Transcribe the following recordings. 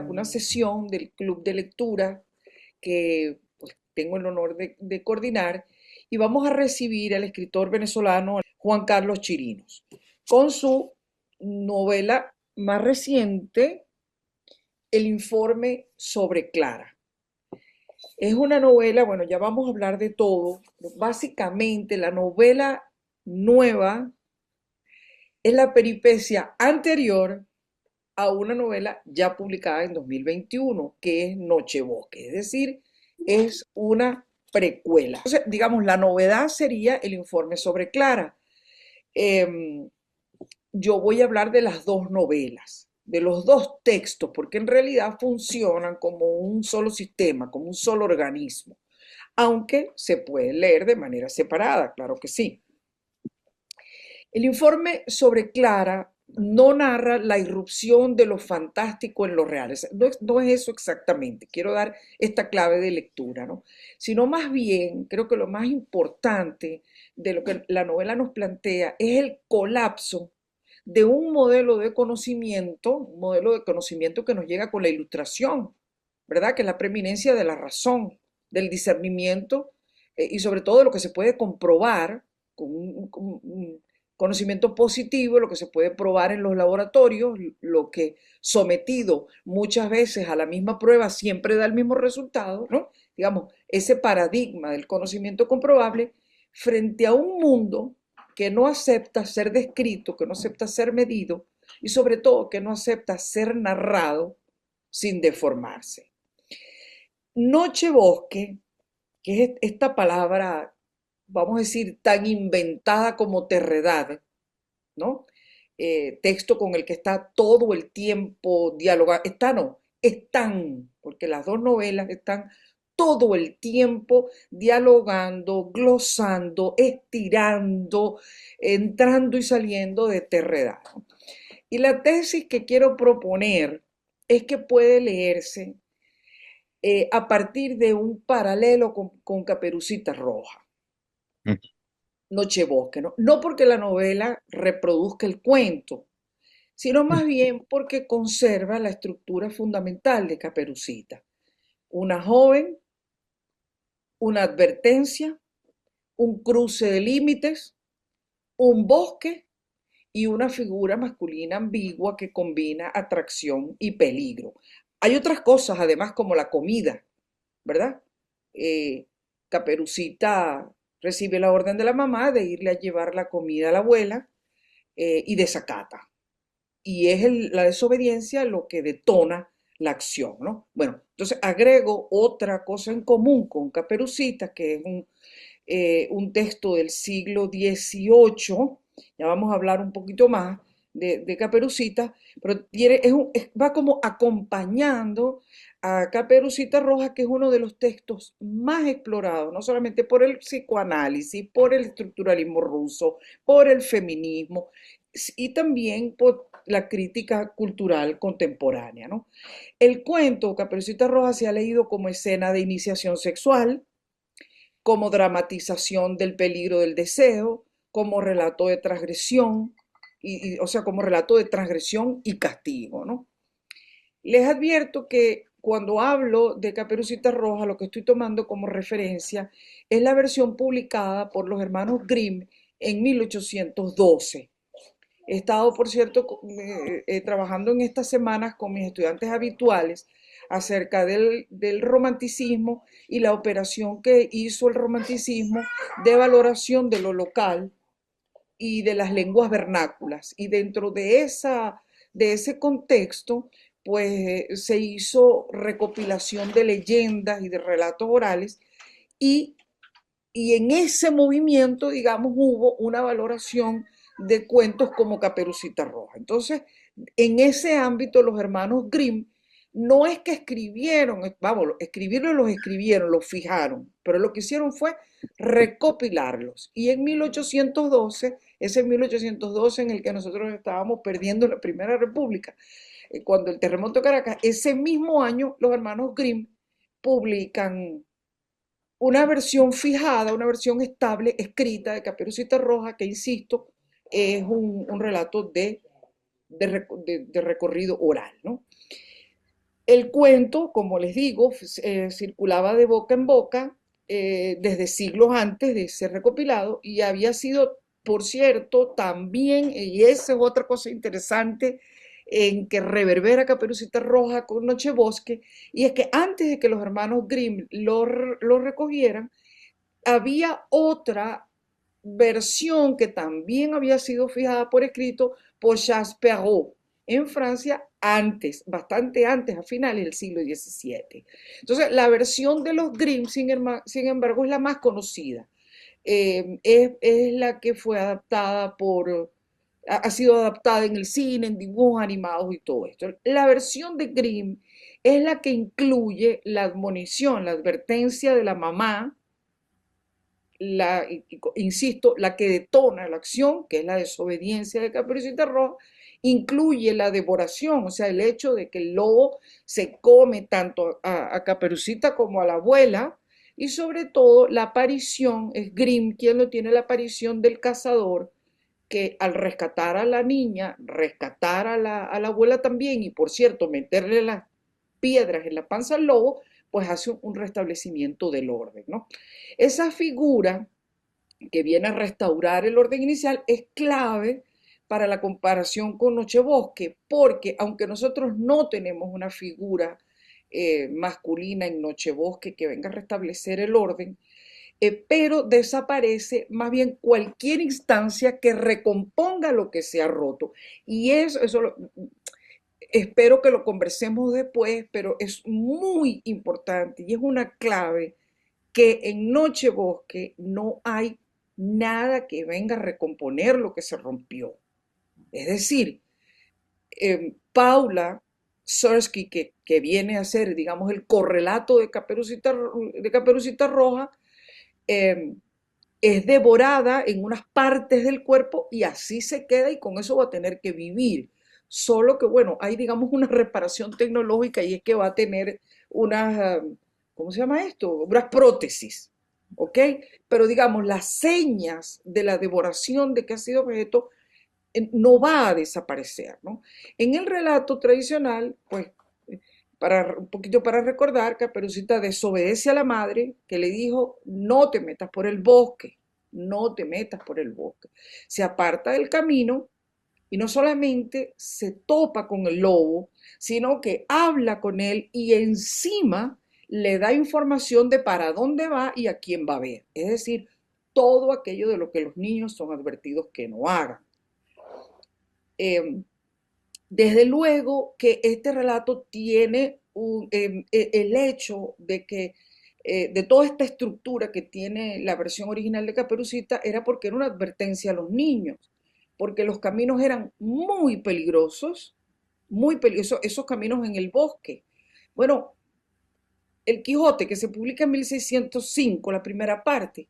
una sesión del club de lectura que pues, tengo el honor de coordinar y vamos a recibir al escritor venezolano Juan Carlos Chirinos con su novela más reciente, El informe sobre Clara. Es una novela, bueno, ya vamos a hablar de todo. Básicamente, la novela nueva es la peripecia anterior a una novela ya publicada en 2021, que es Nochebosque, es decir, es una precuela. Entonces, digamos, la novedad sería el informe sobre Clara. Eh, yo voy a hablar de las dos novelas, de los dos textos, porque en realidad funcionan como un solo sistema, como un solo organismo, aunque se puede leer de manera separada, claro que sí. El informe sobre Clara no narra la irrupción de lo fantástico en lo real. No es eso exactamente, quiero dar esta clave de lectura, ¿no? Sino más bien, creo que lo más importante de lo que la novela nos plantea es el colapso de un modelo de conocimiento que nos llega con la ilustración, ¿verdad? Que es la preeminencia de la razón, del discernimiento y sobre todo de lo que se puede comprobar con un conocimiento positivo, lo que se puede probar en los laboratorios, lo que sometido muchas veces a la misma prueba siempre da el mismo resultado, ¿no? Digamos, ese paradigma del conocimiento comprobable frente a un mundo que no acepta ser descrito, que no acepta ser medido y sobre todo que no acepta ser narrado sin deformarse. Noche-bosque, que es esta palabra, vamos a decir, tan inventada como terredad, ¿no? Texto con el que está todo el tiempo dialogando, está no, están, porque las dos novelas están todo el tiempo dialogando, glosando, estirando, entrando y saliendo de terredad. Y la tesis que quiero proponer es que puede leerse a partir de un paralelo con Caperucita Roja. Nochebosque, ¿no? No porque la novela reproduzca el cuento, sino más bien porque conserva la estructura fundamental de Caperucita. Una joven, una advertencia, un cruce de límites, un bosque y una figura masculina ambigua que combina atracción y peligro. Hay otras cosas, además, como la comida, ¿verdad? Eh, Caperucita recibe la orden de la mamá de irle a llevar la comida a la abuela y desacata. Y es la desobediencia lo que detona la acción, ¿no? Bueno, entonces agrego otra cosa en común con Caperucita, que es un texto del siglo XVIII, ya vamos a hablar un poquito más de Caperucita, pero va como acompañando a Caperucita Roja, que es uno de los textos más explorados, no solamente por el psicoanálisis, por el estructuralismo ruso, por el feminismo y también por la crítica cultural contemporánea, ¿no? El cuento Caperucita Roja se ha leído como escena de iniciación sexual, como dramatización del peligro del deseo, como relato de transgresión, o sea, como relato de transgresión y castigo, ¿no? Les advierto que cuando hablo de Caperucita Roja, lo que estoy tomando como referencia es la versión publicada por los hermanos Grimm en 1812. He estado, por cierto, trabajando en estas semanas con mis estudiantes habituales acerca del romanticismo y la operación que hizo el romanticismo de valoración de lo local y de las lenguas vernáculas. Y dentro de ese contexto, pues se hizo recopilación de leyendas y de relatos orales y y en ese movimiento, digamos, hubo una valoración de cuentos como Caperucita Roja. Entonces, en ese ámbito, los hermanos Grimm no es que escribieron, vamos, escribirlos los escribieron, los fijaron, pero lo que hicieron fue recopilarlos. Y en 1812, ese 1812 en el que nosotros estábamos perdiendo la Primera República, cuando el terremoto de Caracas, ese mismo año los hermanos Grimm publican una versión fijada, una versión estable, escrita de Caperucita Roja, que insisto, es un relato de recorrido oral, ¿no? El cuento, como les digo, circulaba de boca en boca desde siglos antes de ser recopilado y había sido, por cierto, también, y esa es otra cosa interesante en que reverbera Caperucita Roja con Nochebosque, y es que antes de que los hermanos Grimm lo recogieran, había otra versión que también había sido fijada por escrito por Charles Perrault en Francia antes, bastante antes, a finales del siglo XVII. Entonces, la versión de los Grimm, sin embargo, es la más conocida. Es la que fue adaptada ha sido adaptada en el cine, en dibujos animados y todo esto. La versión de Grimm es la que incluye la admonición, la advertencia de la mamá, insisto, la que detona la acción, que es la desobediencia de Caperucita Roja, incluye la devoración, o sea, el hecho de que el lobo se come tanto a Caperucita como a la abuela, y sobre todo la aparición, es Grimm quien lo tiene, la aparición del cazador, que al rescatar a la niña, rescatar a la abuela también, y por cierto, meterle las piedras en la panza al lobo, pues hace un restablecimiento del orden, ¿no? Esa figura que viene a restaurar el orden inicial es clave para la comparación con Nochebosque, porque aunque nosotros no tenemos una figura masculina en Nochebosque que venga a restablecer el orden, pero desaparece más bien cualquier instancia que recomponga lo que se ha roto. Y espero que lo conversemos después, pero es muy importante y es una clave que en Nochebosque no hay nada que venga a recomponer lo que se rompió. Es decir, Paula Sursky, que viene a ser, digamos, el correlato de Caperucita Roja, eh, es devorada en unas partes del cuerpo y así se queda y con eso va a tener que vivir. Solo que, bueno, hay, digamos, una reparación tecnológica y es que va a tener unas, ¿cómo se llama esto? Unas prótesis, ¿ok? Pero, digamos, las señas de la devoración de que ha sido objeto no va a desaparecer, ¿no? En el relato tradicional, pues, un poquito para recordar, Caperucita desobedece a la madre que le dijo, no te metas por el bosque, no te metas por el bosque. Se aparta del camino y no solamente se topa con el lobo, sino que habla con él y encima le da información de para dónde va y a quién va a ver. Es decir, todo aquello de lo que los niños son advertidos que no hagan. Eh, Desde luego que este relato tiene el hecho de que de toda esta estructura que tiene la versión original de Caperucita era porque era una advertencia a los niños, porque los caminos eran muy peligrosos, esos caminos en el bosque. Bueno, el Quijote, que se publica en 1605, la primera parte,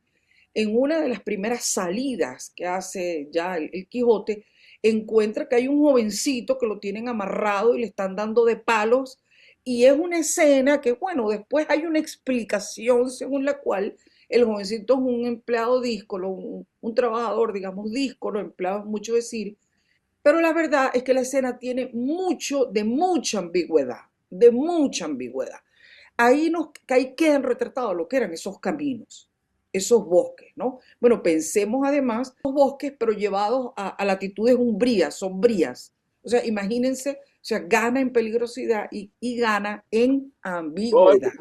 en una de las primeras salidas que hace ya el Quijote, encuentra que hay un jovencito que lo tienen amarrado y le están dando de palos, y es una escena que, bueno, después hay una explicación según la cual el jovencito es un empleado díscolo, un trabajador, digamos, díscolo, empleado es mucho decir, pero la verdad es que la escena tiene de mucha ambigüedad, de mucha ambigüedad. Ahí quedan retratados lo que eran esos caminos, esos bosques, ¿no? Bueno, pensemos además los bosques, pero llevados a latitudes umbrías, sombrías. O sea, imagínense, o sea, gana en peligrosidad y gana en ambigüedad.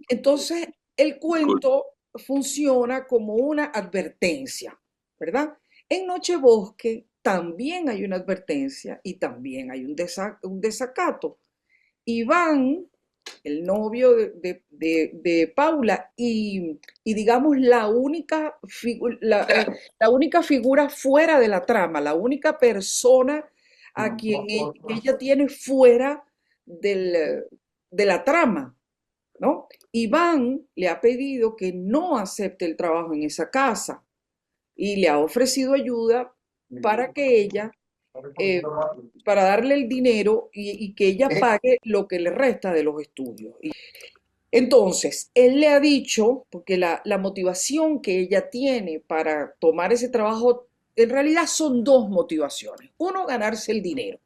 Entonces, el cuento funciona como una advertencia, ¿verdad? En Nochebosque también hay una advertencia y también hay un desacato. Iván, el novio de Paula, y digamos la única figura fuera de la trama, la única persona a quien ella tiene fuera de la trama, ¿no? Iván le ha pedido que no acepte el trabajo en esa casa y le ha ofrecido ayuda para que ella eh, para darle el dinero y que ella pague lo que le resta de los estudios. Entonces, él le ha dicho, porque la motivación que ella tiene para tomar ese trabajo, en realidad son dos motivaciones. Uno, ganarse el dinero,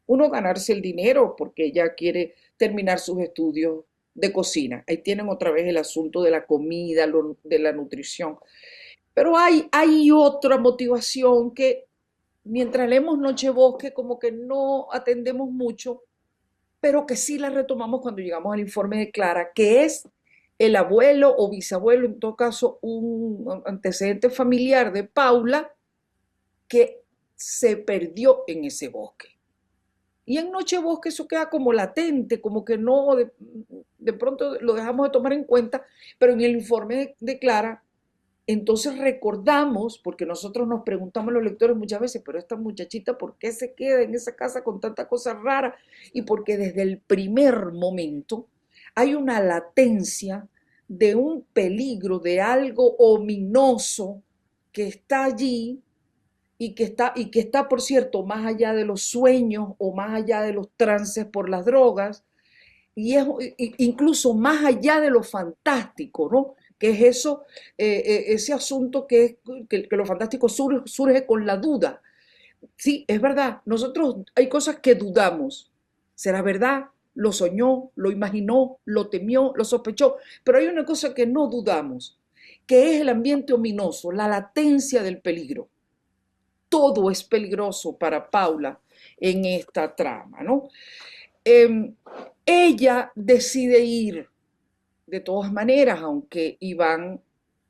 Uno, ganarse el dinero porque ella quiere terminar sus estudios de cocina. Ahí tienen otra vez el asunto de la comida, de la nutrición. Pero hay otra motivación que mientras leemos Nochebosque como que no atendemos mucho, pero que sí la retomamos cuando llegamos al informe de Clara, que es el abuelo o bisabuelo, en todo caso un antecedente familiar de Paula, que se perdió en ese bosque. Y en Nochebosque eso queda como latente, como que no, de pronto lo dejamos de tomar en cuenta, pero en el informe de Clara, entonces recordamos, porque nosotros nos preguntamos los lectores muchas veces, pero esta muchachita, ¿por qué se queda en esa casa con tanta cosa rara? Y porque desde el primer momento hay una latencia de un peligro, de algo ominoso que está allí y que está, por cierto, más allá de los sueños o más allá de los trances por las drogas, y es incluso más allá de lo fantástico, ¿no? Que es eso, ese asunto que lo fantástico surge con la duda. Sí, es verdad, nosotros hay cosas que dudamos. ¿Será verdad? Lo soñó, lo imaginó, lo temió, lo sospechó, pero hay una cosa que no dudamos, que es el ambiente ominoso, la latencia del peligro. Todo es peligroso para Paula en esta trama, ¿no? Eh, Ella decide ir de todas maneras, aunque Iván,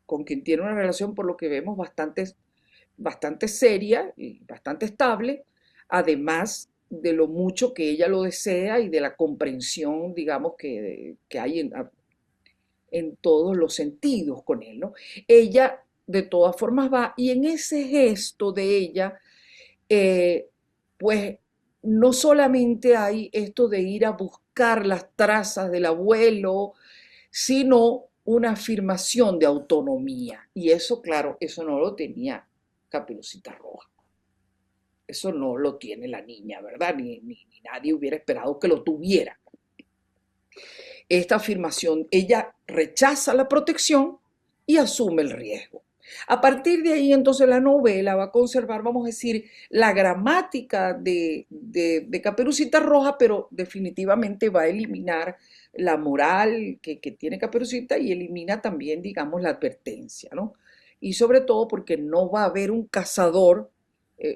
con quien tiene una relación por lo que vemos bastante seria y bastante estable, además de lo mucho que ella lo desea y de la comprensión, digamos, que hay en todos los sentidos con él, ¿no? Ella de todas formas va y en ese gesto de ella, eh, pues no solamente hay esto de ir a buscar las trazas del abuelo, sino una afirmación de autonomía. Y eso, claro, eso no lo tenía Caperucita Roja. Eso no lo tiene la niña, ¿verdad? Ni nadie hubiera esperado que lo tuviera. Esta afirmación, ella rechaza la protección y asume el riesgo. A partir de ahí, entonces, la novela va a conservar, vamos a decir, la gramática de Caperucita Roja, pero definitivamente va a eliminar la moral que tiene Caperucita y elimina también, digamos, la advertencia, ¿no? Y sobre todo porque no va a haber un cazador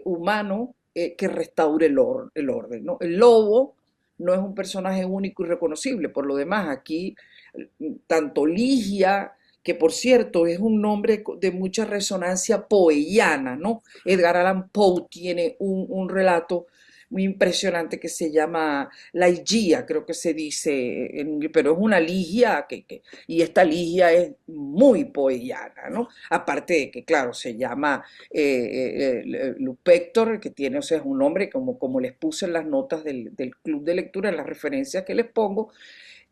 humano que restaure el orden, ¿no? El lobo no es un personaje único y reconocible. Por lo demás, aquí tanto Ligia, que por cierto es un nombre de mucha resonancia poeyana, ¿no? Edgar Allan Poe tiene un relato muy impresionante que se llama La Higia, creo que se dice, pero es una Ligia y esta Ligia es muy poeyana, ¿no? Aparte de que, claro, se llama Lupector, que tiene, o sea, es un nombre como les puse en las notas del club de lectura, en las referencias que les pongo,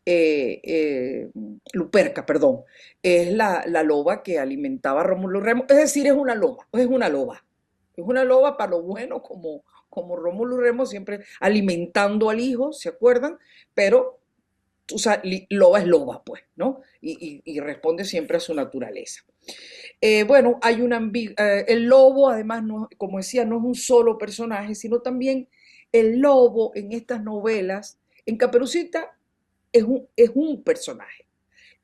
eh, eh, Luperca, perdón, es la loba que alimentaba a Rómulo Remo, es decir, es una loba para lo bueno, como Rómulo Remo, siempre alimentando al hijo, ¿se acuerdan? Pero, o sea, loba es loba, pues, ¿no? Y responde siempre a su naturaleza. Bueno, el lobo, además, no, como decía, no es un solo personaje, sino también el lobo en estas novelas, en Caperucita, es un personaje.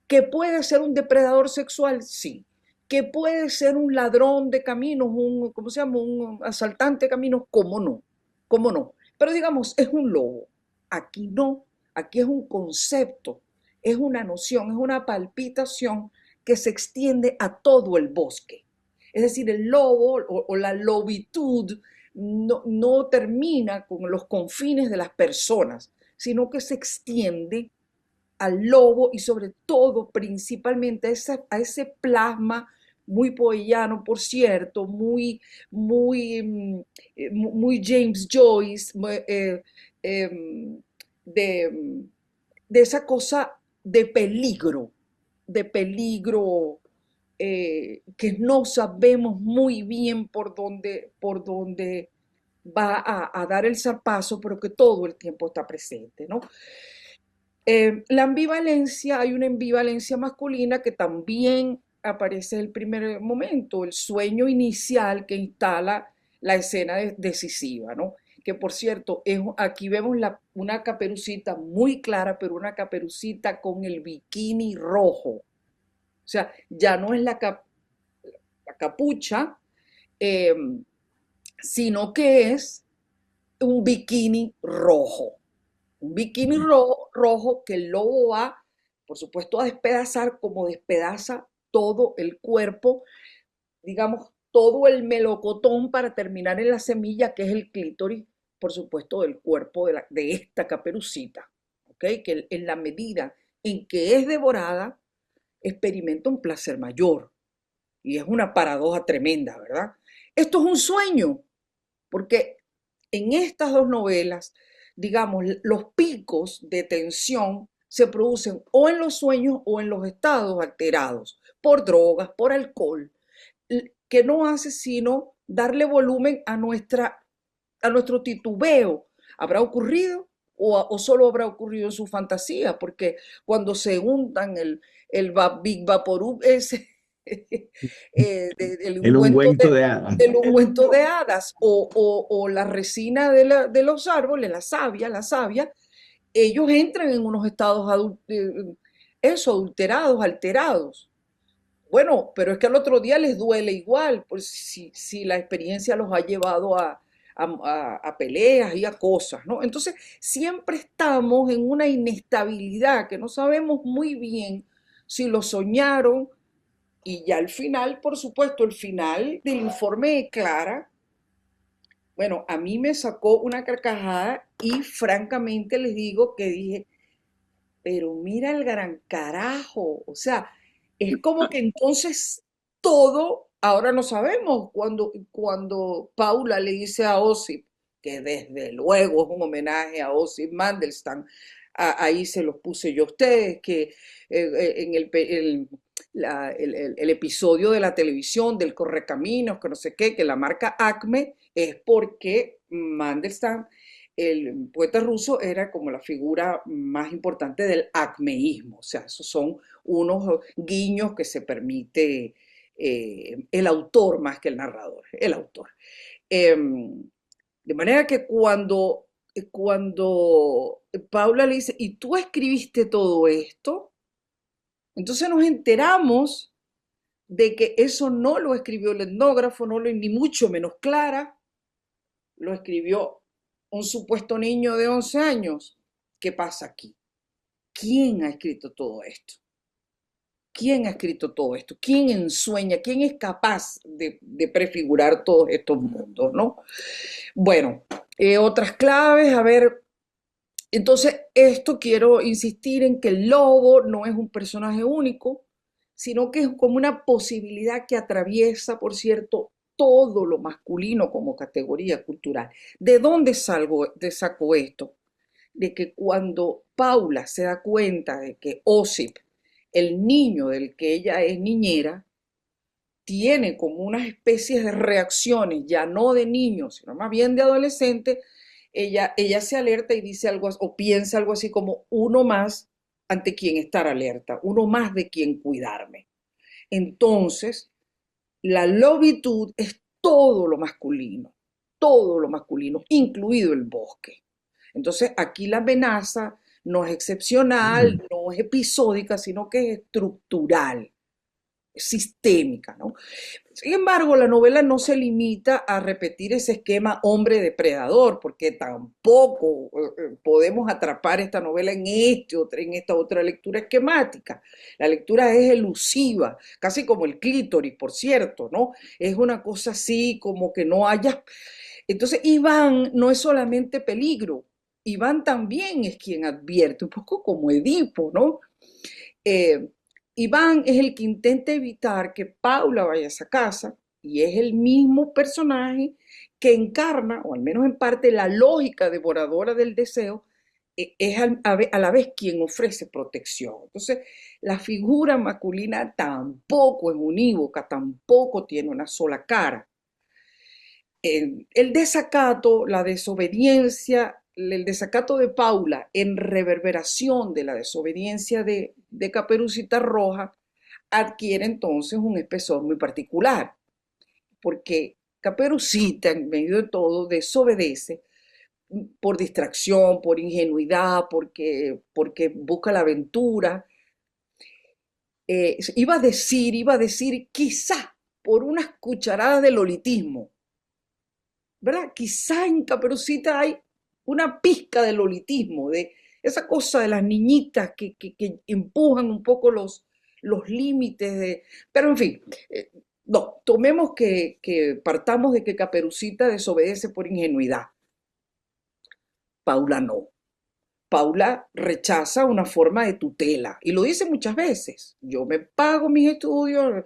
¿Que puede ser un depredador sexual? Sí. ¿Que puede ser un ladrón de caminos, ¿cómo se llama? Un asaltante de caminos? ¿Cómo no? ¿Cómo no? Pero digamos, es un lobo. Aquí no. Aquí es un concepto, es una noción, es una palpitación que se extiende a todo el bosque. Es decir, el lobo o la lobitud no termina con los confines de las personas, sino que se extiende al lobo y sobre todo, principalmente, a ese plasma muy poellano, por cierto, muy James Joyce, em, de, de esa cosa de peligro, que no sabemos muy bien por dónde va a dar el zarpazo, pero que todo el tiempo está presente, ¿no? La ambivalencia, hay una ambivalencia masculina que también aparece en el primer momento, el sueño inicial que instala la escena decisiva, ¿no? que por cierto, aquí vemos una caperucita muy clara, pero una caperucita con el bikini rojo. O sea, ya no es la capucha, eh, sino que es un bikini rojo. Un bikini rojo que el lobo va, por supuesto, a despedazar como despedaza todo el cuerpo, digamos, todo el melocotón para terminar en la semilla, que es el clítoris, por supuesto, del cuerpo de esta caperucita. ¿Ok? Que en la medida en que es devorada, experimenta un placer mayor. Y es una paradoja tremenda, ¿verdad? Esto es un sueño, porque en estas dos novelas, digamos, los picos de tensión se producen o en los sueños o en los estados alterados por drogas, por alcohol, que no hace sino darle volumen a nuestro titubeo. ¿Habrá ocurrido o solo habrá ocurrido en su fantasía? Porque cuando se untan el Big Vaporub ese, del El ungüento de hadas. ungüento de hadas o la resina de los árboles, la savia, ellos entran en unos estados adulterados, alterados. Bueno, pero es que al otro día les duele igual, pues si la experiencia los ha llevado a peleas y a cosas, ¿no? Entonces, siempre estamos en una inestabilidad que no sabemos muy bien si lo soñaron y ya al final, por supuesto, el final del informe de Clara, bueno, a mí me sacó una carcajada y francamente les digo que dije, pero mira el gran carajo, o sea, es como que entonces todo, ahora no sabemos, cuando Paula le dice a Osip, que desde luego es un homenaje a Osip Mandelstam, ahí se los puse yo a ustedes, que en el episodio de la televisión del Correcaminos, que no sé qué, que la marca Acme es porque Mandelstam, el poeta ruso, era como la figura más importante del acmeísmo, o sea, esos son unos guiños que se permite el autor más que el narrador, el autor. Eh, de manera que cuando Paula le dice, ¿y tú escribiste todo esto? Entonces nos enteramos de que eso no lo escribió el etnógrafo, ni mucho menos Clara, lo escribió un supuesto niño de 11 años. ¿Qué pasa aquí? ¿Quién ha escrito todo esto? ¿Quién ha escrito todo esto? ¿Quién ensueña? ¿Quién es capaz de prefigurar todos estos mundos, no? Bueno, otras claves, a ver, entonces esto quiero insistir en que el lobo no es un personaje único, sino que es como una posibilidad que atraviesa, por cierto, todo lo masculino como categoría cultural. ¿De dónde saco esto? De que cuando Paula se da cuenta de que Osip, el niño del que ella es niñera, tiene como unas especies de reacciones, ya no de niño, sino más bien de adolescente, ella se alerta y dice algo o piensa algo así como uno más ante quien estar alerta, uno más de quien cuidarme. Entonces, la lobitud es todo lo masculino, incluido el bosque. Entonces, aquí la amenaza no es excepcional, no es episódica, sino que es estructural, es sistémica, ¿no? Sin embargo, la novela no se limita a repetir ese esquema hombre-depredador, porque tampoco podemos atrapar esta novela en esta otra lectura esquemática. La lectura es elusiva, casi como el clítoris, por cierto, ¿no? Es una cosa así como que no haya... Entonces, Iván no es solamente peligro, Iván también es quien advierte, un poco como Edipo, ¿no? Eh, Iván es el que intenta evitar que Paula vaya a esa casa y es el mismo personaje que encarna, o al menos en parte, la lógica devoradora del deseo, es a la vez quien ofrece protección. Entonces, la figura masculina tampoco es unívoca, tampoco tiene una sola cara. El desacato, la desobediencia, el desacato de Paula en reverberación de la desobediencia de Caperucita Roja adquiere entonces un espesor muy particular, porque Caperucita, en medio de todo, desobedece, por distracción, por ingenuidad, porque busca la aventura. Iba a decir, quizá por unas cucharadas de lolitismo, ¿verdad? Quizá en Caperucita hay una pizca de lolitismo, de esa cosa de las niñitas que empujan un poco los límites de... Pero en fin, no, tomemos que partamos de que Caperucita desobedece por ingenuidad. Paula no. Paula rechaza una forma de tutela y lo dice muchas veces. Yo me pago mis estudios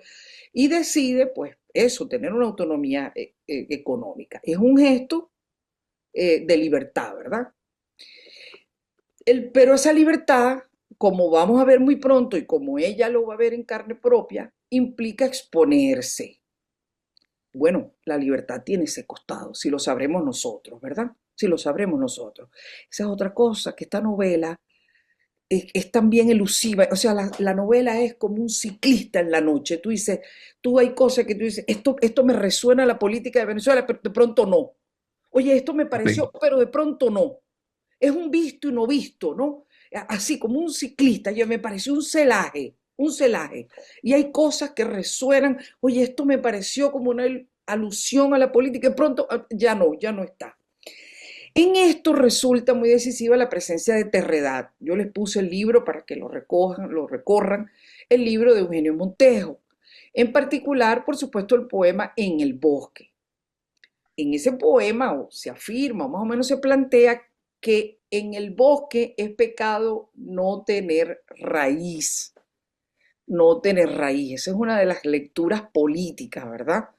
y decide, pues, eso, tener una autonomía económica. Es un gesto de libertad, ¿verdad? Pero esa libertad, como vamos a ver muy pronto y como ella lo va a ver en carne propia, implica exponerse. Bueno, la libertad tiene ese costado, si lo sabremos nosotros, ¿verdad? Si lo sabremos nosotros. Esa es otra cosa, que esta novela es también elusiva, o sea, la novela es como un ciclista en la noche. Tú dices, tú hay cosas que tú dices, esto me resuena a la política de Venezuela, pero de pronto no. Oye, esto me Ok. pareció, pero de pronto no. Es un visto y no visto, ¿no? Así como un ciclista, yo me pareció un celaje, un celaje. Y hay cosas que resuenan, oye, esto me pareció como una alusión a la política, de pronto ya no está. En esto resulta muy decisiva la presencia de terredad. Yo les puse el libro para que lo recojan, lo recorran, el libro de Eugenio Montejo. En particular, por supuesto, el poema En el bosque. En ese poema se afirma, o más o menos se plantea, que en el bosque es pecado no tener raíz, no tener raíz. Esa es una de las lecturas políticas, ¿verdad?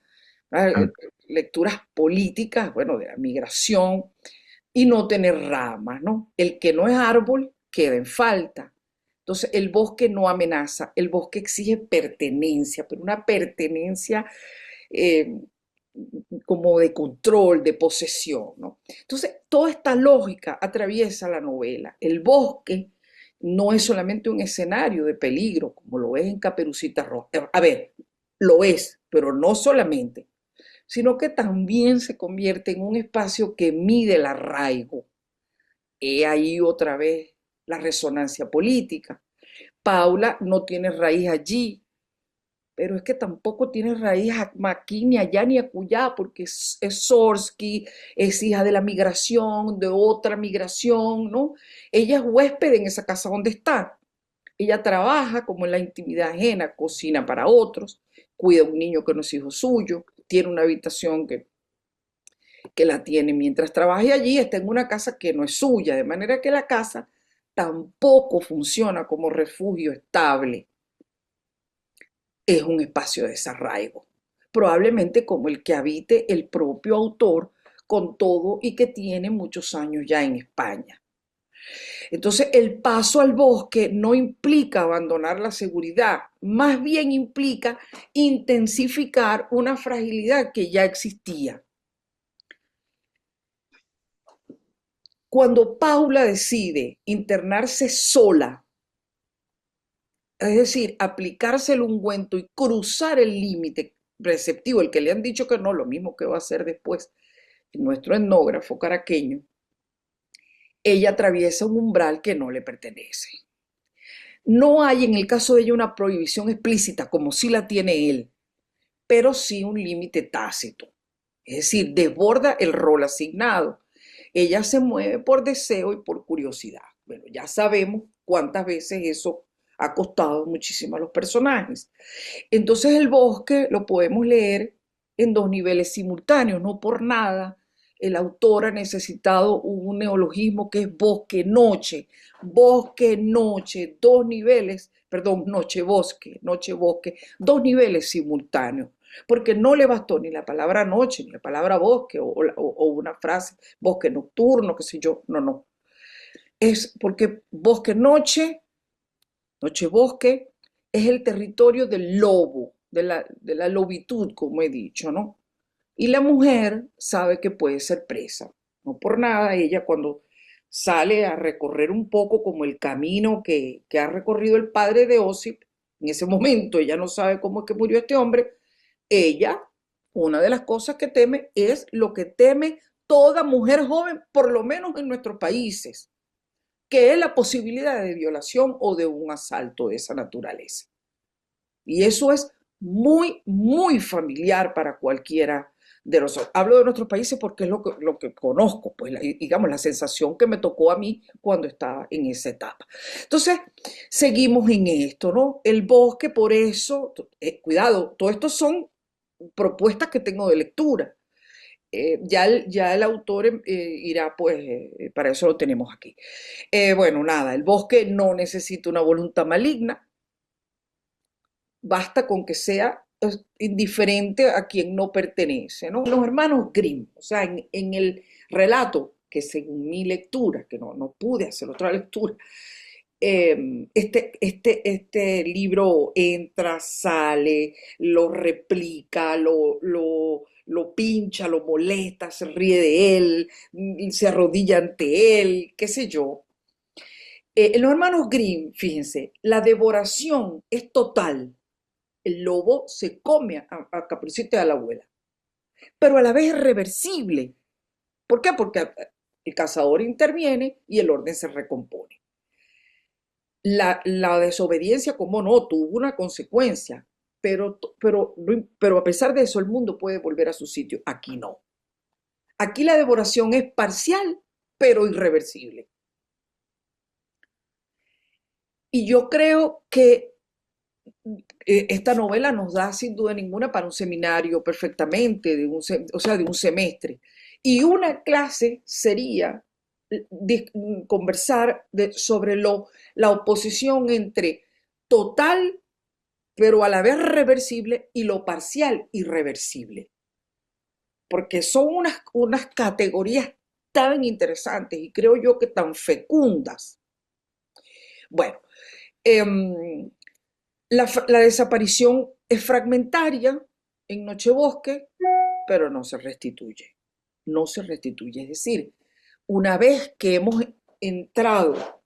Ah, Lecturas políticas, bueno, de la migración y no tener ramas, ¿no? El que no es árbol queda en falta. Entonces, el bosque no amenaza, el bosque exige pertenencia, pero una pertenencia eh, como de control, de posesión, ¿no? Entonces, toda esta lógica atraviesa la novela. El bosque no es solamente un escenario de peligro, como lo es en Caperucita Roja. A ver, lo es, pero no solamente, sino que también se convierte en un espacio que mide el arraigo. He ahí otra vez la resonancia política. Paula no tiene raíz allí, pero es que tampoco tiene raíz aquí, ni allá, ni acullá, porque es Sorsky, es hija de la migración, de otra migración, ¿no? Ella es huésped en esa casa donde está. Ella trabaja como en la intimidad ajena, cocina para otros, cuida a un niño que no es hijo suyo, tiene una habitación que la tiene mientras trabaje allí, está en una casa que no es suya, de manera que la casa tampoco funciona como refugio estable, es un espacio de desarraigo, probablemente como el que habite el propio autor con todo y que tiene muchos años ya en España. Entonces, el paso al bosque no implica abandonar la seguridad, más bien implica intensificar una fragilidad que ya existía. Cuando Paula decide internarse sola, es decir, aplicarse el ungüento y cruzar el límite preceptivo, el que le han dicho que no, lo mismo que va a hacer después nuestro etnógrafo caraqueño, ella atraviesa un umbral que no le pertenece. No hay en el caso de ella una prohibición explícita, como sí la tiene él, pero sí un límite tácito. Es decir, desborda el rol asignado. Ella se mueve por deseo y por curiosidad. Bueno, ya sabemos cuántas veces eso ha costado muchísimo a los personajes. Entonces el bosque lo podemos leer en dos niveles simultáneos, no por nada. El autor ha necesitado un neologismo que es bosque, noche, dos niveles, perdón, noche, bosque, dos niveles simultáneos, porque no le bastó ni la palabra noche, ni la palabra bosque, o una frase, bosque nocturno, qué sé yo, no, no. Es porque bosque, noche, bosque, es el territorio del lobo, de la lobitud, como he dicho, ¿no? Y la mujer sabe que puede ser presa. No por nada, ella cuando sale a recorrer un poco como el camino que ha recorrido el padre de Osip, en ese momento ella no sabe cómo es que murió este hombre, ella, una de las cosas que teme es lo que teme toda mujer joven, por lo menos en nuestros países, que es la posibilidad de violación o de un asalto de esa naturaleza. Y eso es muy, muy familiar para cualquiera de nosotros. Hablo de nuestros países porque es lo que conozco, pues digamos, la sensación que me tocó a mí cuando estaba en esa etapa. Entonces, seguimos en esto, ¿no? El bosque, por eso, cuidado, todo esto son propuestas que tengo de lectura. Ya el autor irá, pues, para eso lo tenemos aquí. Bueno, nada, el bosque no necesita una voluntad maligna, basta con que sea indiferente a quien no pertenece, ¿no? Los hermanos Grimm, o sea, en el relato, que según mi lectura, que no pude hacer otra lectura, este libro entra, sale, lo replica, lo pincha, lo molesta, se ríe de él, se arrodilla ante él, qué sé yo. En los hermanos Grimm, fíjense, la devoración es total. El lobo se come a Caperucita y a la abuela, pero a la vez es reversible. ¿Por qué? Porque el cazador interviene y el orden se recompone. La desobediencia, como no, tuvo una consecuencia, pero a pesar de eso el mundo puede volver a su sitio. Aquí no. Aquí la devoración es parcial, pero irreversible. Y yo creo que esta novela nos da sin duda ninguna para un seminario perfectamente, o sea, de un semestre. Y una clase sería conversar sobre la oposición entre total, pero a la vez reversible, y lo parcial, irreversible. Porque son unas categorías tan interesantes y creo yo que tan fecundas. Bueno, eh, la desaparición es fragmentaria en Nochebosque, pero no se restituye. No se restituye. Es decir, una vez que hemos entrado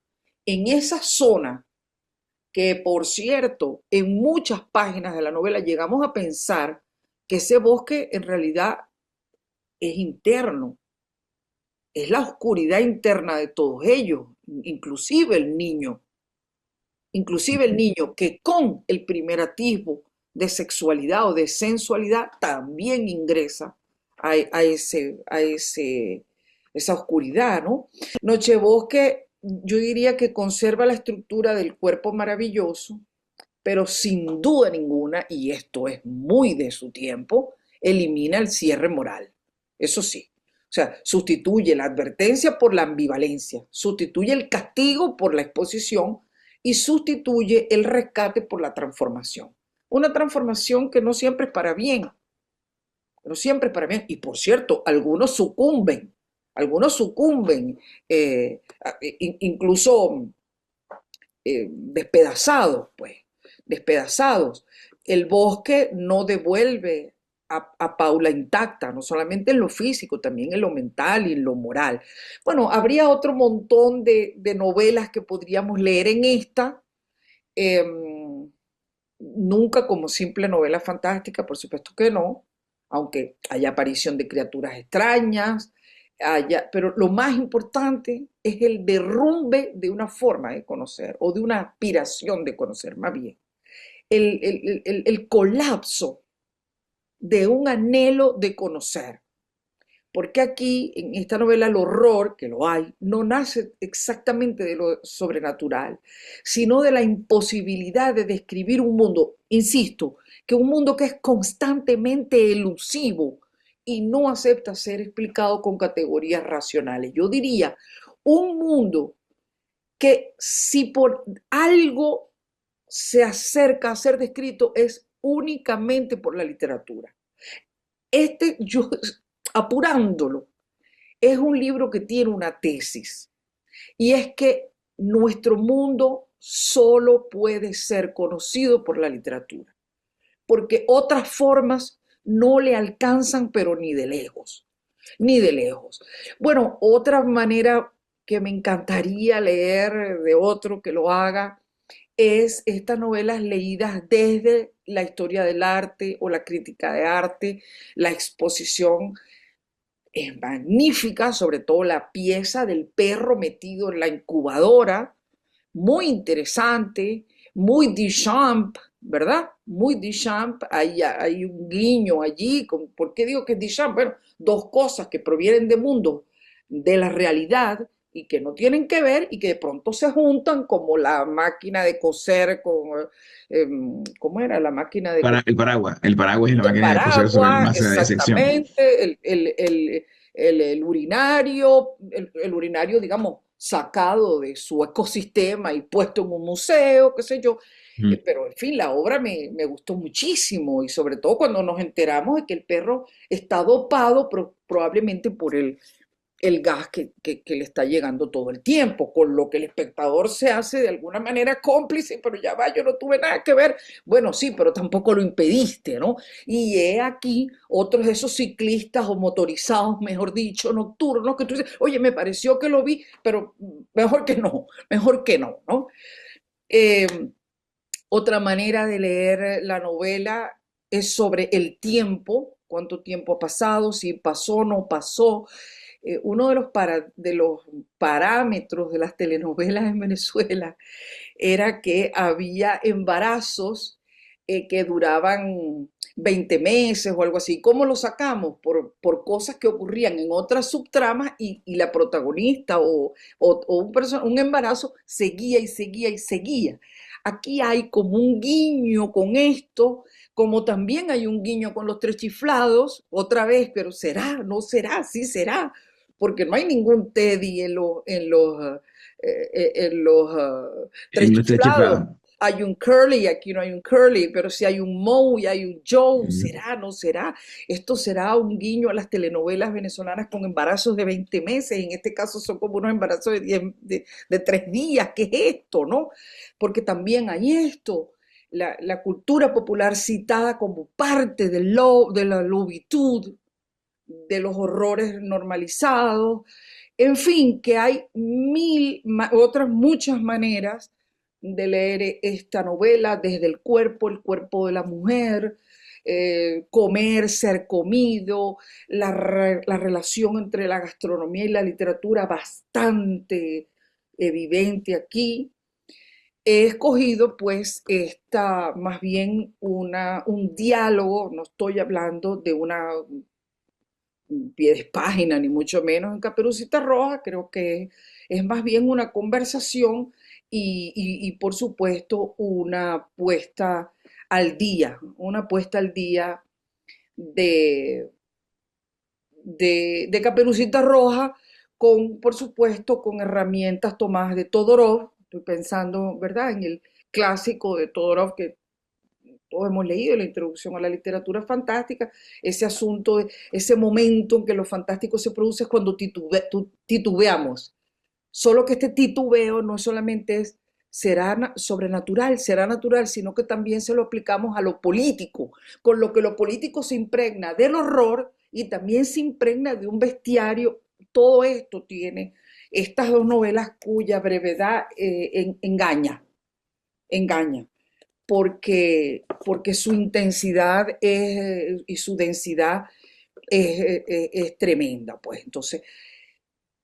en esa zona, que por cierto, en muchas páginas de la novela llegamos a pensar que ese bosque en realidad es interno, es la oscuridad interna de todos ellos, inclusive el niño. Inclusive el niño que con el primer atisbo de sexualidad o de sensualidad también ingresa esa oscuridad, ¿no? Nochebosque, yo diría que conserva la estructura del cuerpo maravilloso, pero sin duda ninguna, y esto es muy de su tiempo, elimina el cierre moral. Eso sí. O sea, sustituye la advertencia por la ambivalencia, sustituye el castigo por la exposición y sustituye el rescate por la transformación. Una transformación que no siempre es para bien, no siempre es para bien. Y por cierto, algunos sucumben, incluso despedazados, pues, despedazados. El bosque no devuelve a Paula intacta, no solamente en lo físico, también en lo mental y en lo moral. Bueno, habría otro montón de novelas que podríamos leer en esta, eh, nunca como simple novela fantástica, por supuesto que no, aunque haya aparición de criaturas extrañas, pero lo más importante es el derrumbe de una forma de conocer o de una aspiración de conocer, más bien. El colapso de un anhelo de conocer. Porque aquí, en esta novela, el horror, que lo hay, no nace exactamente de lo sobrenatural, sino de la imposibilidad de describir un mundo, insisto, que un mundo que es constantemente elusivo y no acepta ser explicado con categorías racionales. Yo diría, un mundo que si por algo se acerca a ser descrito es únicamente por la literatura. Yo apurándolo, es un libro que tiene una tesis, y es que nuestro mundo solo puede ser conocido por la literatura, porque otras formas no le alcanzan, pero ni de lejos, ni de lejos. Bueno, otra manera que me encantaría leer de otro que lo haga es estas novelas leídas desde la historia del arte o la crítica de arte, la exposición. es magnífica, sobre todo la pieza del perro metido en la incubadora, muy interesante, muy Duchamp, ¿verdad? Muy Duchamp, hay un guiño allí. ¿Por qué digo que es Duchamp? Bueno, dos cosas que provienen de mundos de la realidad y que no tienen que ver y que de pronto se juntan como la máquina de coser con, ¿cómo era? La máquina de coser, El paraguas y la el máquina de coser sobre la paraguas, masa de sección. exactamente, el urinario, el urinario, digamos, sacado de su ecosistema y puesto en un museo, qué sé yo. Mm. Pero en fin, la obra me gustó muchísimo y sobre todo cuando nos enteramos de que el perro está dopado probablemente por el gas que le está llegando todo el tiempo, con lo que el espectador se hace de alguna manera cómplice, pero ya va, yo no tuve nada que ver. Bueno, sí, pero tampoco lo impediste, ¿no? Y he aquí otros de esos ciclistas o motorizados, mejor dicho, nocturnos, que tú dices, oye, me pareció que lo vi, pero mejor que no, ¿no? Eh, Otra manera de leer la novela es sobre el tiempo, cuánto tiempo ha pasado, si pasó o no pasó. Uno de los parámetros de las telenovelas en Venezuela era que había embarazos que duraban 20 meses o algo así. ¿Cómo lo sacamos? Por cosas que ocurrían en otras subtramas y la protagonista o un embarazo seguía y seguía y seguía. Aquí hay como un guiño con esto, como también hay un guiño con los tres chiflados, otra vez, pero será, no será, sí será, porque no hay ningún Teddy en los tres En los tres chiflados. chiflados. Hay un Curly, aquí no hay un Curly, pero si hay un Moe y hay un Joe, Mm. ¿será, no será? Esto será un guiño a las telenovelas venezolanas con embarazos de 20 meses, en este caso son como unos embarazos de 3 días, ¿qué es esto, no? Porque también hay esto, la cultura popular citada como parte de la lobitud, de los horrores normalizados, en fin, que hay otras muchas maneras de leer esta novela desde el cuerpo de la mujer, comer, ser comido, la relación entre la gastronomía y la literatura bastante evidente aquí. He escogido pues esta más bien un diálogo, no estoy hablando de una pie de página, ni mucho menos en Caperucita Roja, creo que es más bien una conversación y por supuesto una puesta al día de, de Caperucita Roja, con, por supuesto, con herramientas tomadas de Todorov. Estoy pensando, ¿verdad?, en el clásico de Todorov que todos hemos leído, la introducción a la literatura fantástica, ese asunto, ese momento en que lo fantástico se produce es cuando titubeamos. Solo que este titubeo no solamente será natural, sino que también se lo aplicamos a lo político, con lo que lo político se impregna del horror y también se impregna de un bestiario. Todo esto tiene estas dos novelas cuya brevedad engaña porque su intensidad y su densidad es tremenda, pues. Entonces,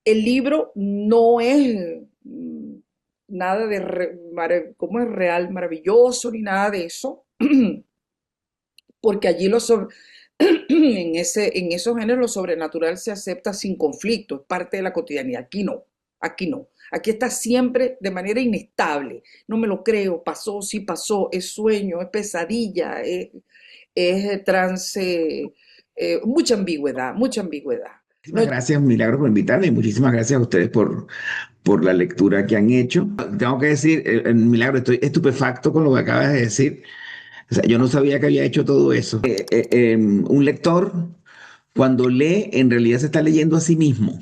el libro no es nada de, ¿cómo es? Real, maravilloso, ni nada de eso, porque allí en esos géneros lo sobrenatural se acepta sin conflicto, es parte de la cotidianidad. Aquí no, aquí no. Aquí está siempre de manera inestable. No me lo creo, pasó, sí pasó, es sueño, es pesadilla, es trance, mucha ambigüedad, mucha ambigüedad. No, Muchísimas gracias, Milagro, por invitarme y muchísimas gracias a ustedes por la lectura que han hecho. Tengo que decir, Milagro, estoy estupefacto con lo que acabas de decir. O sea, yo no sabía que había hecho todo eso. Un lector, cuando lee, en realidad se está leyendo a sí mismo.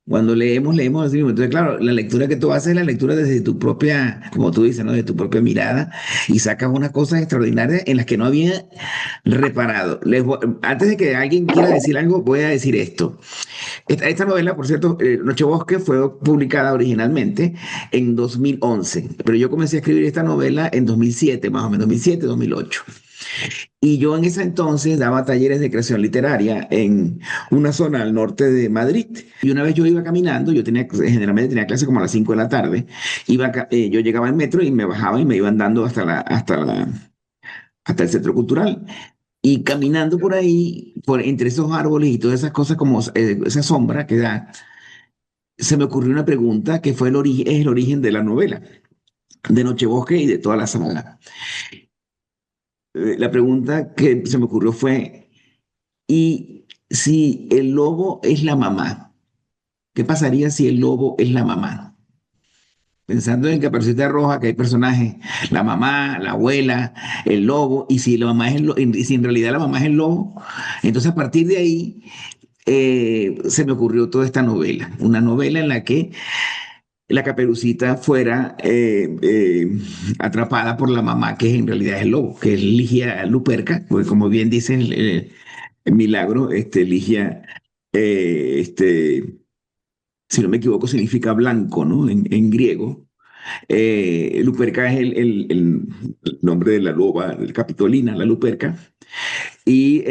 Cuando leemos, leemos así mismo. Entonces, claro, la lectura que tú haces es la lectura desde tu propia, como tú dices, ¿no? De tu propia mirada y sacas unas cosas extraordinarias en las que no había reparado. Antes de que alguien quiera decir algo, voy a decir esto. Esta novela, por cierto, Nochebosque, fue publicada originalmente en 2011, pero yo comencé a escribir esta novela en 2007, más o menos, 2007, 2008. Y yo en ese entonces daba talleres de creación literaria en una zona al norte de Madrid. Y una vez yo iba caminando, generalmente tenía clase como a las 5 de la tarde, yo llegaba al metro y me bajaba y me iba andando hasta el centro cultural. Y caminando por ahí, entre esos árboles y todas esas cosas, como esa sombra que da, se me ocurrió una pregunta que es el origen de la novela, de Nochebosque y de toda la saga. La pregunta que se me ocurrió fue, ¿y si el lobo es la mamá? ¿Qué pasaría si el lobo es la mamá? Pensando en Caperucita Roja, que hay personajes, la mamá, la abuela, el lobo, y si la mamá y si en realidad la mamá es el lobo, entonces a partir de ahí se me ocurrió toda esta novela, una novela en la que la Caperucita fuera atrapada por la mamá, que en realidad es el lobo, que es Ligia Luperca, porque como bien dice el milagro, Ligia, si no me equivoco, significa blanco, ¿no? En griego. Luperca es el nombre de la loba, de Capitolina, la Luperca. Y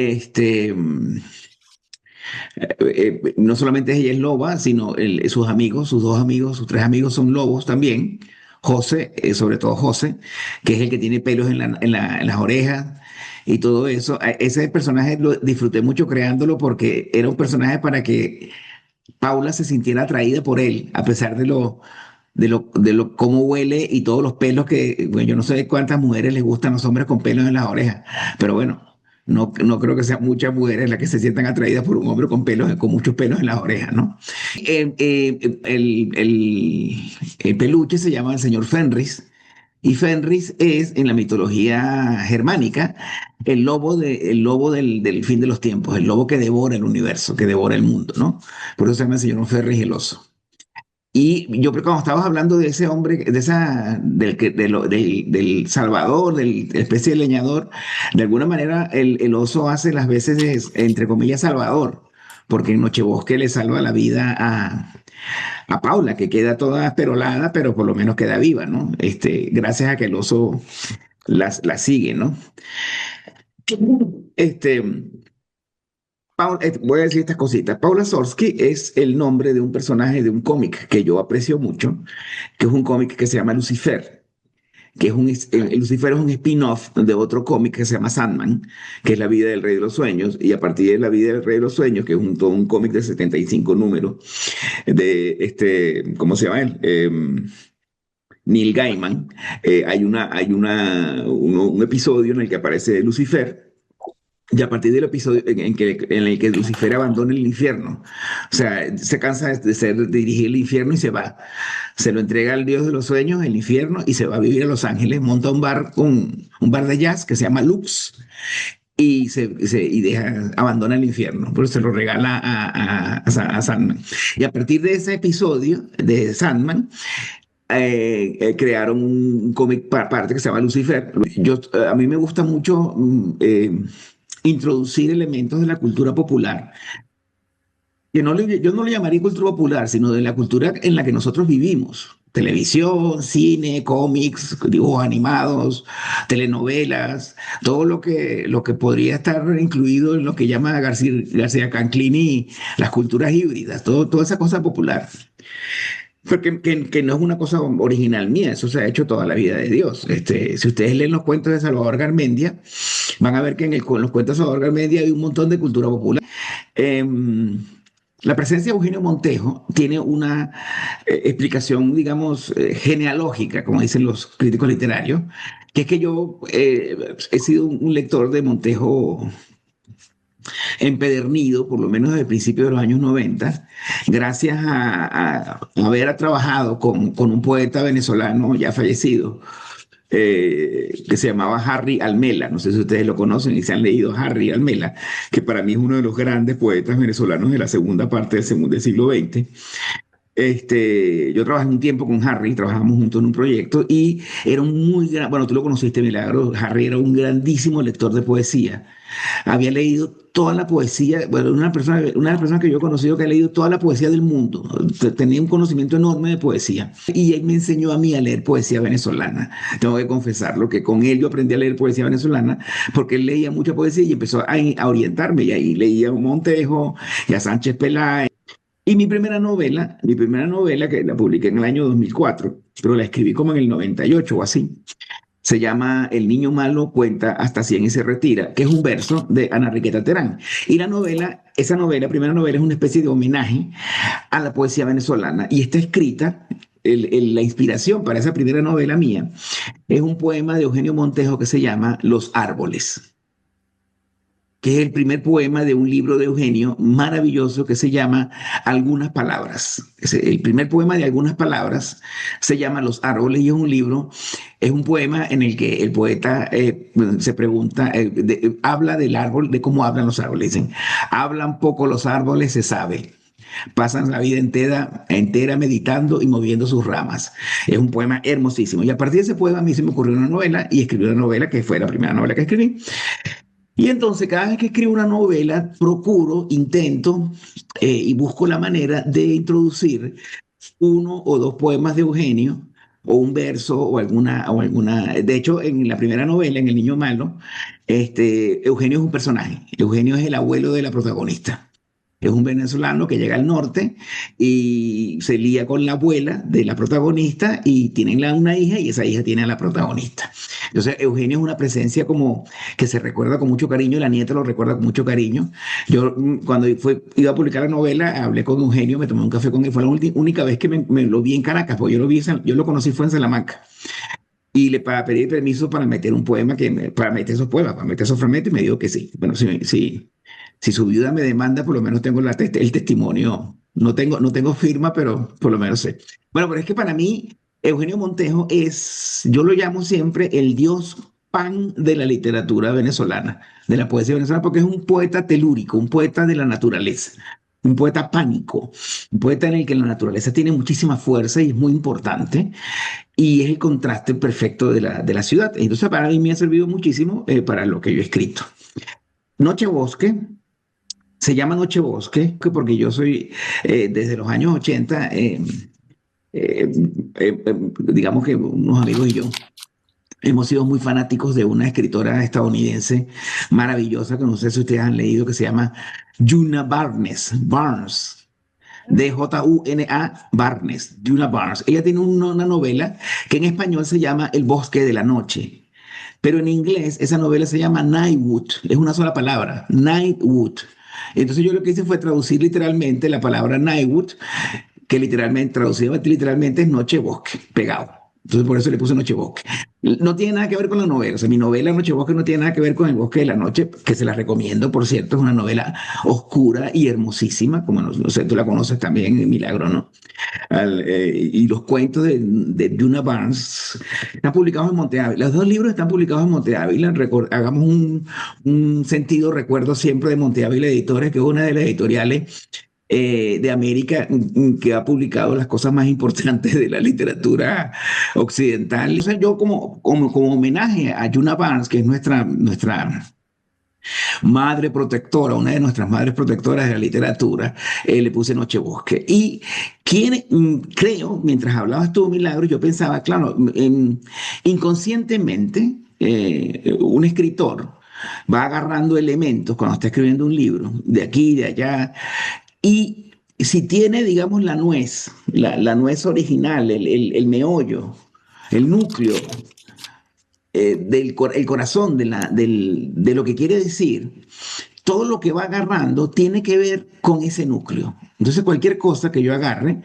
no solamente ella es loba, sino sus amigos, sus dos amigos, sus tres amigos son lobos también. José, sobre todo José, que es el que tiene pelos en las orejas y todo eso. Ese personaje lo disfruté mucho creándolo porque era un personaje para que Paula se sintiera atraída por él, a pesar de lo cómo huele y todos los pelos bueno, yo no sé cuántas mujeres les gustan los hombres con pelos en las orejas, pero bueno, no creo que sean muchas mujeres las que se sientan atraídas por un hombre con muchos pelos en las orejas, ¿no? El peluche se llama el señor Fenris. Y Fenris es, en la mitología germánica, el lobo del fin de los tiempos, el lobo que devora el universo, que devora el mundo, ¿no? Por eso se llama el señor Fenris el oso. Y yo creo que cuando estabas hablando de ese hombre, del Salvador, del especie de leñador, de alguna manera el oso hace las veces, entre comillas, Salvador, porque en Nochebosque le salva la vida a Paula, que queda toda perolada, pero por lo menos queda viva, ¿no? Gracias a que el oso la sigue, ¿no? Este, voy a decir estas cositas. Paula Sorsky es el nombre de un personaje de un cómic que yo aprecio mucho, que es un cómic que se llama Lucifer, Lucifer es un spin-off de otro cómic que se llama Sandman, que es la vida del rey de los sueños, y a partir de la vida del rey de los sueños, que es todo un cómic de 75 números, ¿cómo se llama él? Neil Gaiman, un episodio en el que aparece Lucifer. Y a partir del episodio en el que Lucifer abandona el infierno, o sea, se cansa de dirigir el infierno y se va. Se lo entrega al dios de los sueños, el infierno, y se va a vivir a Los Ángeles, monta un bar de jazz que se llama Lux y abandona el infierno, pero se lo regala a Sandman. Y a partir de ese episodio de Sandman, crearon un cómic parte que se llama Lucifer. A mí me gusta mucho introducir elementos de la cultura popular, yo no le llamaría cultura popular, sino de la cultura en la que nosotros vivimos. Televisión, cine, cómics, dibujos animados, telenovelas, todo lo que podría estar incluido en lo que llama García Canclini las culturas híbridas, toda esa cosa popular. Porque que no es una cosa original mía, eso se ha hecho toda la vida de Dios. Si ustedes leen los cuentos de Salvador Garmendia, van a ver que en los cuentos de Salvador Garmendia hay un montón de cultura popular. La presencia de Eugenio Montejo tiene una explicación, digamos, genealógica, como dicen los críticos literarios, que es que yo he sido un lector de Montejo empedernido, por lo menos desde el principio de los años 90, gracias a haber trabajado con un poeta venezolano ya fallecido, que se llamaba Harry Almela. No sé si ustedes lo conocen y se han leído Harry Almela, que para mí es uno de los grandes poetas venezolanos de la segunda parte del siglo XX. Yo trabajé un tiempo con Harry, trabajamos juntos en un proyecto y era un muy gran, bueno, tú lo conociste, Milagro, Harry era un grandísimo lector de poesía. Había leído toda la poesía, bueno, una de las personas que yo he conocido que ha leído toda la poesía del mundo. Tenía un conocimiento enorme de poesía. Y él me enseñó a mí a leer poesía venezolana. Tengo que confesarlo, que con él yo aprendí a leer poesía venezolana porque él leía mucha poesía y empezó a orientarme. Y ahí leía a Montejo y a Sánchez Peláez. Y mi primera novela que la publiqué en el año 2004, pero la escribí como en el 98 o así, se llama El niño malo cuenta hasta 100 y se retira, que es un verso de Ana Enriqueta Terán. Y la novela, esa novela, primera novela, es una especie de homenaje a la poesía venezolana y está escrita, la inspiración para esa primera novela mía es un poema de Eugenio Montejo que se llama Los árboles, que es el primer poema de un libro de Eugenio maravilloso que se llama Algunas Palabras. El primer poema de Algunas Palabras se llama Los Árboles y es un libro, es un poema en el que el poeta se pregunta, habla del árbol, de cómo hablan los árboles. Dicen, hablan poco los árboles, se sabe. Pasan la vida entera meditando y moviendo sus ramas. Es un poema hermosísimo. Y a partir de ese poema a mí se me ocurrió una novela y escribí una novela que fue la primera novela que escribí. Y entonces cada vez que escribo una novela, procuro, intento y busco la manera de introducir uno o dos poemas de Eugenio o un verso o alguna. De hecho, en la primera novela, en El Niño Malo, Eugenio es un personaje. Eugenio es el abuelo de la protagonista. Es un venezolano que llega al norte y se lía con la abuela de la protagonista y tienen una hija y esa hija tiene a la protagonista. Entonces, Eugenio es una presencia como que se recuerda con mucho cariño, la nieta lo recuerda con mucho cariño. Yo cuando iba a publicar la novela, hablé con Eugenio, me tomé un café con él, fue la única vez que me lo vi en Caracas, porque yo lo conocí fue en Salamanca. Y para pedir permiso para meter un poema, para meter esos poemas, para meter esos fragmentos, y me dijo que sí. Bueno, si su viuda me demanda, por lo menos tengo el testimonio. No tengo firma, pero por lo menos sé. Bueno, pero es que para mí, Eugenio Montejo yo lo llamo siempre el dios pan de la literatura venezolana, de la poesía venezolana, porque es un poeta telúrico, un poeta de la naturaleza. Un poeta pánico, un poeta en el que la naturaleza tiene muchísima fuerza y es muy importante, y es el contraste perfecto de la ciudad. Entonces, para mí me ha servido muchísimo para lo que yo he escrito. Noche Bosque se llama Noche Bosque porque yo soy, desde los años 80, eh, digamos que unos amigos y yo hemos sido muy fanáticos de una escritora estadounidense maravillosa que no sé si ustedes han leído, que se llama Juna Barnes. D-J-U-N-A Barnes, Juna Barnes. Ella tiene una novela que en español se llama El bosque de la noche, pero en inglés esa novela se llama Nightwood, es una sola palabra, Nightwood. Entonces yo lo que hice fue traducir literalmente la palabra Nightwood, que literalmente, traducida literalmente es noche bosque, pegado. Entonces por eso le puse Noche Bosque. No tiene nada que ver con la novela. O sea, mi novela Noche Bosque no tiene nada que ver con El Bosque de la Noche, que se la recomiendo, por cierto. Es una novela oscura y hermosísima, como no sé, tú la conoces también, Milagro, ¿no? Y los cuentos de Duna Barnes están publicados en Monte Ávila. Los dos libros están publicados en Monte Ávila. Hagamos un sentido recuerdo siempre de Monte Ávila Editores, que es una de las editoriales de América que ha publicado las cosas más importantes de la literatura occidental. O sea, yo como homenaje a Juna Barnes, que es nuestra madre protectora, una de nuestras madres protectoras de la literatura, le puse Nochebosque. Y creo, mientras hablabas tú, Milagro, yo pensaba, claro, inconscientemente, un escritor va agarrando elementos cuando está escribiendo un libro, de aquí, de allá, y si tiene, digamos, la nuez original, el meollo, el núcleo, el corazón de lo que quiere decir, todo lo que va agarrando tiene que ver con ese núcleo. Entonces, cualquier cosa que yo agarre,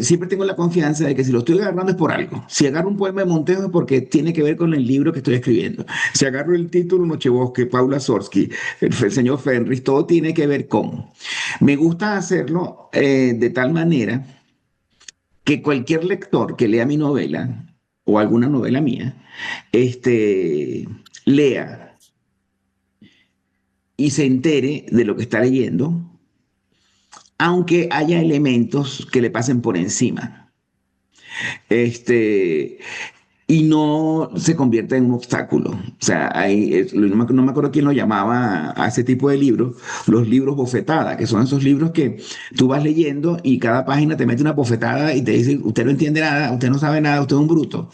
siempre tengo la confianza de que si lo estoy agarrando es por algo. Si agarro un poema de Montejo es porque tiene que ver con el libro que estoy escribiendo. Si agarro el título Nochebosque, Paula Sorsky, el señor Fenris, todo tiene que ver con. Me gusta hacerlo de tal manera que cualquier lector que lea mi novela o alguna novela mía, lea y se entere de lo que está leyendo aunque haya elementos que le pasen por encima. Este, y no se convierta en un obstáculo. O sea, no me acuerdo quién lo llamaba a ese tipo de libros, los libros bofetada, que son esos libros que tú vas leyendo y cada página te mete una bofetada y te dice, usted no entiende nada, usted no sabe nada, usted es un bruto.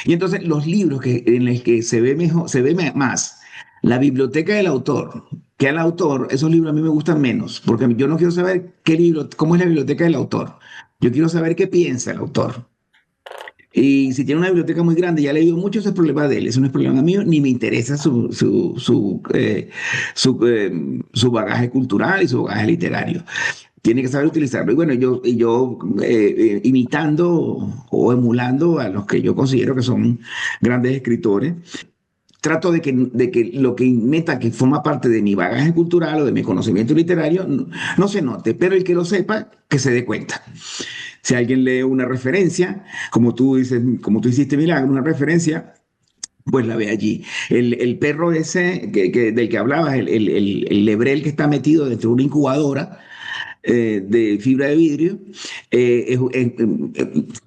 Y entonces los libros en los que se ve mejor, más la biblioteca del autor que al autor, esos libros a mí me gustan menos, porque yo no quiero saber qué libro, cómo es la biblioteca del autor. Yo quiero saber qué piensa el autor. Y si tiene una biblioteca muy grande, ya he leído mucho, ese es problema de él, eso no es problema mío, ni me interesa su bagaje cultural y su bagaje literario. Tiene que saber utilizarlo. Y bueno, imitando o emulando a los que yo considero que son grandes escritores, trato de que lo que meta, que forma parte de mi bagaje cultural o de mi conocimiento literario, no se note, pero el que lo sepa, que se dé cuenta. Si alguien lee una referencia, como tú dices, como tú hiciste, Milagro, una referencia, pues la ve allí. El perro ese del que hablabas, el lebrel que está metido dentro de una incubadora, de fibra de vidrio, es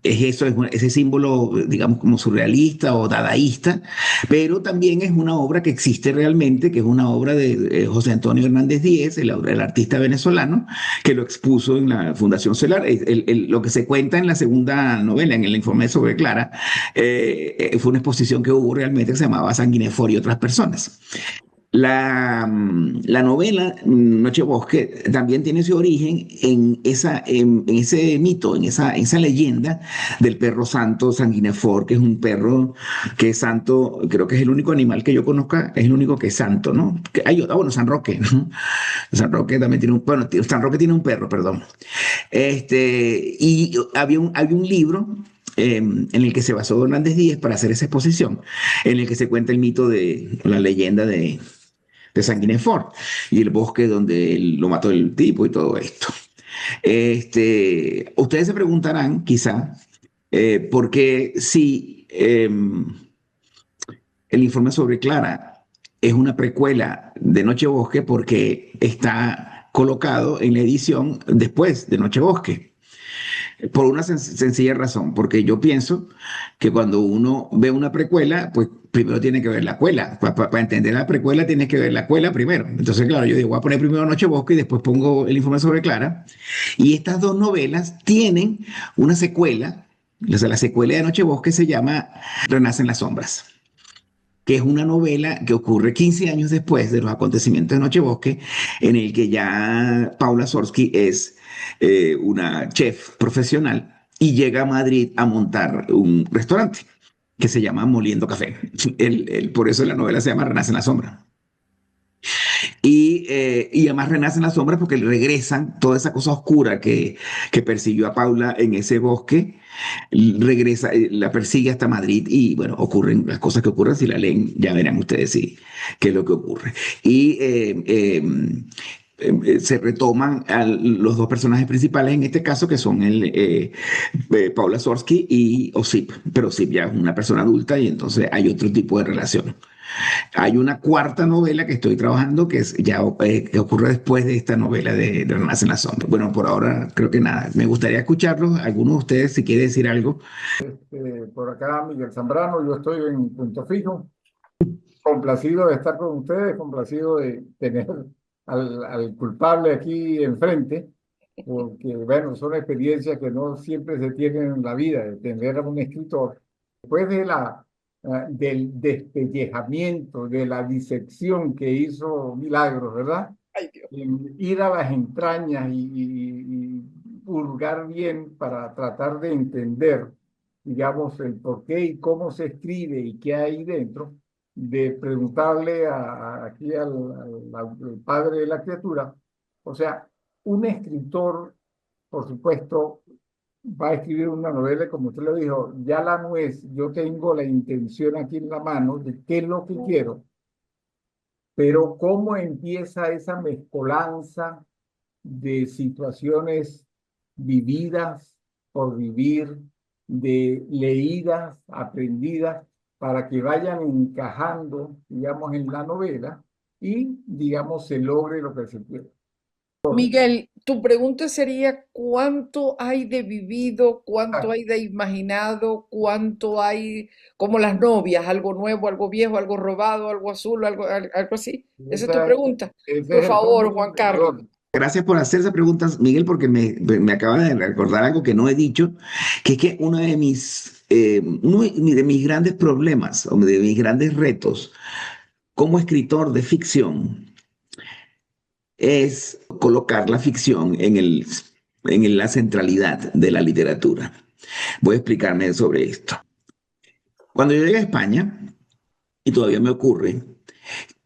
eso, ese símbolo, digamos, como surrealista o dadaísta, pero también es una obra que existe realmente, que es una obra de José Antonio Hernández Díez, el artista venezolano, que lo expuso en la Fundación Celar. Lo que se cuenta en la segunda novela, en el informe sobre Clara, fue una exposición que hubo realmente que se llamaba Sanguinefor y otras personas. La novela Noche Bosque también tiene su origen en ese mito, en esa leyenda del perro santo Sanguinefor, que es un perro que es santo, creo que es el único animal que yo conozca, es el único que es santo, ¿no? Bueno, San Roque, ¿no? San Roque también tiene bueno, San Roque tiene un perro, perdón. Y había un libro en el que se basó Hernández Díez para hacer esa exposición, en el que se cuenta el mito de la leyenda de Sanguinefort y el bosque donde lo mató el tipo y todo esto. Ustedes se preguntarán, quizá, por qué si el informe sobre Clara es una precuela de Noche Bosque, porque está colocado en la edición después de Noche Bosque. Por una sencilla razón, porque yo pienso que cuando uno ve una precuela, pues primero tiene que ver la cuela. Para entender la precuela tienes que ver la cuela primero. Entonces, claro, yo digo, voy a poner primero Noche Bosque y después pongo el informe sobre Clara. Y estas dos novelas tienen una secuela. O sea, la secuela de Noche Bosque se llama Renacen las sombras, que es una novela que ocurre 15 años después de los acontecimientos de Noche Bosque, en el que ya Paula Sorsky es una chef profesional y llega a Madrid a montar un restaurante que se llama Moliendo Café. Por eso la novela se llama Renace en la Sombra. Y además renacen las sombras porque regresan toda esa cosa oscura que persiguió a Paula en ese bosque, regresa, la persigue hasta Madrid y bueno, ocurren las cosas que ocurren. Si la leen, ya verán ustedes qué es lo que ocurre. Y se retoman a los dos personajes principales en este caso, que son Paula Sorsky y Osip, pero Osip ya es una persona adulta y entonces hay otro tipo de relación. Hay una cuarta novela que estoy trabajando que ocurre después de esta novela de Renace en la Sombra. Bueno, por ahora creo que nada. Me gustaría escucharlos. Alguno de ustedes, si quiere decir algo. Por acá, Miguel Zambrano, yo estoy en Punto Fijo, complacido de estar con ustedes, complacido de tener al culpable aquí enfrente, porque, bueno, son experiencias que no siempre se tienen en la vida, de tener a un escritor. Después del despellejamiento, de la disección que hizo Milagros, ¿verdad? Ay, Dios. Ir a las entrañas y hurgar bien para tratar de entender, digamos, el por qué y cómo se escribe y qué hay dentro, de preguntarle aquí al padre de la criatura. O sea, un escritor, por supuesto, va a escribir una novela, y como usted lo dijo, ya la nuez, yo tengo la intención aquí en la mano de qué es lo que quiero, pero cómo empieza esa mezcolanza de situaciones vividas por vivir, de leídas, aprendidas, para que vayan encajando, digamos, en la novela y, digamos, se logre lo que se quiere. Miguel, tu pregunta sería ¿cuánto hay de vivido, cuánto hay de imaginado, cuánto hay como las novias, algo nuevo, algo viejo, algo robado, algo azul, algo así? Esa es tu Esa- pregunta. ese Por es el favor, fondo Juan Carlos. interior. Gracias por hacer esas preguntas, Miguel, porque me acaba de recordar algo que no he dicho, que es que uno de mis grandes problemas, o de mis grandes retos como escritor de ficción, es colocar la ficción en la centralidad de la literatura. Voy a explicarme sobre esto. Cuando yo llegué a España, y todavía me ocurre,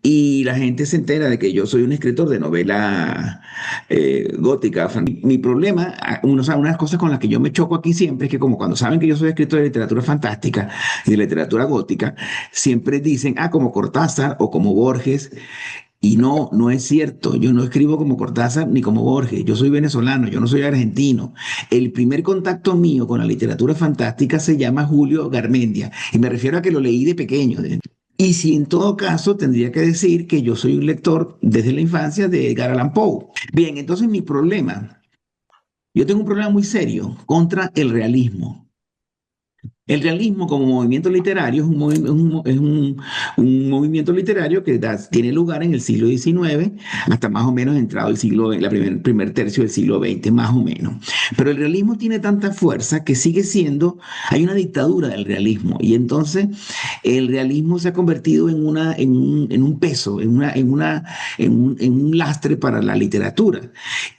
y la gente se entera de que yo soy un escritor de novela gótica. Mi problema, o sea, unas cosas con las que yo me choco aquí siempre es que como cuando saben que yo soy escritor de literatura fantástica y de literatura gótica, siempre dicen, como Cortázar o como Borges. Y no, no es cierto. Yo no escribo como Cortázar ni como Borges. Yo soy venezolano, yo no soy argentino. El primer contacto mío con la literatura fantástica se llama Julio Garmendia. Y me refiero a que lo leí de pequeño. Y si en todo caso tendría que decir que yo soy un lector desde la infancia de Edgar Allan Poe. Bien, entonces yo tengo un problema muy serio contra el realismo. El realismo como movimiento literario es un movimiento literario que tiene lugar en el siglo XIX hasta más o menos entrado el primer tercio del siglo XX, más o menos. Pero el realismo tiene tanta fuerza que sigue siendo, hay una dictadura del realismo y entonces el realismo se ha convertido en un peso, en un lastre para la literatura.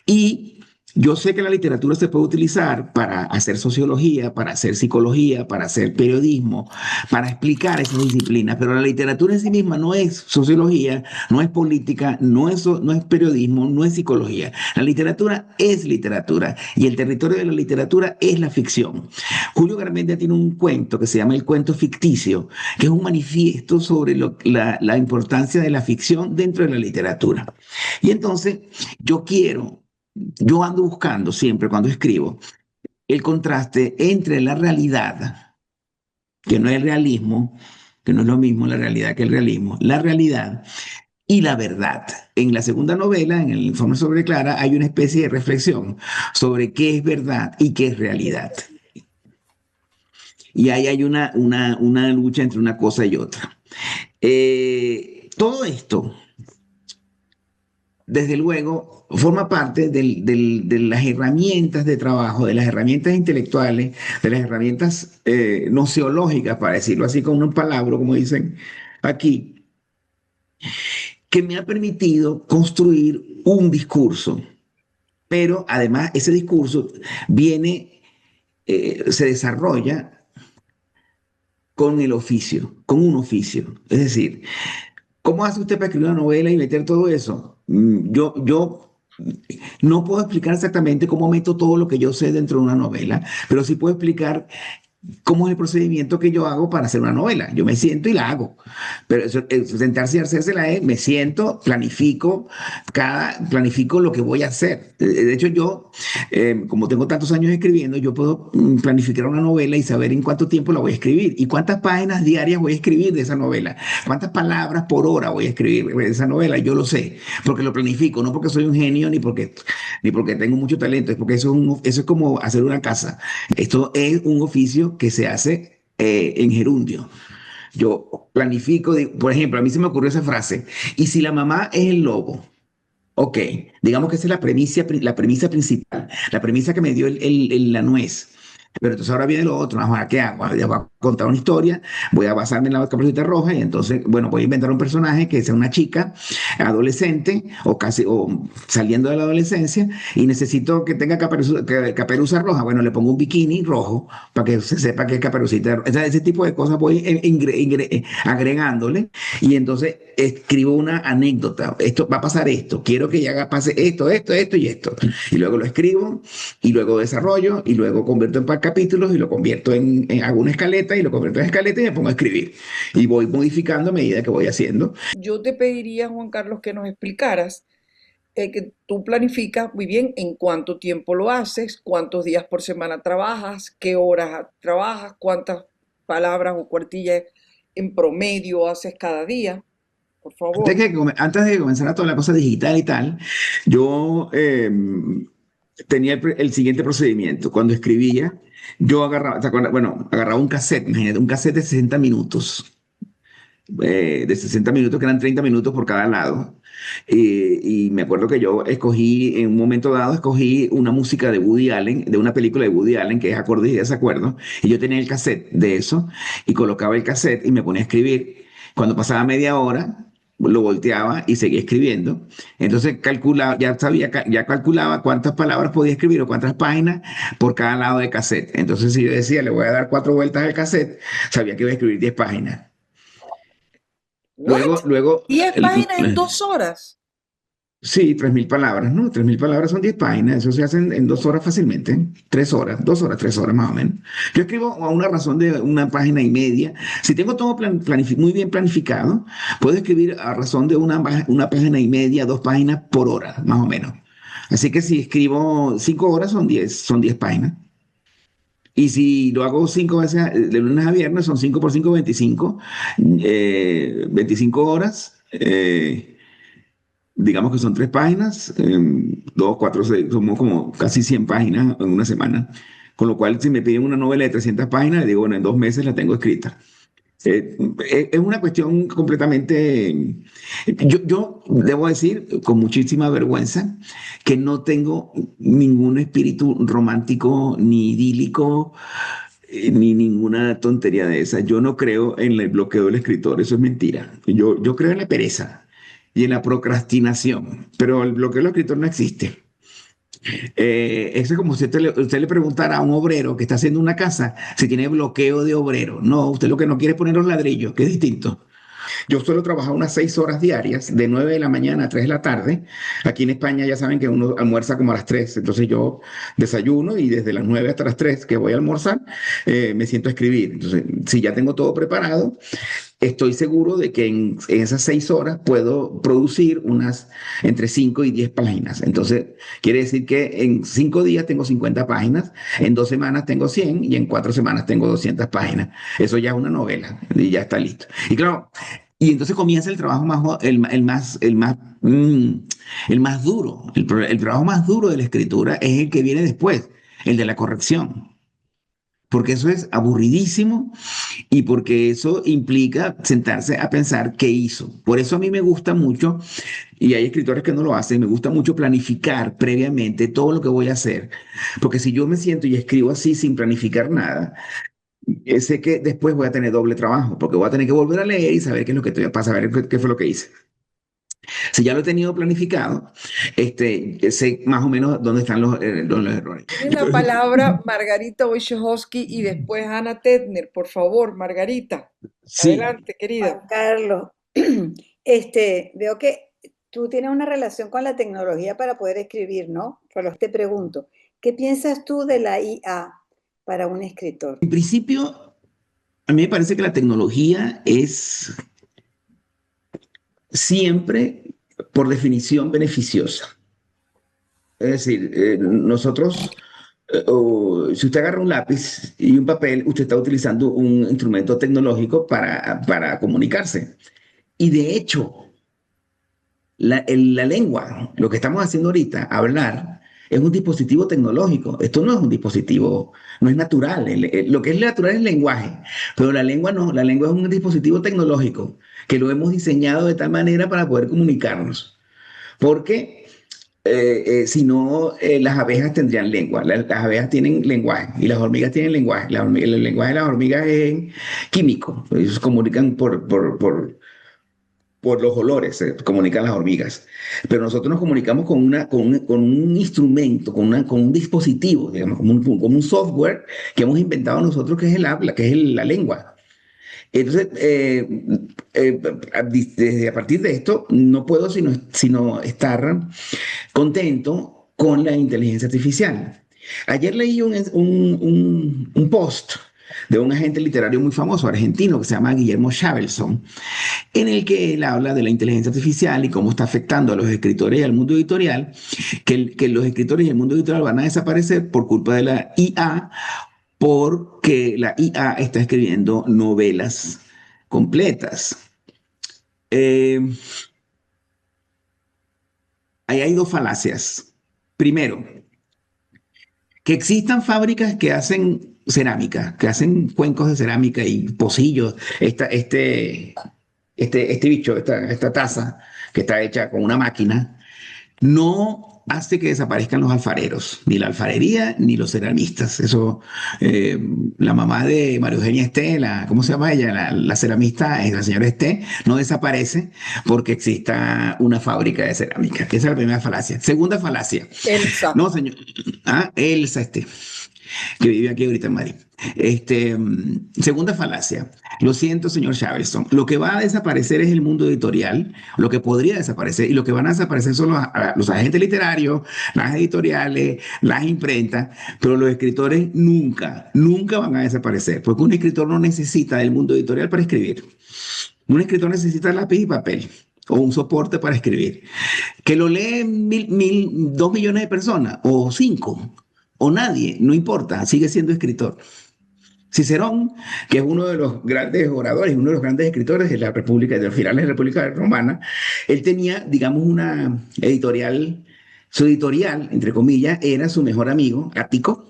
Y yo sé que la literatura se puede utilizar para hacer sociología, para hacer psicología, para hacer periodismo, para explicar esas disciplinas, pero la literatura en sí misma no es sociología, no es política, no es periodismo, no es psicología. La literatura es literatura y el territorio de la literatura es la ficción. Julio Garmendia tiene un cuento que se llama El cuento ficticio, que es un manifiesto sobre la importancia de la ficción dentro de la literatura. Y entonces yo ando buscando siempre cuando escribo el contraste entre la realidad, que no es el realismo, que no es lo mismo la realidad que el realismo, la realidad y la verdad. En la segunda novela, en el informe sobre Clara, hay una especie de reflexión sobre qué es verdad y qué es realidad. Y ahí hay una lucha entre una cosa y otra. Todo esto desde luego, forma parte de las herramientas de trabajo, de las herramientas intelectuales, de las herramientas nociológicas, para decirlo así con un palabra, como dicen aquí, que me ha permitido construir un discurso. Pero además ese discurso se desarrolla con el oficio, con un oficio. Es decir, ¿cómo hace usted para escribir una novela y meter todo eso? Yo no puedo explicar exactamente cómo meto todo lo que yo sé dentro de una novela, pero sí puedo explicar cómo es el procedimiento que yo hago para hacer una novela. Yo me siento y la hago. Pero sentarse y hacérsela es, me siento, planifico lo que voy a hacer. De hecho, yo, como tengo tantos años escribiendo, yo puedo planificar una novela y saber en cuánto tiempo la voy a escribir y cuántas páginas diarias voy a escribir de esa novela, cuántas palabras por hora voy a escribir de esa novela. Yo lo sé, porque lo planifico, no porque soy un genio ni porque tengo mucho talento, es porque eso es como hacer una casa. Esto es un oficio que se hace en gerundio. Yo planifico, por ejemplo, a mí se me ocurrió esa frase, y si la mamá es el lobo, ok, digamos que esa es la premisa principal, la premisa que me dio la nuez. Pero entonces ahora viene lo otro, ajá, ¿qué hago? Ya voy a contar una historia, voy a basarme en la Caperucita Roja y entonces, bueno, voy a inventar un personaje que sea una chica adolescente o casi o saliendo de la adolescencia y necesito que tenga caperuza roja. Bueno, le pongo un bikini rojo para que se sepa que es Caperucita Roja. O sea, ese tipo de cosas voy agregándole y entonces escribo una anécdota. Esto va a pasar esto, quiero que ya pase esto y esto. Y luego lo escribo y luego desarrollo y luego convierto en capítulos y lo convierto hago una escaleta y lo convierto en escaleta y me pongo a escribir. Y voy modificando a medida que voy haciendo. Yo te pediría, Juan Carlos, que nos explicaras que tú planificas muy bien en cuánto tiempo lo haces, cuántos días por semana trabajas, qué horas trabajas, cuántas palabras o cuartillas en promedio haces cada día. por favor. Antes de que comenzara toda la cosa digital y tal, yo tenía el siguiente procedimiento. Cuando escribía, yo agarraba, ¿te acuerdas? Bueno, agarraba un cassette, imagínate, un cassette de 60 minutos, que eran 30 minutos por cada lado. Y me acuerdo que yo escogí, en un momento dado, escogí una música de Woody Allen, de una película de Woody Allen, que es Acordes y Desacuerdos, y yo tenía el cassette de eso, y colocaba el cassette y me ponía a escribir. Cuando pasaba media hora, lo volteaba y seguía escribiendo. Entonces calculaba, ya sabía, ya calculaba cuántas palabras podía escribir o cuántas páginas por cada lado de cassette. Entonces, si yo decía, le voy a dar 4 vueltas al cassette, sabía que iba a escribir 10 páginas. ¿What? Luego, 10 páginas en 2 horas. sí, 3.000 palabras, ¿no? 3.000 palabras son 10 páginas, eso se hace en 2 horas fácilmente, 3 horas, 2 horas, 3 horas más o menos. Yo escribo a una razón de una página y media. Si tengo todo muy bien planificado, puedo escribir a razón de una página y media, 2 páginas por hora, más o menos. Así que si escribo 5 horas, son 10 páginas. Y si lo hago 5 veces, de lunes a viernes, son 5 por 5, 25, 25 horas. Digamos que son 3 páginas, 2, 4, 6, somos como casi 100 páginas en una semana. Con lo cual, si me piden una novela de 300 páginas, le digo, bueno, en 2 meses la tengo escrita. Es una cuestión completamente... Yo debo decir con muchísima vergüenza que no tengo ningún espíritu romántico ni idílico ni ninguna tontería de esa. Yo no creo en el bloqueo del escritor, eso es mentira. Yo creo en la pereza y en la procrastinación, pero el bloqueo del escritor no existe. Eso es como si usted le preguntara a un obrero que está haciendo una casa si tiene bloqueo de obrero. No, usted lo que no quiere es poner los ladrillos, que es distinto. Yo suelo trabajar unas 6 horas diarias, de 9 de la mañana a 3 de la tarde. Aquí en España ya saben que uno almuerza como a las 3. Entonces yo desayuno y desde las 9 hasta las 3 que voy a almorzar, me siento a escribir. Entonces, si ya tengo todo preparado, estoy seguro de que en esas 6 horas puedo producir unas entre 5 y 10 páginas. Entonces, quiere decir que en 5 días tengo 50 páginas, en 2 semanas tengo 100 y en 4 semanas tengo 200 páginas. Eso ya es una novela y ya está listo. Y claro, y entonces comienza el trabajo el más duro. El trabajo más duro de la escritura es el que viene después, el de la corrección. Porque eso es aburridísimo y porque eso implica sentarse a pensar qué hizo. Por eso a mí me gusta mucho, y hay escritores que no lo hacen, me gusta mucho planificar previamente todo lo que voy a hacer. Porque si yo me siento y escribo así sin planificar nada, sé que después voy a tener doble trabajo, porque voy a tener que volver a leer y saber qué es lo que estoy, para saber qué fue lo que hice. Si ya lo he tenido planificado, sé más o menos dónde están los errores. Tiene la palabra Margarita Wojciechowski y después Ana Tetner. Por favor, Margarita. Sí, Adelante, querida. Juan Carlos, veo que tú tienes una relación con la tecnología para poder escribir, ¿no? Por lo que te pregunto, ¿qué piensas tú de la IA para un escritor? en principio, a mí me parece que la tecnología es siempre, por definición, beneficiosa. Es decir, nosotros, si usted agarra un lápiz y un papel, usted está utilizando un instrumento tecnológico para comunicarse. Y de hecho, la lengua, lo que estamos haciendo ahorita, hablar, es un dispositivo tecnológico. Esto no es un dispositivo, no es natural. Lo que es natural es el lenguaje, pero la lengua no. La lengua es un dispositivo tecnológico que lo hemos diseñado de tal manera para poder comunicarnos. Porque si no, las abejas tendrían lengua. Las abejas tienen lenguaje y las hormigas tienen lenguaje. El lenguaje de las hormigas es químico. Ellos se comunican por los olores, se comunican las hormigas. Pero nosotros nos comunicamos con un instrumento, con un dispositivo, digamos, como un software que hemos inventado nosotros, que es el habla, que es la lengua. Entonces, desde a partir de esto, no puedo sino estar contento con la inteligencia artificial. Ayer leí un post de un agente literario muy famoso argentino que se llama Guillermo Shavelson, en el que él habla de la inteligencia artificial y cómo está afectando a los escritores y al mundo editorial, que los escritores y el mundo editorial van a desaparecer por culpa de la IA, porque la IA está escribiendo novelas completas. Eh, ahí hay dos falacias. Primero, que existan fábricas que hacen cerámica, que hacen cuencos de cerámica y pocillos, este bicho, esta taza que está hecha con una máquina, no hace que desaparezcan los alfareros, ni la alfarería ni los ceramistas. Eso, eh, la mamá de María Eugenia Esté, ¿cómo se llama ella? La ceramista, la señora Esté, no desaparece porque exista una fábrica de cerámica. Esa es la primera falacia. Segunda falacia. Elsa. No, señor. Ah, Elsa Esté, que vive aquí ahorita en Madrid. Segunda falacia. Lo siento, señor Shaverson. Lo que va a desaparecer es el mundo editorial, lo que podría desaparecer, y lo que van a desaparecer son los agentes literarios, las editoriales, las imprentas, pero los escritores nunca, nunca van a desaparecer, porque un escritor no necesita del mundo editorial para escribir. Un escritor necesita lápiz y papel o un soporte para escribir. Que lo leen 2 millones de personas, o 5, o nadie, no importa, sigue siendo escritor. Cicerón, que es uno de los grandes oradores, uno de los grandes escritores de la República, de los finales de la República Romana, él tenía, digamos, una editorial, su editorial, entre comillas, era su mejor amigo, Ático,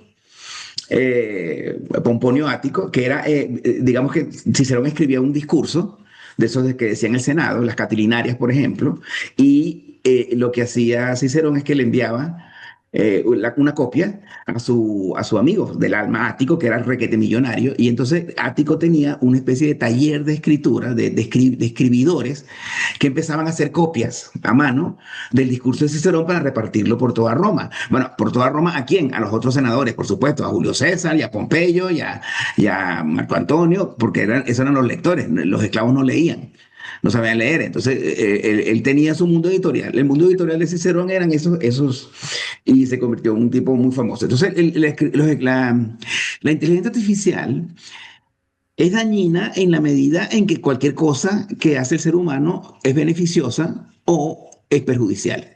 Pomponio Ático, que era, digamos que Cicerón escribía un discurso de esos que decían el Senado, las Catilinarias, por ejemplo, y lo que hacía Cicerón es que le enviaba una copia a su amigo del alma Ático, que era requete millonario, y entonces Ático tenía una especie de taller de escritura, de escribidores, que empezaban a hacer copias a mano del discurso de Cicerón para repartirlo por toda Roma. Bueno, ¿por toda Roma a quién? A los otros senadores, por supuesto, a Julio César y a Pompeyo y a Marco Antonio, porque esos eran los lectores, los esclavos no leían, no sabían leer. Entonces, él tenía su mundo editorial. El mundo editorial de Cicerón eran esos, y se convirtió en un tipo muy famoso. Entonces, la inteligencia artificial es dañina en la medida en que cualquier cosa que hace el ser humano es beneficiosa o es perjudicial.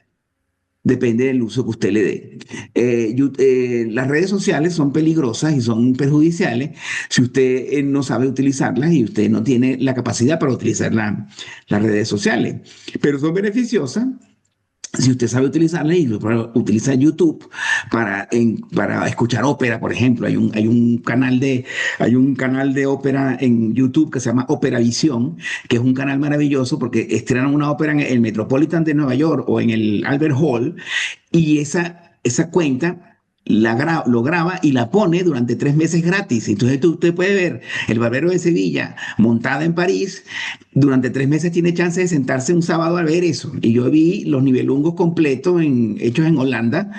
Depende del uso que usted le dé. Las redes sociales son peligrosas y son perjudiciales si usted no sabe utilizarlas y usted no tiene la capacidad para utilizar las redes sociales. Pero son beneficiosas si usted sabe utilizarla y utiliza YouTube para escuchar ópera, por ejemplo. Hay un canal de ópera en YouTube que se llama Ópera Visión, que es un canal maravilloso porque estrenan una ópera en el Metropolitan de Nueva York o en el Albert Hall, y esa cuenta lo graba y la pone durante 3 meses gratis. Entonces usted puede ver El Barbero de Sevilla montada en París. Durante 3 meses tiene chance de sentarse un sábado a ver eso. Y yo vi los nivelungos completos hechos en Holanda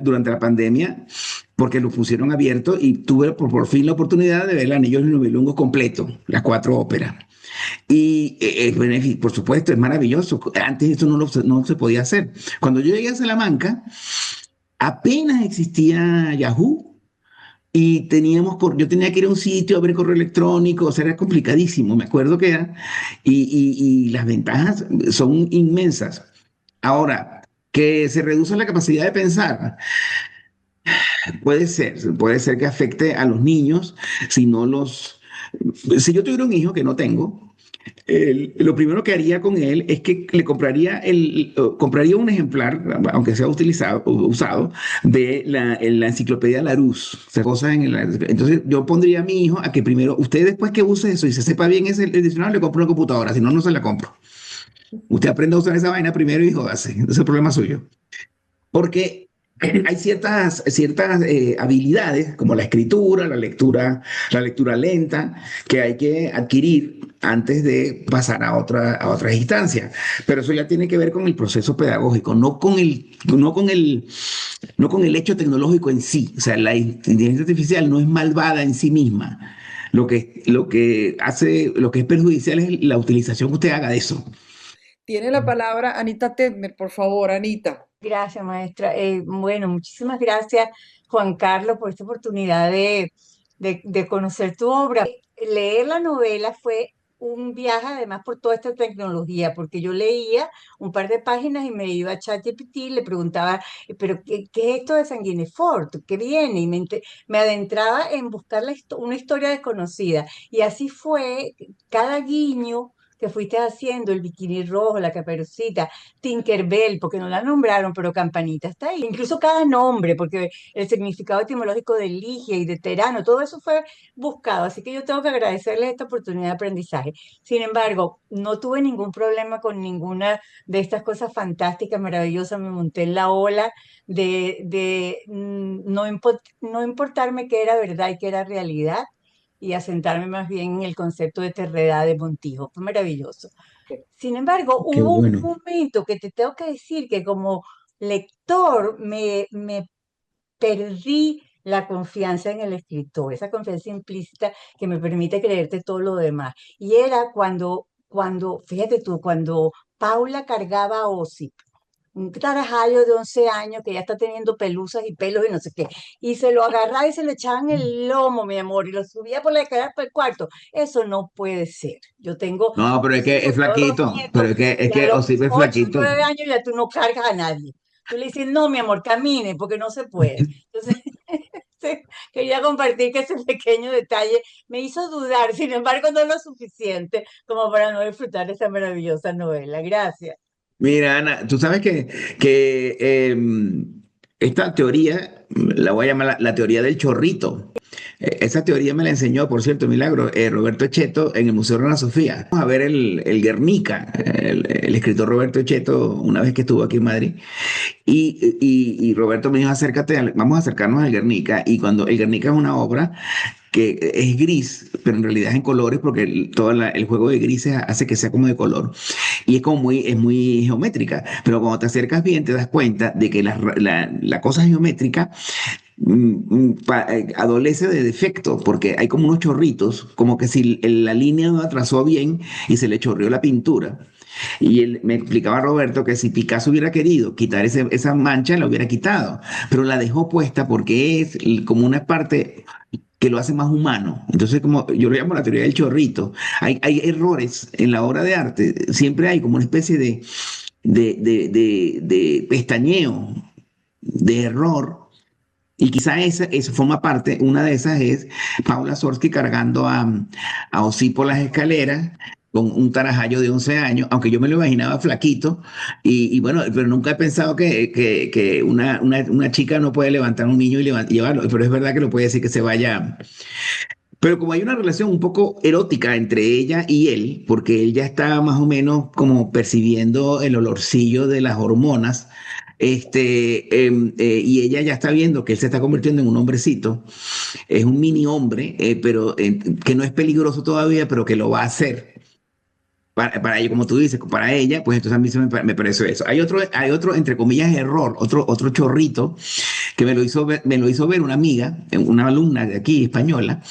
durante la pandemia, porque lo pusieron abierto, y tuve por fin la oportunidad de ver el Anillo del Nibelungo completo, las 4 óperas. Y por supuesto, es maravilloso. Antes eso no se podía hacer. Cuando yo llegué a Salamanca, apenas existía Yahoo, y yo tenía que ir a un sitio a ver correo electrónico. O sea, era complicadísimo, me acuerdo que era, y las ventajas son inmensas. Ahora, que se reduce la capacidad de pensar, puede ser que afecte a los niños si no los... Si yo tuviera un hijo, que no tengo, lo primero que haría con él es que le compraría un ejemplar, aunque sea usado, de la enciclopedia Larousse. O sea, entonces yo pondría a mi hijo a que primero, usted después que use eso y se sepa bien el diccionario, le compro una computadora, si no, no se la compro. Usted aprende a usar esa vaina primero y jódase. Ese es el problema suyo. Porque hay ciertas habilidades, como la escritura, la lectura lenta, que hay que adquirir antes de pasar a otras instancias. Pero eso ya tiene que ver con el proceso pedagógico, no con el hecho tecnológico en sí. O sea, la inteligencia artificial no es malvada en sí misma. Lo que es perjudicial es la utilización que usted haga de eso. Tiene la palabra Anita Tedmer, por favor, Anita. Gracias, maestra. Bueno, muchísimas gracias, Juan Carlos, por esta oportunidad de conocer tu obra. Leer la novela fue un viaje, además, por toda esta tecnología, porque yo leía un par de páginas y me iba a ChatGPT y le preguntaba, pero ¿qué es esto de Sanguinefort? ¿Qué viene? Y me adentraba en buscar una historia desconocida. Y así fue, cada guiño que fuiste haciendo, el Bikini Rojo, la Caperucita, Tinkerbell, porque no la nombraron, pero Campanita está ahí. Incluso cada nombre, porque el significado etimológico de Ligia y de Terano, todo eso fue buscado. Así que yo tengo que agradecerles esta oportunidad de aprendizaje. Sin embargo, no tuve ningún problema con ninguna de estas cosas fantásticas, maravillosas. Me monté en la ola de no importarme qué era verdad y qué era realidad y asentarme más bien en el concepto de terredad de Montijo. Fue maravilloso. Sin embargo, Qué hubo un bueno. momento que te tengo que decir que como lector me perdí la confianza en el escritor, esa confianza implícita que me permite creerte todo lo demás. Y era fíjate tú, cuando Paula cargaba a Osip, un tarajayo de 11 años que ya está teniendo pelusas y pelos y no sé qué, y se lo agarraba y se lo echaba en el lomo, mi amor, y lo subía por la escalera para el cuarto. Eso no puede ser. Yo tengo No, pero es mis que hijos, es todos los flaquito, nietos, pero es y a que los Osip es 8 o flaquito. 9 años ya tú no cargas a nadie. Tú le dices, no, mi amor, camine, porque no se puede. Entonces, sí, quería compartir que ese pequeño detalle me hizo dudar, sin embargo, no lo suficiente como para no disfrutar esta maravillosa novela. Gracias. Mira, Ana, tú sabes que esta teoría, la voy a llamar la teoría del chorrito. Esa teoría me la enseñó, por cierto, Milagro, Roberto Echeto en el Museo de la Sofía. Vamos a ver el Guernica, el escritor Roberto Echeto, una vez que estuvo aquí en Madrid. Y Roberto me dijo, acércate, vamos a acercarnos al Guernica. Y cuando el Guernica es una obra que es gris, pero en realidad es en colores porque todo el juego de grises hace que sea como de color y es muy geométrica, pero cuando te acercas bien te das cuenta de que la cosa geométrica adolece de defecto porque hay como unos chorritos, como que si la línea no la trazó bien y se le chorreó la pintura. Y él me explicaba Roberto que si Picasso hubiera querido quitar esa mancha, la hubiera quitado, pero la dejó puesta porque es como una parte que lo hace más humano. Entonces, como yo lo llamo la teoría del chorrito, hay errores en la obra de arte, siempre hay como una especie de pestañeo, de error, y quizá esa forma parte, una de esas es Paula Sorsky cargando a Osí por las escaleras con un tarajayo de 11 años, aunque yo me lo imaginaba flaquito, y bueno, pero nunca he pensado que una chica no puede levantar a un niño y llevarlo, pero es verdad que lo puede decir que se vaya, pero como hay una relación un poco erótica entre ella y él, porque él ya está más o menos como percibiendo el olorcillo de las hormonas, y ella ya está viendo que él se está convirtiendo en un hombrecito, es un mini hombre, pero que no es peligroso todavía, pero que lo va a hacer. Para ella, como tú dices, para ella, pues entonces a mí me pareció eso. Hay otro, entre comillas, error, otro chorrito que me lo hizo ver una amiga, una alumna de aquí, española,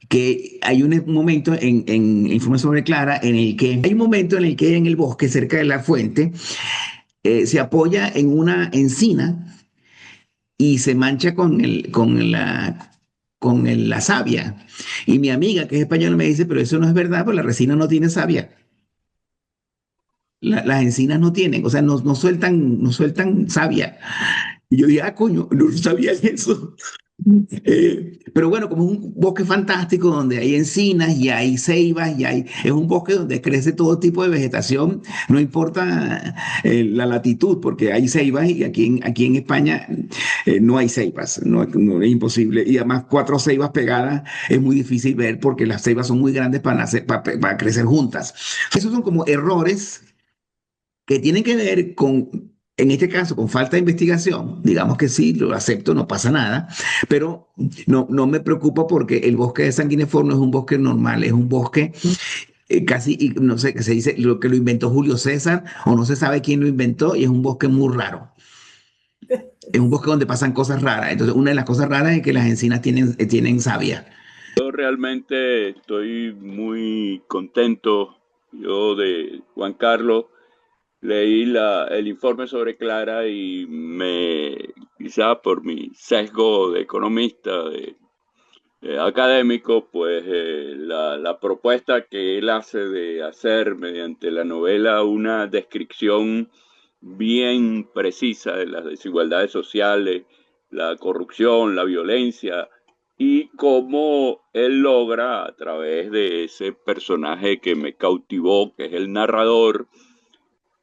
que hay un momento en Informe sobre Clara en el que hay un momento en el que ella en el bosque, cerca de la fuente, se apoya en una encina y se mancha la savia. Y mi amiga, que es española, me dice, pero eso no es verdad, porque la resina no tiene savia. Las encinas no tienen, o sea, no sueltan savia. Y yo dije, ah, coño, no sabía eso. Pero bueno, como es un bosque fantástico donde hay encinas y hay ceibas es un bosque donde crece todo tipo de vegetación, no importa la latitud, porque hay ceibas y aquí en España no hay ceibas, no es imposible. Y además 4 ceibas pegadas es muy difícil ver porque las ceibas son muy grandes para crecer juntas. Esos son como errores que tienen que ver con, en este caso, con falta de investigación. Digamos que sí, lo acepto, no pasa nada, pero no me preocupa porque el bosque de Sanguinefor no es un bosque normal, es un bosque casi, no sé, que se dice lo que lo inventó Julio César o no se sabe quién lo inventó y es un bosque muy raro. Es un bosque donde pasan cosas raras. Entonces, una de las cosas raras es que las encinas tienen savia. Yo realmente estoy muy contento. Yo de Juan Carlos leí el informe sobre Clara y quizá por mi sesgo de economista, académico, pues la propuesta que él hace de hacer mediante la novela una descripción bien precisa de las desigualdades sociales, la corrupción, la violencia, y cómo él logra, a través de ese personaje que me cautivó, que es el narrador,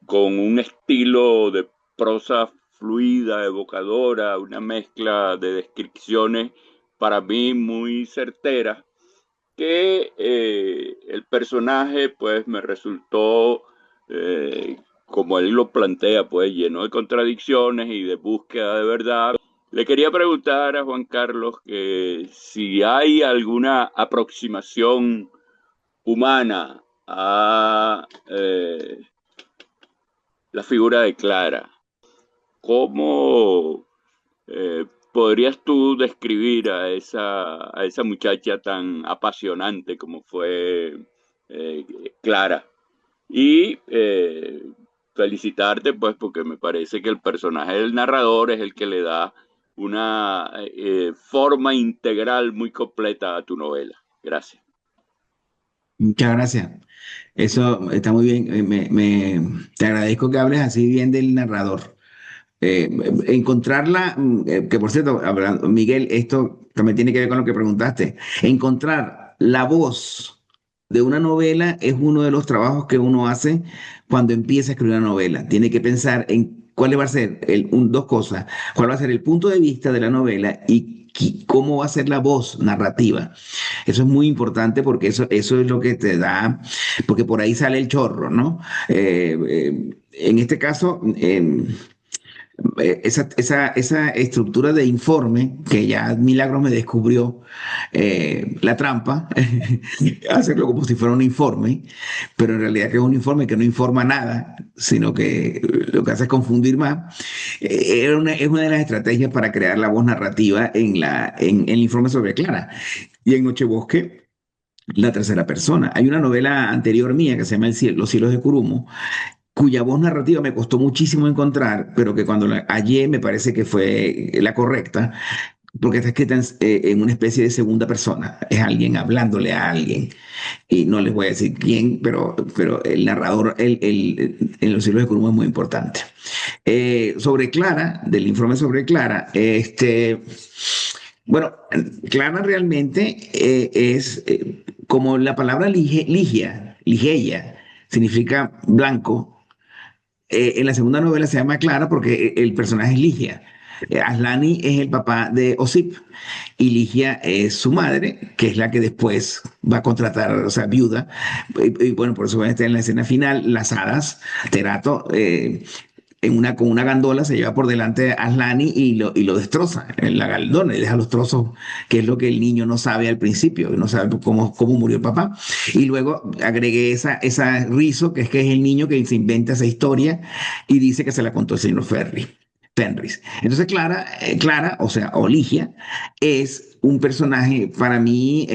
con un estilo de prosa fluida, evocadora, una mezcla de descripciones para mí muy certeras, que el personaje pues me resultó, como él lo plantea, pues lleno de contradicciones y de búsqueda de verdad. Le quería preguntar a Juan Carlos que si hay alguna aproximación humana a la figura de Clara. ¿Cómo podrías tú describir a esa muchacha tan apasionante como fue Clara? Y felicitarte, pues, porque me parece que el personaje del narrador es el que le da una forma integral muy completa a tu novela. Gracias. Muchas gracias. Eso está muy bien. Te agradezco que hables así bien del narrador. Eh, Encontrarla, que por cierto, Miguel, esto también tiene que ver con lo que preguntaste. Encontrar la voz de una novela es uno de los trabajos que uno hace cuando empieza a escribir una novela. Tiene que pensar en cuál va a ser dos cosas, cuál va a ser el punto de vista de la novela y cómo va a ser la voz narrativa. Eso es muy importante porque eso es lo que te da, porque por ahí sale el chorro, ¿no? En este caso, esa estructura de informe que ya Milagros me descubrió, la trampa, hacerlo como si fuera un informe, pero en realidad que es un informe que no informa nada, sino que lo que hace es confundir más. Es una de las estrategias para crear la voz narrativa en el informe sobre Clara. Y en Nochebosque, la tercera persona. Hay una novela anterior mía que se llama Los cielos de Curumo, cuya voz narrativa me costó muchísimo encontrar, pero que cuando la hallé me parece que fue la correcta, porque está escrita en una especie de segunda persona. Es alguien hablándole a alguien. Y no les voy a decir quién, pero el narrador en Los cielos de Curumo es muy importante. Sobre Clara, del informe sobre Clara, bueno, Clara realmente es como la palabra ligeia, significa blanco. En la segunda novela se llama Clara porque el personaje es Ligia. Aslani es el papá de Osip y Ligia es su madre, que es la que después va a contratar, o sea, viuda. Y bueno, por eso va a estar en la escena final, las hadas, Terato, con una gandola se lleva por delante a Aslani y lo destroza en la galdona y deja los trozos, que es lo que el niño no sabe al principio, no sabe cómo murió el papá. Y luego agregué esa rizo, que es el niño que se inventa esa historia y dice que se la contó el señor Fenris. Entonces Clara, o sea, Oligia, es un personaje para mí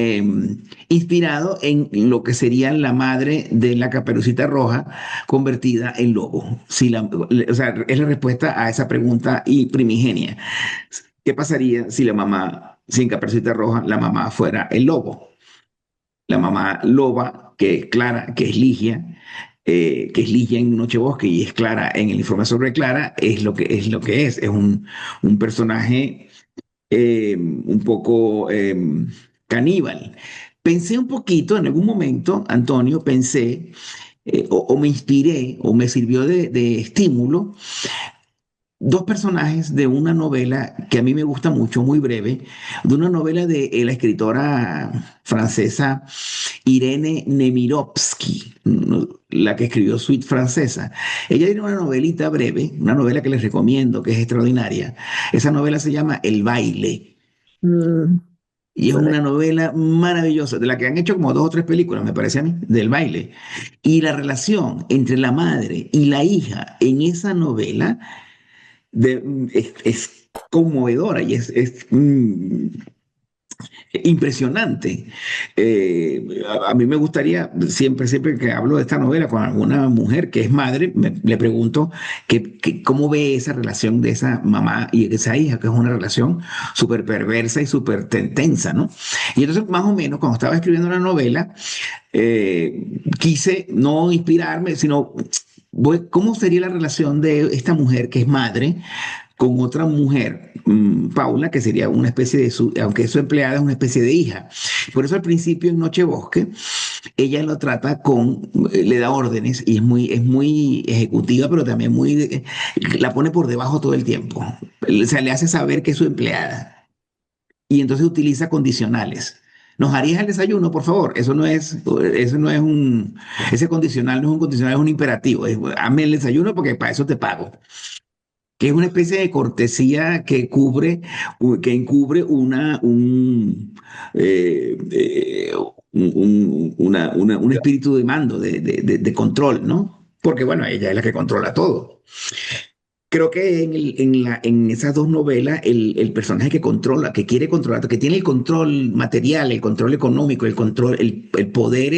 inspirado en lo que sería la madre de la Caperucita Roja convertida en lobo. O sea, es la respuesta a esa pregunta y primigenia. ¿Qué pasaría si si en Caperucita Roja la mamá fuera el lobo? La mamá loba, que es Clara, que es Ligia en Nochebosque y es Clara en el informe sobre Clara, es lo que es. Es un personaje un poco caníbal. Pensé un poquito, en algún momento, Antonio, pensé, o me inspiré, o me sirvió de estímulo, dos personajes de una novela que a mí me gusta mucho, muy breve, de una novela de la escritora francesa Irene Nemirovsky, ¿no? La que escribió Suite Francesa. Ella tiene una novelita breve, una novela que les recomiendo, que es extraordinaria. Esa novela se llama El baile. Mm, Y es bueno, una novela maravillosa, de la que han hecho como dos o tres películas, me parece a mí, del baile. Y la relación entre la madre y la hija en esa novela es conmovedora y impresionante. A mí me gustaría, siempre que hablo de esta novela con alguna mujer que es madre, le pregunto cómo ve esa relación de esa mamá y de esa hija, que es una relación súper perversa y súper tensa, ¿no? Y entonces, más o menos, cuando estaba escribiendo la novela, quise no inspirarme, sino ¿cómo sería la relación de esta mujer que es madre con otra mujer, Paula, que sería una especie de su, aunque es su empleada, es una especie de hija. Por eso al principio en Nochebosque, ella lo trata con, le da órdenes y es muy ejecutiva, pero también muy, la pone por debajo todo el tiempo. O sea, le hace saber que es su empleada. Y entonces utiliza condicionales. ¿Nos harías el desayuno, por favor? Eso no es ese condicional no es un condicional, es un imperativo. Hazme el desayuno porque para eso te pago. Que es una especie de cortesía que encubre eh, un espíritu de mando, de control, ¿no? Porque, bueno, ella es la que controla todo. Creo que en esas dos novelas, el personaje que controla, que quiere controlar, que tiene el control material, el control económico, el poder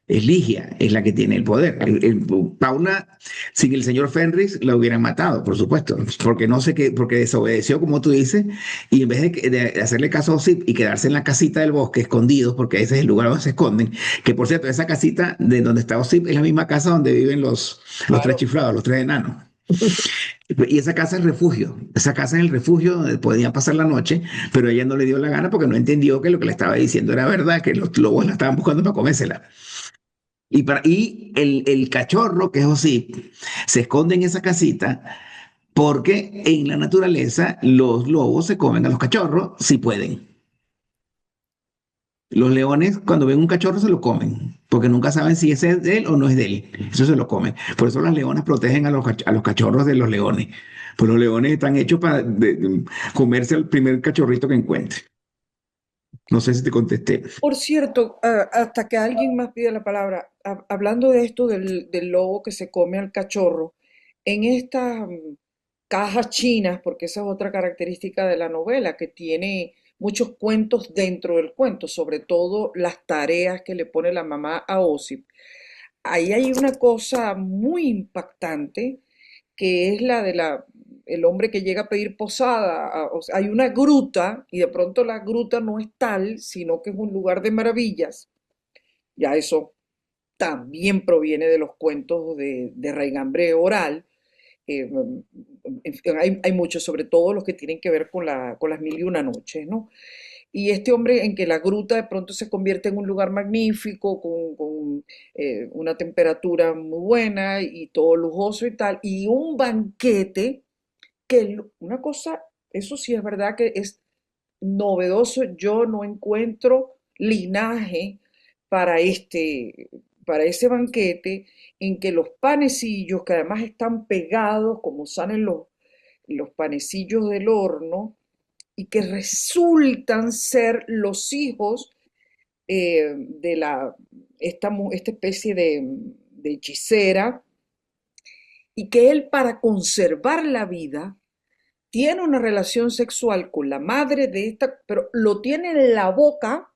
es Ligia, es la que tiene el poder. Paula, sin el señor Fenris, la hubieran matado, por supuesto, porque no sé qué, porque desobedeció, como tú dices, y en vez de hacerle caso a Osip y quedarse en la casita del bosque, escondidos, porque ese es el lugar donde se esconden, que por cierto, esa casita de donde está Osip es la misma casa donde viven los tres Claro. chiflados, los tres enanos. Y esa casa es refugio, esa casa es el refugio donde podían pasar la noche, pero ella no le dio la gana porque no entendió que lo que le estaba diciendo era verdad, que los lobos la estaban buscando para comérsela. Y el cachorro, que es Osip, se esconde en esa casita porque en la naturaleza los lobos se comen a los cachorros si pueden. Los leones, cuando ven un cachorro, se lo comen, porque nunca saben si ese es de él o no es de él. Eso se lo comen. Por eso las leonas protegen a los cachorros de los leones. Pues los leones están hechos para comerse al primer cachorrito que encuentre. No sé si te contesté. Por cierto, hasta que alguien más pida la palabra, hablando de esto del lobo que se come al cachorro, en estas cajas chinas, porque esa es otra característica de la novela, que tiene muchos cuentos dentro del cuento, sobre todo las tareas que le pone la mamá a Osip. Ahí hay una cosa muy impactante que es la de el hombre que llega a pedir posada. O sea, hay una gruta y de pronto la gruta no es tal, sino que es un lugar de maravillas. Ya eso también proviene de los cuentos de raigambre oral. Hay muchos, sobre todo los que tienen que ver con las mil y una noches, ¿no? Y este hombre en que la gruta de pronto se convierte en un lugar magnífico, con una temperatura muy buena y todo lujoso y tal, y un banquete una cosa, eso sí es verdad que es novedoso, yo no encuentro linaje para para ese banquete en que los panecillos, que además están pegados, como salen los panecillos del horno, y que resultan ser los hijos de esta especie de hechicera, y que él para conservar la vida tiene una relación sexual con la madre de esta, pero lo tiene en la boca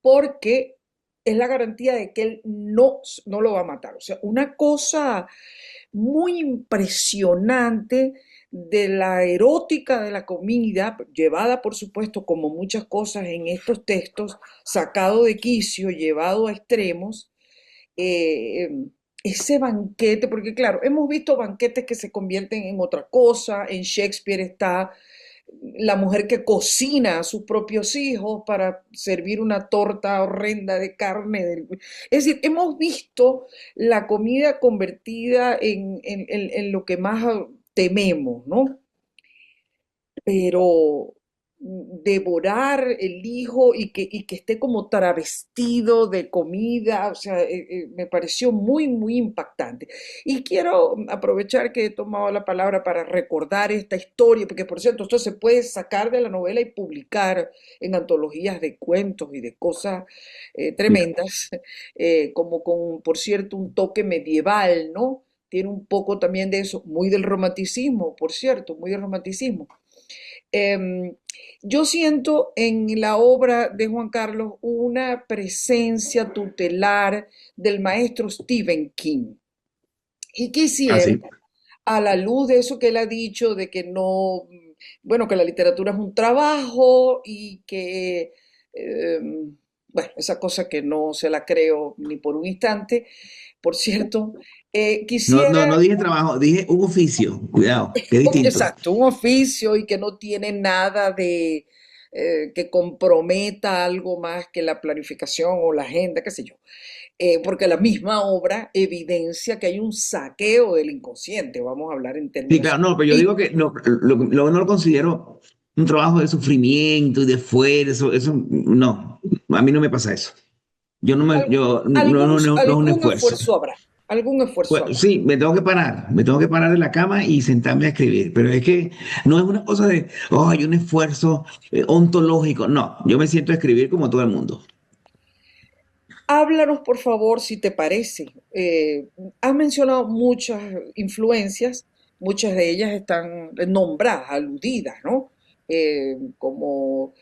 porque es la garantía de que él no lo va a matar. O sea, una cosa muy impresionante de la erótica de la comida, llevada por supuesto como muchas cosas en estos textos, sacado de quicio, llevado a extremos, eh, ese banquete, porque claro, hemos visto banquetes que se convierten en otra cosa, en Shakespeare está la mujer que cocina a sus propios hijos para servir una torta horrenda de carne. Es decir, hemos visto la comida convertida en lo que más tememos, ¿no? Pero devorar el hijo y que esté como travestido de comida, o sea, me pareció muy, muy impactante. Y quiero aprovechar que he tomado la palabra para recordar esta historia, porque por cierto, esto se puede sacar de la novela y publicar en antologías de cuentos y de cosas tremendas, como con, por cierto, un toque medieval, ¿no? Tiene un poco también de eso, muy del romanticismo, por cierto, muy del romanticismo. Em, yo siento en la obra de Juan Carlos una presencia tutelar del maestro Stephen King. Y quisiera, Así. a la luz de eso que él ha dicho, de que no, bueno, que la literatura es un trabajo y que, bueno, esa cosa que no se la creo ni por un instante, por cierto, No, no, Quisiera, no dije trabajo, dije un oficio. Cuidado, que es distinto. exacto, un oficio y que no tiene nada de que comprometa algo más que la planificación o la agenda, qué sé yo. Porque la misma obra evidencia que hay un saqueo del inconsciente, vamos a hablar en Sí, términos claro, no, pero yo digo que científicos. no, no lo considero un trabajo de sufrimiento y de esfuerzo. Eso no, a mí no me pasa eso. No es un Algún esfuerzo. esfuerzo habrá, algún esfuerzo Pues habrá. sí, me tengo que parar de la cama y sentarme a escribir, pero es que no es una cosa de, oh, hay un esfuerzo ontológico. No, yo me siento a escribir como todo el mundo. Háblanos, por favor, si te parece. Has mencionado muchas influencias, muchas de ellas están nombradas, aludidas, ¿no? Como,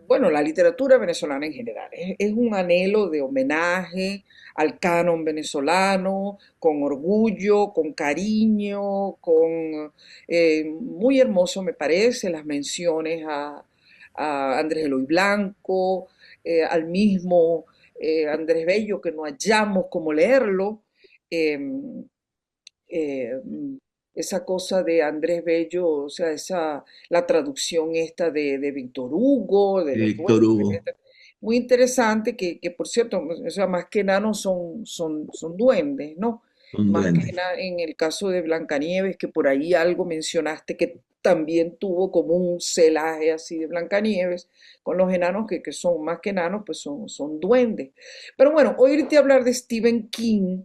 bueno, la literatura venezolana en general. Es un anhelo de homenaje al canon venezolano, con orgullo, con cariño, muy hermoso me parece las menciones a Andrés Eloy Blanco, al mismo Andrés Bello, que no hallamos cómo leerlo. eh, eh, Esa cosa de Andrés Bello, o sea, la traducción esta de Víctor Hugo, de los Víctor duendes, Hugo, muy interesante, que por cierto, o sea, más que enanos son duendes, ¿no? un Más que duende. en el caso de Blancanieves, que por ahí algo mencionaste que también tuvo como un celaje así de Blancanieves, con los enanos que son más que enanos, pues son duendes. Pero bueno, oírte hablar de Stephen King,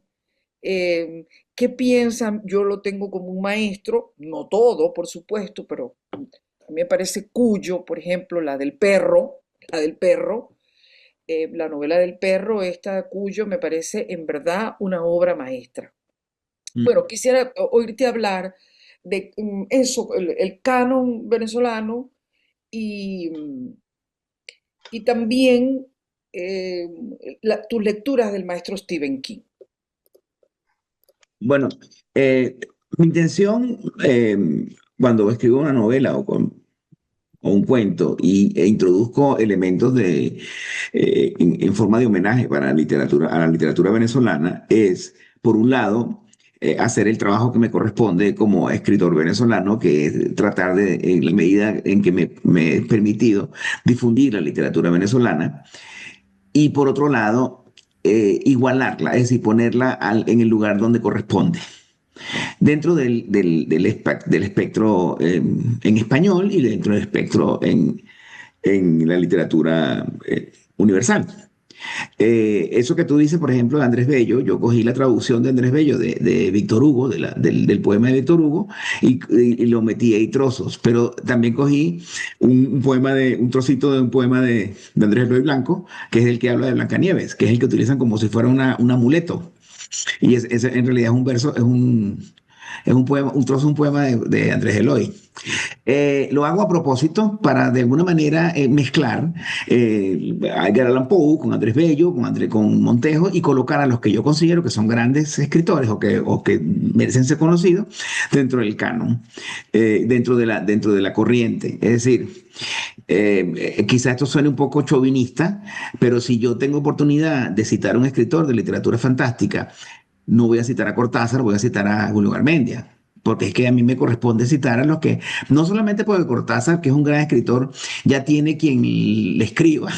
eh, ¿qué piensan? Yo lo tengo como un maestro, no todo, por supuesto, pero a mí me parece Cuyo, por ejemplo, la del perro, la novela del perro, esta Cuyo, me parece en verdad una obra maestra. Bueno, quisiera oírte hablar de eso, el canon venezolano y, y también eh, tus lecturas del maestro Stephen King. Bueno, mi intención cuando escribo una novela o un cuento e introduzco elementos en forma de homenaje para a la literatura venezolana es, por un lado, hacer el trabajo que me corresponde como escritor venezolano, que es tratar de, en la medida en que me es permitido, difundir la literatura venezolana. Y por otro lado, igualarla, es decir, ponerla en el lugar donde corresponde dentro del espectro en español y dentro del espectro en la literatura universal. Eso que tú dices, por ejemplo, de Andrés Bello, yo cogí la traducción de Andrés Bello de Víctor Hugo, del poema de Víctor Hugo, y lo metí ahí trozos, pero también cogí un trocito de un poema de Andrés Eloy Blanco, que es el que habla de Blancanieves, que es el que utilizan como si fuera un amuleto. Y en realidad es un verso, es un poema, un trozo, un poema de Andrés Eloy. Lo hago a propósito para de alguna manera mezclar a Edgar Allan Poe con Andrés Bello, con Montejo y colocar a los que yo considero que son grandes escritores o que merecen ser conocidos dentro del canon, dentro de la corriente. Es decir, quizá esto suene un poco chauvinista, pero si yo tengo oportunidad de citar a un escritor de literatura fantástica, no voy a citar a Cortázar, voy a citar a Julio Garmendia. Porque es que a mí me corresponde citar a los que, no solamente porque Cortázar, que es un gran escritor, ya tiene quien le escriba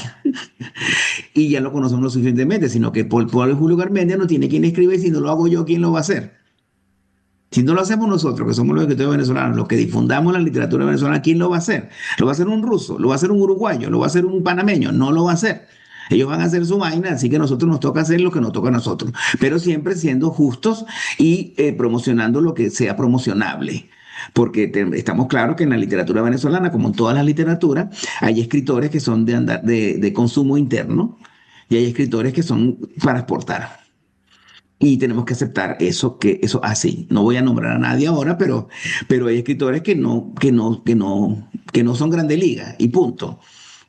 y ya lo conocemos lo suficientemente, sino que por Julio Garmendia no tiene quien le escriba y si no lo hago yo, ¿quién lo va a hacer? Si no lo hacemos nosotros, que somos los escritores venezolanos, los que difundamos la literatura venezolana, ¿quién lo va a hacer? ¿Lo va a hacer un ruso? ¿Lo va a hacer un uruguayo? ¿Lo va a hacer un panameño? No lo va a hacer. Ellos van a hacer su vaina, así que a nosotros nos toca hacer lo que nos toca a nosotros, pero siempre siendo justos y promocionando lo que sea promocionable. Porque estamos claros que en la literatura venezolana, como en todas las literaturas, hay escritores que son de consumo interno y hay escritores que son para exportar. Y tenemos que aceptar eso así. No voy a nombrar a nadie ahora, pero hay escritores que no son grandes ligas y punto.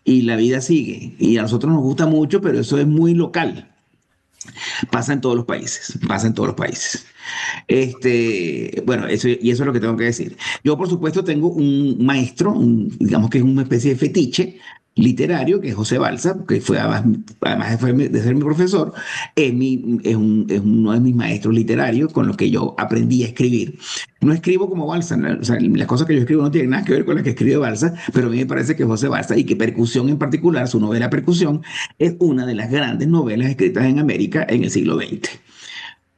Y la vida sigue. Y a nosotros nos gusta mucho, pero eso es muy local. Pasa en todos los países. Pasa en todos los países. Bueno, eso es lo que tengo que decir. Yo, por supuesto, tengo un maestro, digamos que es una especie de fetiche, literario, que es José Balsa, que fue además de ser mi profesor, es uno de mis maestros literarios con los que yo aprendí a escribir. No escribo como Balsa, ¿no? O sea, las cosas que yo escribo no tienen nada que ver con las que escribe Balsa, pero a mí me parece que José Balsa y que Percusión en particular, su novela Percusión, es una de las grandes novelas escritas en América en el siglo XX,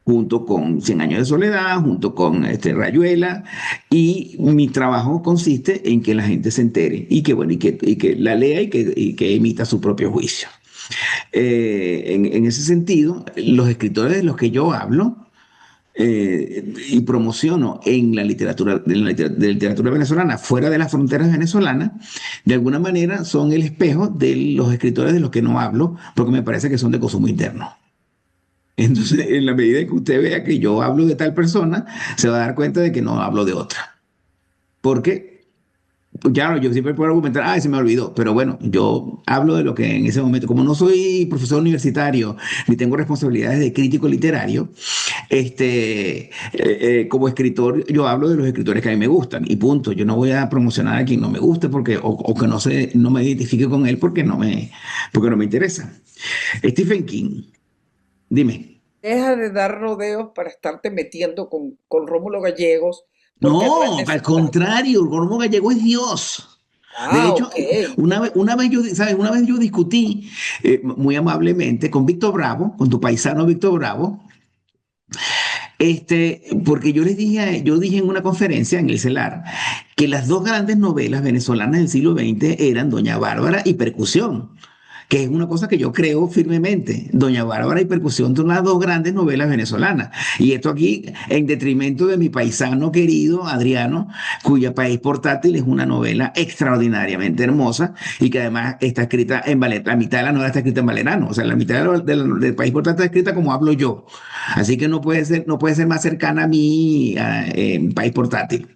junto con Cien años de soledad, junto con Rayuela, y mi trabajo consiste en que la gente se entere y que, bueno, y que la lea y que emita su propio juicio. En ese sentido, los escritores de los que yo hablo y promociono en la literatura, de literatura venezolana fuera de las fronteras venezolanas, de alguna manera son el espejo de los escritores de los que no hablo, porque me parece que son de consumo interno. Entonces, en la medida que usted vea que yo hablo de tal persona, se va a dar cuenta de que no hablo de otra. Porque, claro, yo siempre puedo argumentar, ay, se me olvidó, pero bueno, yo hablo de lo que en ese momento, como no soy profesor universitario, ni tengo responsabilidades de crítico literario, como escritor, yo hablo de los escritores que a mí me gustan y punto. Yo no voy a promocionar a quien no me guste porque, o que no me identifique con él porque no me interesa. Stephen King, dime. Deja de dar rodeos para estarte metiendo con Rómulo Gallegos, porque no es No, al necesario. contrario, Gormo Gallego es Dios. De Ah, hecho, ok. una vez yo, ¿sabes? Una vez yo discutí muy amablemente con Víctor Bravo, con tu paisano Víctor Bravo, porque yo dije en una conferencia en el CELAR que las dos grandes novelas venezolanas del siglo XX eran Doña Bárbara y Percusión, que es una cosa que yo creo firmemente. Doña Bárbara y Percusión son las dos grandes novelas venezolanas. Y esto aquí en detrimento de mi paisano querido Adriano, cuya País Portátil es una novela extraordinariamente hermosa y que además está escrita en valerano. La mitad de la novela está escrita en valerano. O sea, la mitad del País Portátil está escrita como hablo yo. Así que no puede ser más cercana a mí, País Portátil.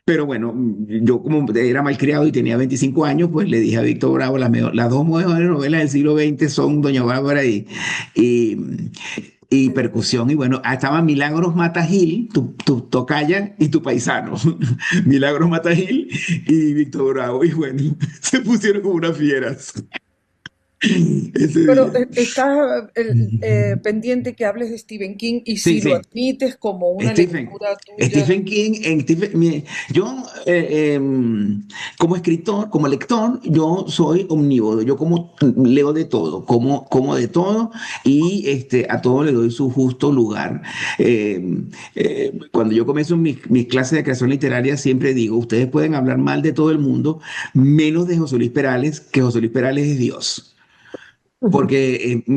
Pero bueno, yo como era malcriado y tenía 25 años, pues le dije a Víctor Bravo, las dos mejores novelas del siglo XX son Doña Bárbara y, y Percusión. Y bueno, estaban Milagros Mata Gil, tu tocaya y tu paisano. Milagros Mata Gil y Víctor Bravo. Y bueno, se pusieron como unas fieras ese Pero día. está pendiente que hables de Stephen King y Sí, si lo sí. admites como una Stephen, lectura tuya. Stephen King, yo como escritor, como lector, yo soy omnívoro, yo como leo de todo, como de todo y a todo le doy su justo lugar. Cuando yo comienzo mis clases de creación literaria, siempre digo, ustedes pueden hablar mal de todo el mundo, menos de José Luis Perales, que José Luis Perales es Dios porque es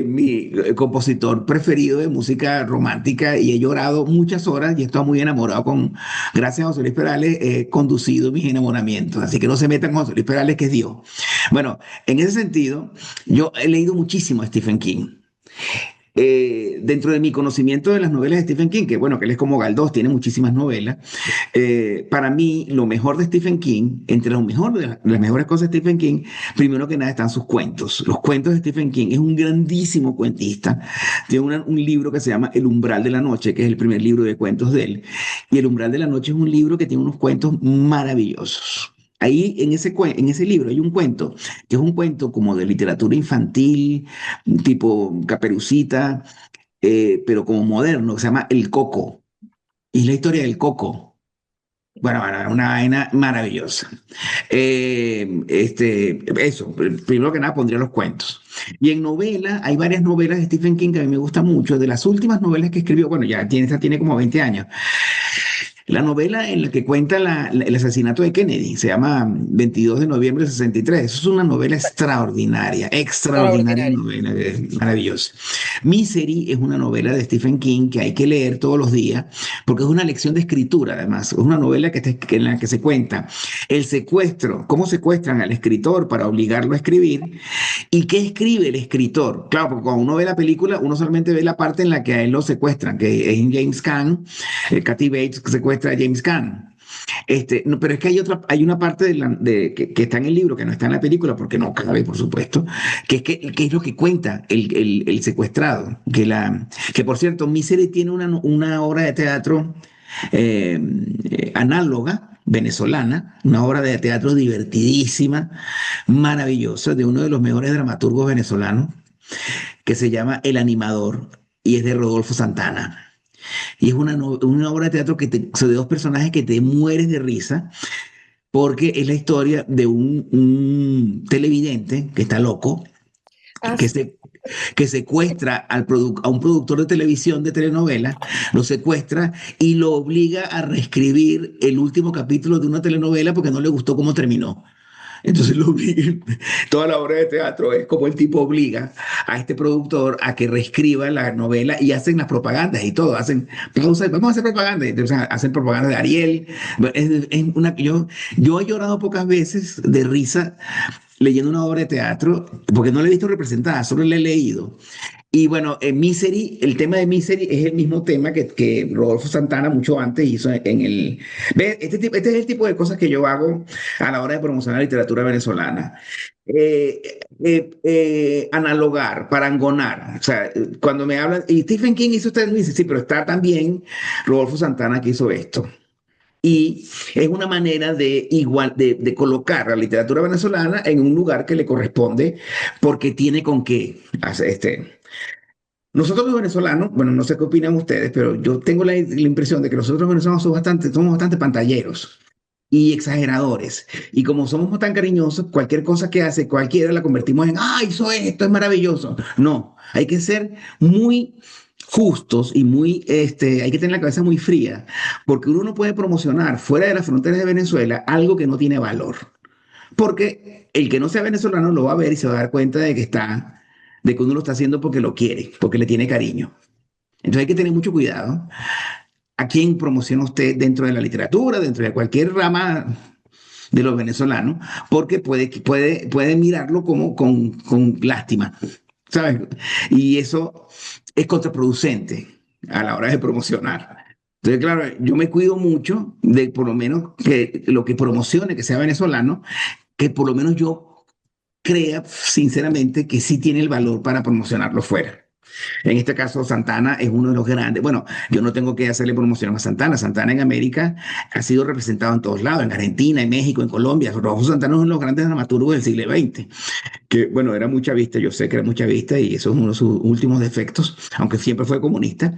mi compositor preferido de música romántica y he llorado muchas horas y estoy muy enamorado gracias a José Luis Perales, he conducido mis enamoramientos, así que no se metan con José Luis Perales, que es Dios. Bueno, en ese sentido, yo he leído muchísimo a Stephen King. Dentro de mi conocimiento de las novelas de Stephen King, que bueno, que él es como Galdós, tiene muchísimas novelas, para mí lo mejor de Stephen King, entre lo mejor las mejores cosas de Stephen King, primero que nada están sus cuentos. Los cuentos de Stephen King es un grandísimo cuentista. Tiene un libro que se llama El umbral de la noche, que es el primer libro de cuentos de él. Y El umbral de la noche es un libro que tiene unos cuentos maravillosos. Ahí en ese libro hay un cuento, que es un cuento como de literatura infantil, tipo Caperucita, pero como moderno, que se llama El Coco. Y la historia del Coco. Bueno, una vaina maravillosa. Eso, primero que nada pondría los cuentos. Y en novela, hay varias novelas de Stephen King que a mí me gustan mucho. De las últimas novelas que escribió, bueno, esta tiene como 20 años. La novela en la que cuenta el asesinato de Kennedy se llama 22 de noviembre de 63. Eso es una novela extraordinaria, extraordinaria Extraordinario. novela, maravillosa. Misery es una novela de Stephen King que hay que leer todos los días porque es una lección de escritura, además. Es una novela en la que se cuenta el secuestro, cómo secuestran al escritor para obligarlo a escribir y qué escribe el escritor. Claro, porque cuando uno ve la película, uno solamente ve la parte en la que a él lo secuestran, que es en James Caan, Kathy Bates secuestra a James Caan. No, pero es que hay una parte que está en el libro, que no está en la película, porque no cabe, por supuesto, que es lo que cuenta el secuestrado. Que por cierto, Misery tiene una obra de teatro análoga venezolana, una obra de teatro divertidísima, maravillosa, de uno de los mejores dramaturgos venezolanos, que se llama El Animador y es de Rodolfo Santana. Y es una obra de teatro de dos personajes que te mueres de risa porque es la historia de un televidente que está loco, Ah, que, sí. se, que secuestra a un productor de televisión de telenovela, lo secuestra y lo obliga a reescribir el último capítulo de una telenovela porque no le gustó cómo terminó. Entonces toda la obra de teatro es como el tipo obliga a este productor a que reescriba la novela y hacen las propagandas y todo, hacen pausa y vamos a hacer propaganda. Entonces hacen propaganda de Ariel. Yo he llorado pocas veces de risa leyendo una obra de teatro porque no la he visto representada, solo la he leído. Y bueno, en Misery, el tema de Misery es el mismo tema que Rodolfo Santana mucho antes hizo en el... ¿Ves? Este es el tipo de cosas que yo hago a la hora de promocionar la literatura venezolana. Analogar, parangonar. O sea, cuando me hablan, y Stephen King hizo usted, me dice, sí, pero está también Rodolfo Santana que hizo esto. Y es una manera de colocar la literatura venezolana en un lugar que le corresponde porque tiene con qué hacer nosotros los venezolanos, bueno, no sé qué opinan ustedes, pero yo tengo la impresión de que nosotros los venezolanos somos bastante pantalleros y exageradores. Y como somos tan cariñosos, cualquier cosa que hace cualquiera la convertimos en, ¡ah, hizo esto, es maravilloso! No, hay que ser muy justos y hay que tener la cabeza muy fría, porque uno no puede promocionar fuera de las fronteras de Venezuela algo que no tiene valor. Porque el que no sea venezolano lo va a ver y se va a dar cuenta de que uno lo está haciendo porque lo quiere, porque le tiene cariño. Entonces hay que tener mucho cuidado a quién promociona usted dentro de la literatura, dentro de cualquier rama de los venezolanos, porque puede mirarlo como con lástima, ¿sabes? Y eso es contraproducente a la hora de promocionar. Entonces, claro, yo me cuido mucho de por lo menos que lo que promocione, que sea venezolano, que por lo menos yo crea sinceramente que sí tiene el valor para promocionarlo fuera. En este caso, Santana es uno de los grandes. Bueno, yo no tengo que hacerle promoción a Santana. Santana en América ha sido representado en todos lados, en Argentina, en México, en Colombia. Rodolfo Santana es uno de los grandes dramaturgos del siglo XX, que bueno, era mucha vista, yo sé que era mucha vista y eso es uno de sus últimos defectos, aunque siempre fue comunista,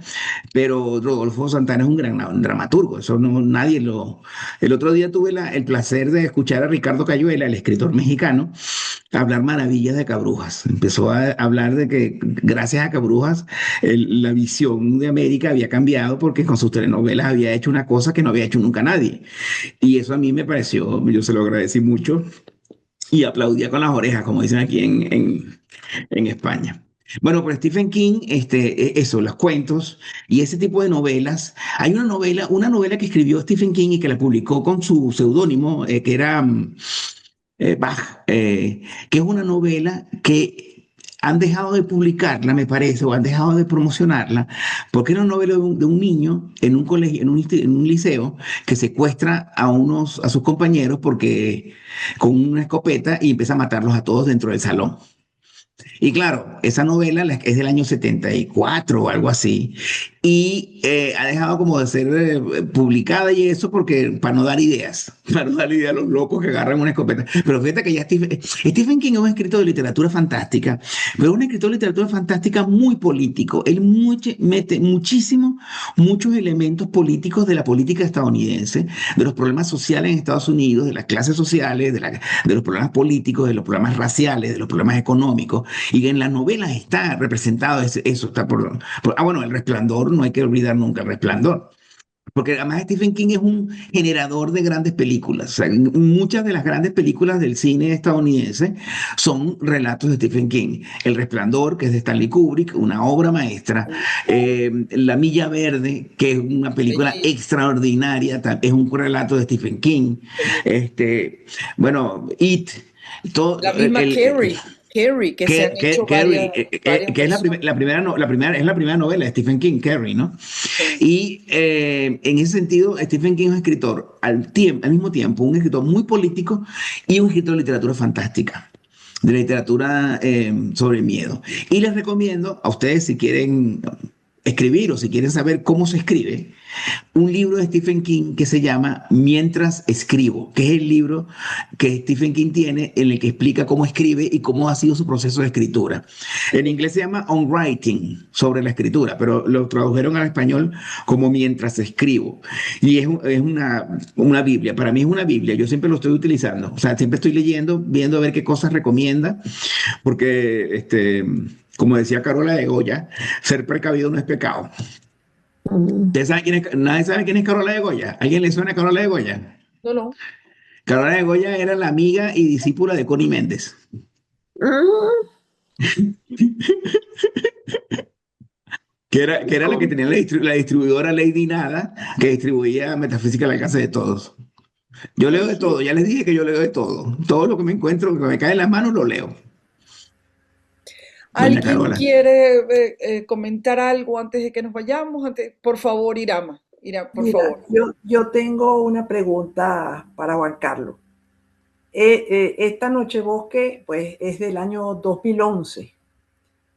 pero Rodolfo Santana es un gran dramaturgo, eso no, nadie lo... El otro día tuve el placer de escuchar a Ricardo Cayuela, el escritor mexicano, hablar maravillas de Cabrujas. Empezó a hablar de que gracias a Cabrujas la visión de América había cambiado porque con sus telenovelas había hecho una cosa que no había hecho nunca nadie. Y eso a mí me pareció, yo se lo agradecí mucho y aplaudía con las orejas, como dicen aquí en España. Bueno, pues Stephen King, eso, los cuentos y ese tipo de novelas. Hay una novela que escribió Stephen King y que la publicó con su seudónimo, que era Bach, que es una novela que han dejado de publicarla, me parece, o han dejado de promocionarla, porque era una novela de un niño en un colegio, en un liceo, que secuestra a sus compañeros porque con una escopeta y empieza a matarlos a todos dentro del salón. Y claro, esa novela es del año 74 o algo así, y ha dejado como de ser publicada y eso porque para no dar ideas, para no dar ideas a los locos que agarran una escopeta. Pero fíjate que ya Stephen King es un escritor de literatura fantástica, pero es un escritor de literatura fantástica muy político. Él mete muchos elementos políticos de la política estadounidense, de los problemas sociales en Estados Unidos, de las clases sociales, de los problemas políticos, de los problemas raciales, de los problemas económicos. Y en las novelas está representado eso, está bueno, El Resplandor, no hay que olvidar nunca El Resplandor. Porque además Stephen King es un generador de grandes películas. O sea, muchas de las grandes películas del cine estadounidense son relatos de Stephen King. El Resplandor, que es de Stanley Kubrick, una obra maestra. La Milla Verde, que es una película Bellísimo. extraordinaria, es un relato de Stephen King. Bueno, It, todo, La misma Carrie, que se han hecho Carrie, varias que es versiones. es la primera novela de Stephen King, Carrie, ¿no? Sí. Y en ese sentido, Stephen King es un escritor al mismo tiempo, un escritor muy político y un escritor de literatura fantástica, de literatura sobre el miedo. Y les recomiendo a ustedes, si quieren escribir o si quieren saber cómo se escribe, un libro de Stephen King que se llama Mientras escribo, que es el libro que Stephen King tiene en el que explica cómo escribe y cómo ha sido su proceso de escritura. En inglés se llama On Writing, sobre la escritura, pero lo tradujeron al español como Mientras escribo. Y es una Biblia, para mí es una Biblia, yo siempre lo estoy utilizando, o sea, siempre estoy leyendo, viendo a ver qué cosas recomienda, porque como decía Carola de Goya, ser precavido no es pecado. ¿Ustedes saben quién es? ¿Nadie sabe quién es Carola de Goya? ¿Alguien le suena a Carola de Goya? No, no. Carola de Goya era la amiga y discípula de Connie Méndez, que era la que tenía la distribuidora Lady Nada, que distribuía Metafísica al alcance de todos. Yo leo de todo, ya les dije que yo leo de todo. Todo lo que me encuentro, que me cae en las manos, lo leo. Doña ¿Alguien Carola. quiere comentar algo antes de que nos vayamos? Por favor, Irama. Por Mira, favor. yo tengo una pregunta para Juan Carlos. Esta Nochebosque, pues, es del año 2011,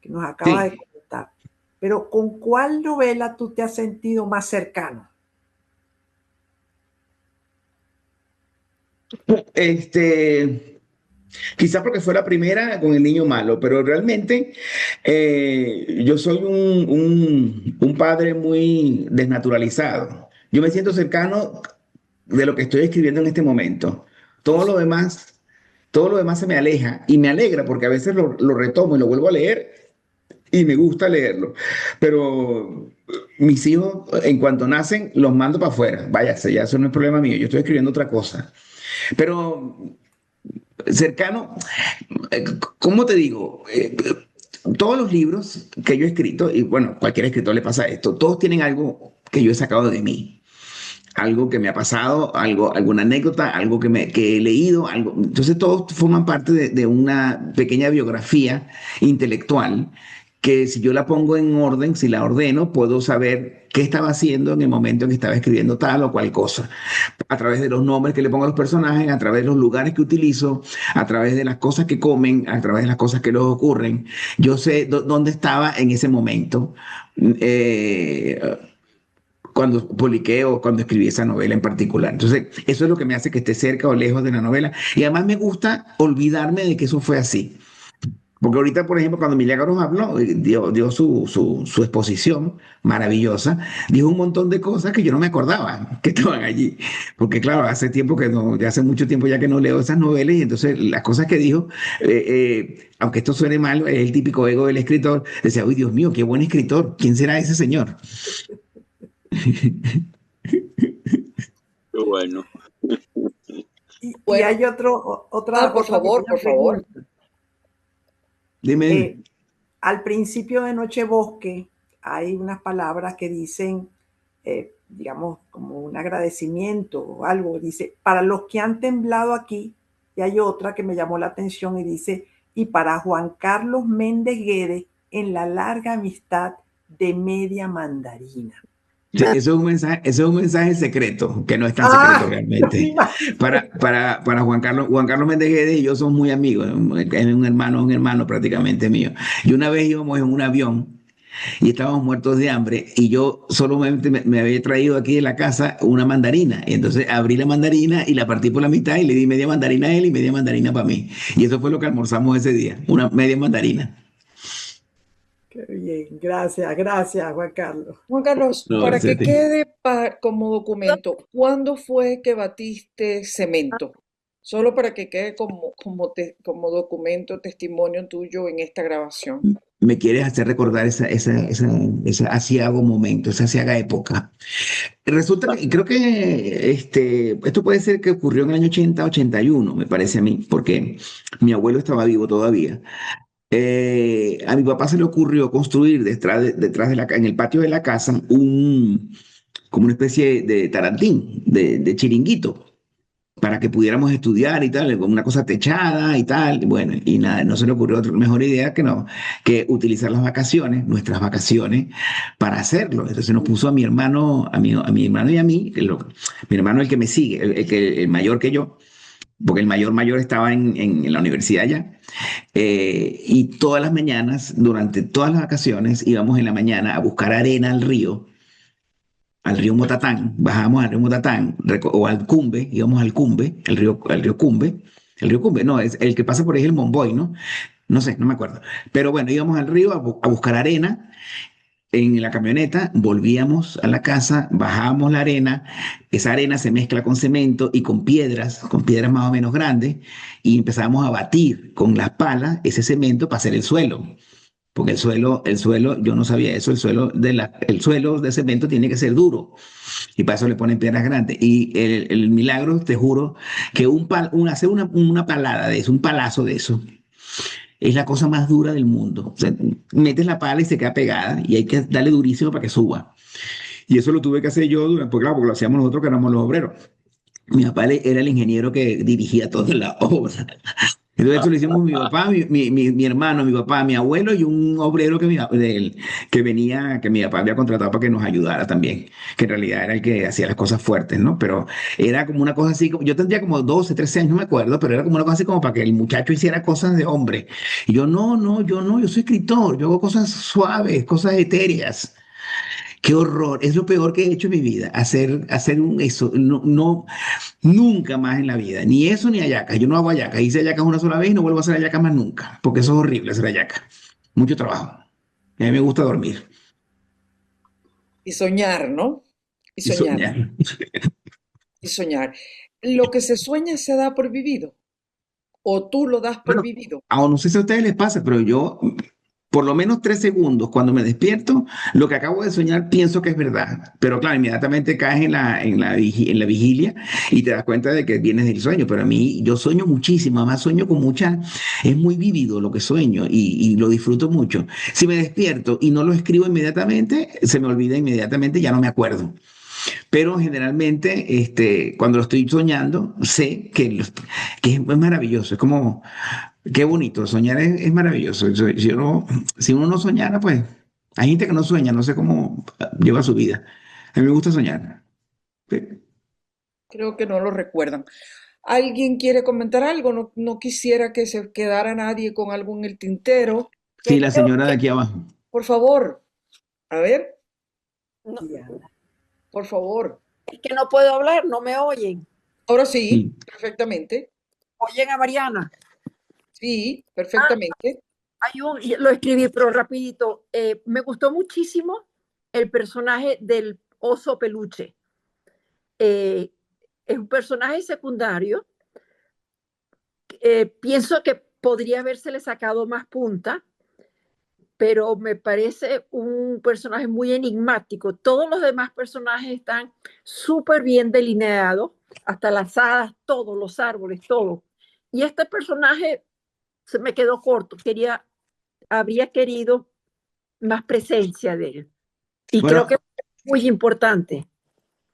que nos acaba de Sí. comentar. Pero ¿con cuál novela tú te has sentido más cercano? Quizás porque fue la primera con el niño malo, pero realmente yo soy un padre muy desnaturalizado. Yo me siento cercano de lo que estoy escribiendo en este momento. Todo lo demás, todo lo demás se me aleja y me alegra porque a veces lo retomo y lo vuelvo a leer y me gusta leerlo. Pero mis hijos, en cuanto nacen, los mando para afuera. Váyase, ya eso no es problema mío. Yo estoy escribiendo otra cosa. Pero cercano, ¿cómo te digo? Todos los libros que yo he escrito, y bueno, cualquier escritor le pasa esto, todos tienen algo que yo he sacado de mí, algo que me ha pasado, alguna anécdota, algo que he leído, algo. Entonces todos forman parte de una pequeña biografía intelectual que si yo la pongo en orden, si la ordeno, puedo saber qué estaba haciendo en el momento en que estaba escribiendo tal o cual cosa a través de los nombres que le pongo a los personajes, a través de los lugares que utilizo, a través de las cosas que comen, a través de las cosas que les ocurren. Yo sé dónde estaba en ese momento cuando publiqué o cuando escribí esa novela en particular. Entonces, eso es lo que me hace que esté cerca o lejos de la novela. Y además me gusta olvidarme de que eso fue así. Porque ahorita, por ejemplo, cuando Milagros habló, dio su exposición maravillosa, dijo un montón de cosas que yo no me acordaba que estaban allí. Porque claro, hace tiempo que no, ya hace mucho tiempo ya que no leo esas novelas y entonces las cosas que dijo, aunque esto suene mal, es el típico ego del escritor, decía, uy, Dios mío, qué buen escritor, ¿quién será ese señor? Qué bueno. Y Bueno, hay otra por favor, pequeña por favor. pregunta. Dime. Al principio de Nochebosque hay unas palabras que dicen, digamos, como un agradecimiento o algo. Dice, para los que han temblado aquí, y hay otra que me llamó la atención y dice, y para Juan Carlos Méndez Guedes en la larga amistad de Media Mandarina. Sí, eso es un mensaje secreto, que no es tan secreto realmente. Para Juan Carlos Méndez Guedes y yo somos muy amigos, es un hermano prácticamente mío. Y una vez íbamos en un avión y estábamos muertos de hambre y yo solamente me había traído aquí de la casa una mandarina. Y entonces abrí la mandarina y la partí por la mitad y le di media mandarina a él y media mandarina para mí. Y eso fue lo que almorzamos ese día, una media mandarina. Qué bien, gracias, Juan Carlos. Juan Carlos, No, para gracias a que ti. quede como documento, ¿cuándo fue que batiste cemento? Solo para que quede como documento, testimonio tuyo en esta grabación. Me quieres hacer recordar esa asiago momento, esa asiaga época. Resulta que creo que esto puede ser que ocurrió en el año 80, 81, me parece a mí, porque mi abuelo estaba vivo todavía. A mi papá se le ocurrió construir detrás en el patio de la casa, como una especie de tarantín, de chiringuito, para que pudiéramos estudiar y tal, con una cosa techada y tal. Y bueno, y nada, no se le ocurrió otra mejor idea que utilizar las vacaciones, nuestras vacaciones, para hacerlo. Entonces nos puso a mi hermano, a mi hermano y a mí, mi hermano el que me sigue, el mayor que yo, porque el mayor estaba en la universidad ya. Y todas las mañanas, durante todas las vacaciones, íbamos en la mañana a buscar arena al río Motatán, bajábamos al río Motatán, o al Cumbe, íbamos al Cumbe, el río Cumbe, no, es el que pasa por ahí, el Monboy, ¿no? No sé, no me acuerdo. Pero bueno, íbamos al río a buscar arena en la camioneta, volvíamos a la casa, bajábamos la arena, esa arena se mezcla con cemento y con piedras más o menos grandes, y empezamos a batir con las palas ese cemento para hacer el suelo. Porque el suelo, yo no sabía eso, el suelo de cemento tiene que ser duro y para eso le ponen piedras grandes. Y el milagro, te juro, que hacer una palada de eso, un palazo de eso, es la cosa más dura del mundo. O sea, metes la pala y se queda pegada y hay que darle durísimo para que suba. Y eso lo tuve que hacer yo, porque claro, porque lo hacíamos nosotros que éramos los obreros. Mi papá era el ingeniero que dirigía toda la obra. Entonces eso lo hicimos mi papá, mi hermano, mi papá, mi abuelo y un obrero que venía, que mi papá había contratado para que nos ayudara también, que en realidad era el que hacía las cosas fuertes, ¿no? Pero era como una cosa así, yo tendría como 12, 13 años, no me acuerdo, pero era como una cosa así como para que el muchacho hiciera cosas de hombre. Y yo, no, yo soy escritor, yo hago cosas suaves, cosas etéreas. Qué horror, es lo peor que he hecho en mi vida, hacer eso, no, nunca más en la vida, ni eso ni hallacas. Yo no hago hallacas, hice hallacas una sola vez y no vuelvo a hacer hallacas más nunca, porque eso es horrible hacer hallacas. Mucho trabajo. Y a mí me gusta dormir Y soñar, ¿no? Y y soñar, soñar. y soñar. Lo que se sueña se da por vivido, o tú lo das por Bueno, vivido. aún no sé si a ustedes les pasa, pero yo, por lo menos 3 segundos, cuando me despierto, lo que acabo de soñar pienso que es verdad. Pero claro, inmediatamente caes en la vigilia y te das cuenta de que vienes del sueño. Pero a mí, yo sueño muchísimo, además sueño con mucha, es muy vívido lo que sueño y lo disfruto mucho. Si me despierto y no lo escribo inmediatamente, se me olvida inmediatamente, ya no me acuerdo. Pero generalmente, cuando lo estoy soñando, sé que es maravilloso. Es como, qué bonito. Soñar es maravilloso. Si uno no soñara, pues hay gente que no sueña, no sé cómo lleva su vida. A mí me gusta soñar. Sí, Creo que no lo recuerdan. ¿Alguien quiere comentar algo? No, no quisiera que se quedara nadie con algo en el tintero. sí, la Creo señora de que aquí abajo. Por favor, a ver, no, Diana. por favor. Es que no puedo hablar, no me oyen. Ahora sí, Sí. perfectamente. Oyen a Mariana. Sí, Ah, perfectamente. lo escribí, pero rapidito. Me gustó muchísimo el personaje del oso peluche. Es un personaje secundario. Pienso que podría habérsele sacado más punta, pero me parece un personaje muy enigmático. Todos los demás personajes están súper bien delineados, hasta las hadas, todos los árboles, todo. Y este personaje se me quedó corto, habría querido más presencia de él. Y creo que Bueno, es muy importante.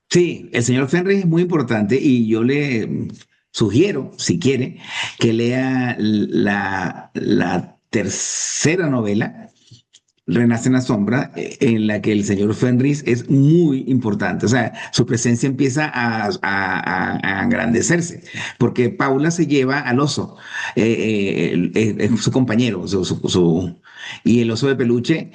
sí, el señor Fenris es muy importante y yo le sugiero, si quiere, que lea la tercera novela, Renace en la sombra, en la que el señor Fenris es muy importante. O sea, su presencia empieza a engrandecerse, porque Paula se lleva al oso, es su compañero, y el oso de peluche,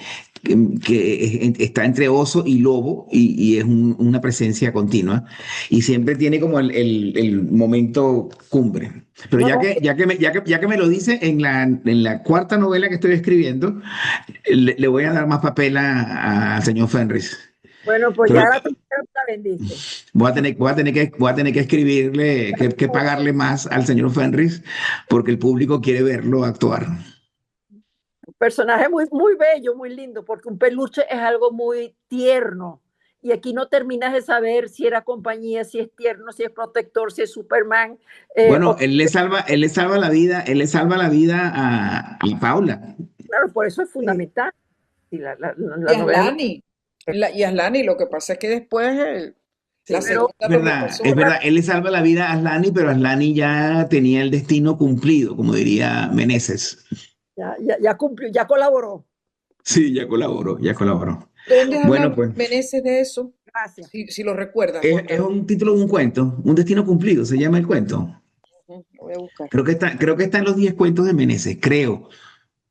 que está entre oso y lobo, y es una presencia continua, y siempre tiene como el momento cumbre. Pero No, ya no, que, ya que me lo dice en la cuarta novela que estoy escribiendo, le voy a dar más papel al señor Fenris. bueno, pues Pero ya la tercera la vendiste. voy a tener que escribirle, que pagarle más al señor Fenris, porque el público quiere verlo actuar. Un personaje muy, muy bello, muy lindo, porque un peluche es algo muy tierno. Y aquí no terminas de saber si era compañía, si es tierno, si es protector, si es Superman. Bueno, él le salva la vida a Paula. Claro, por eso es Sí. fundamental. Y la Y novela. Aslani, y Aslani, lo que pasa es que después la Sí. Pero segunda lo reemplazó. Es verdad, él le salva la vida a Aslani, pero Aslani ya tenía el destino cumplido, como diría Meneses. ya cumplió, ya colaboró. Sí, ya colaboró, ya colaboró. ¿Dónde habla Bueno, pues Meneses de eso? Gracias. Si lo recuerdas, es Juan un Carlos. título de un cuento, Un destino cumplido, se llama el cuento. Ujú. voy a buscar. Creo que está en los 10 cuentos de Meneses, creo.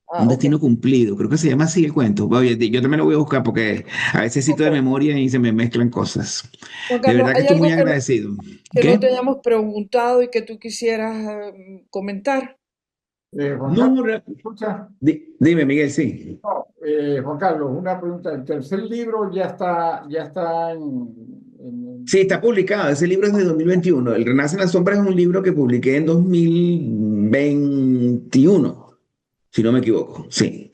Un Ok. destino cumplido, creo que se llama así el cuento. Oye, yo también lo voy a buscar porque a veces cito de Ok. memoria y se me mezclan cosas. Juan De Carlos, verdad que ¿hay estoy muy algo agradecido. que no te ¿Qué? hayamos preguntado y que tú quisieras comentar? Juan No, Carlos, ¿me escucha? dime, Miguel, sí. No, Juan Carlos, una pregunta. El tercer libro ya está Sí, está publicado. Ese libro es de 2021. El Renace en las Sombras es un libro que publiqué en 2021, si no me equivoco. Sí.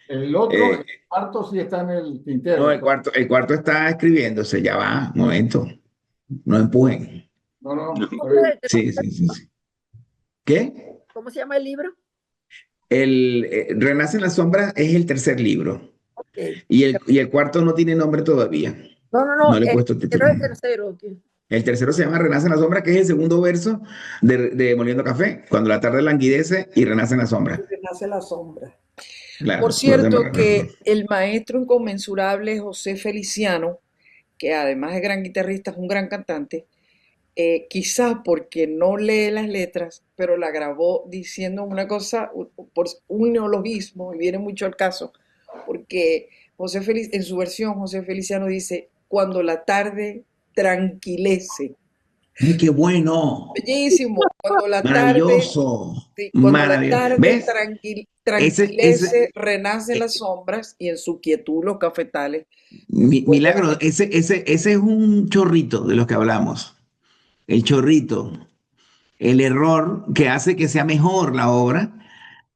el otro, Eh, el cuarto sí está en el no, tintero. el cuarto está escribiéndose. Ya va, un momento. No empujen. No, no, está ¿Cómo bien. Sí, sí, sí, sí. ¿Qué? cómo se llama el libro? El Renace en las Sombras es el tercer libro. Ok. Y el cuarto no tiene nombre todavía. No, no, No no, le he puesto título. quiero el tercero. Ok. El tercero se llama Renace en la sombra, que es el segundo verso de Moliendo Café, cuando la tarde languidece y renace en la sombra. Que nace la sombra. Por Claro, los demás. cierto que el maestro inconmensurable José Feliciano, que además de gran guitarrista, es un gran cantante, quizás porque no lee las letras, pero la grabó diciendo una cosa, por un neologismo, y viene mucho al caso, porque en su versión, José Feliciano dice, cuando la tarde tranquilece. ¡Ay, qué bueno! Bellísimo, Maravilloso, cuando la maravilloso. tarde ¿Ves? Ese tranquilece, renacen las sombras y en su quietud los cafetales vuelven a milagro, ese es un chorrito de los que hablamos. El chorrito, el error que hace que sea mejor la obra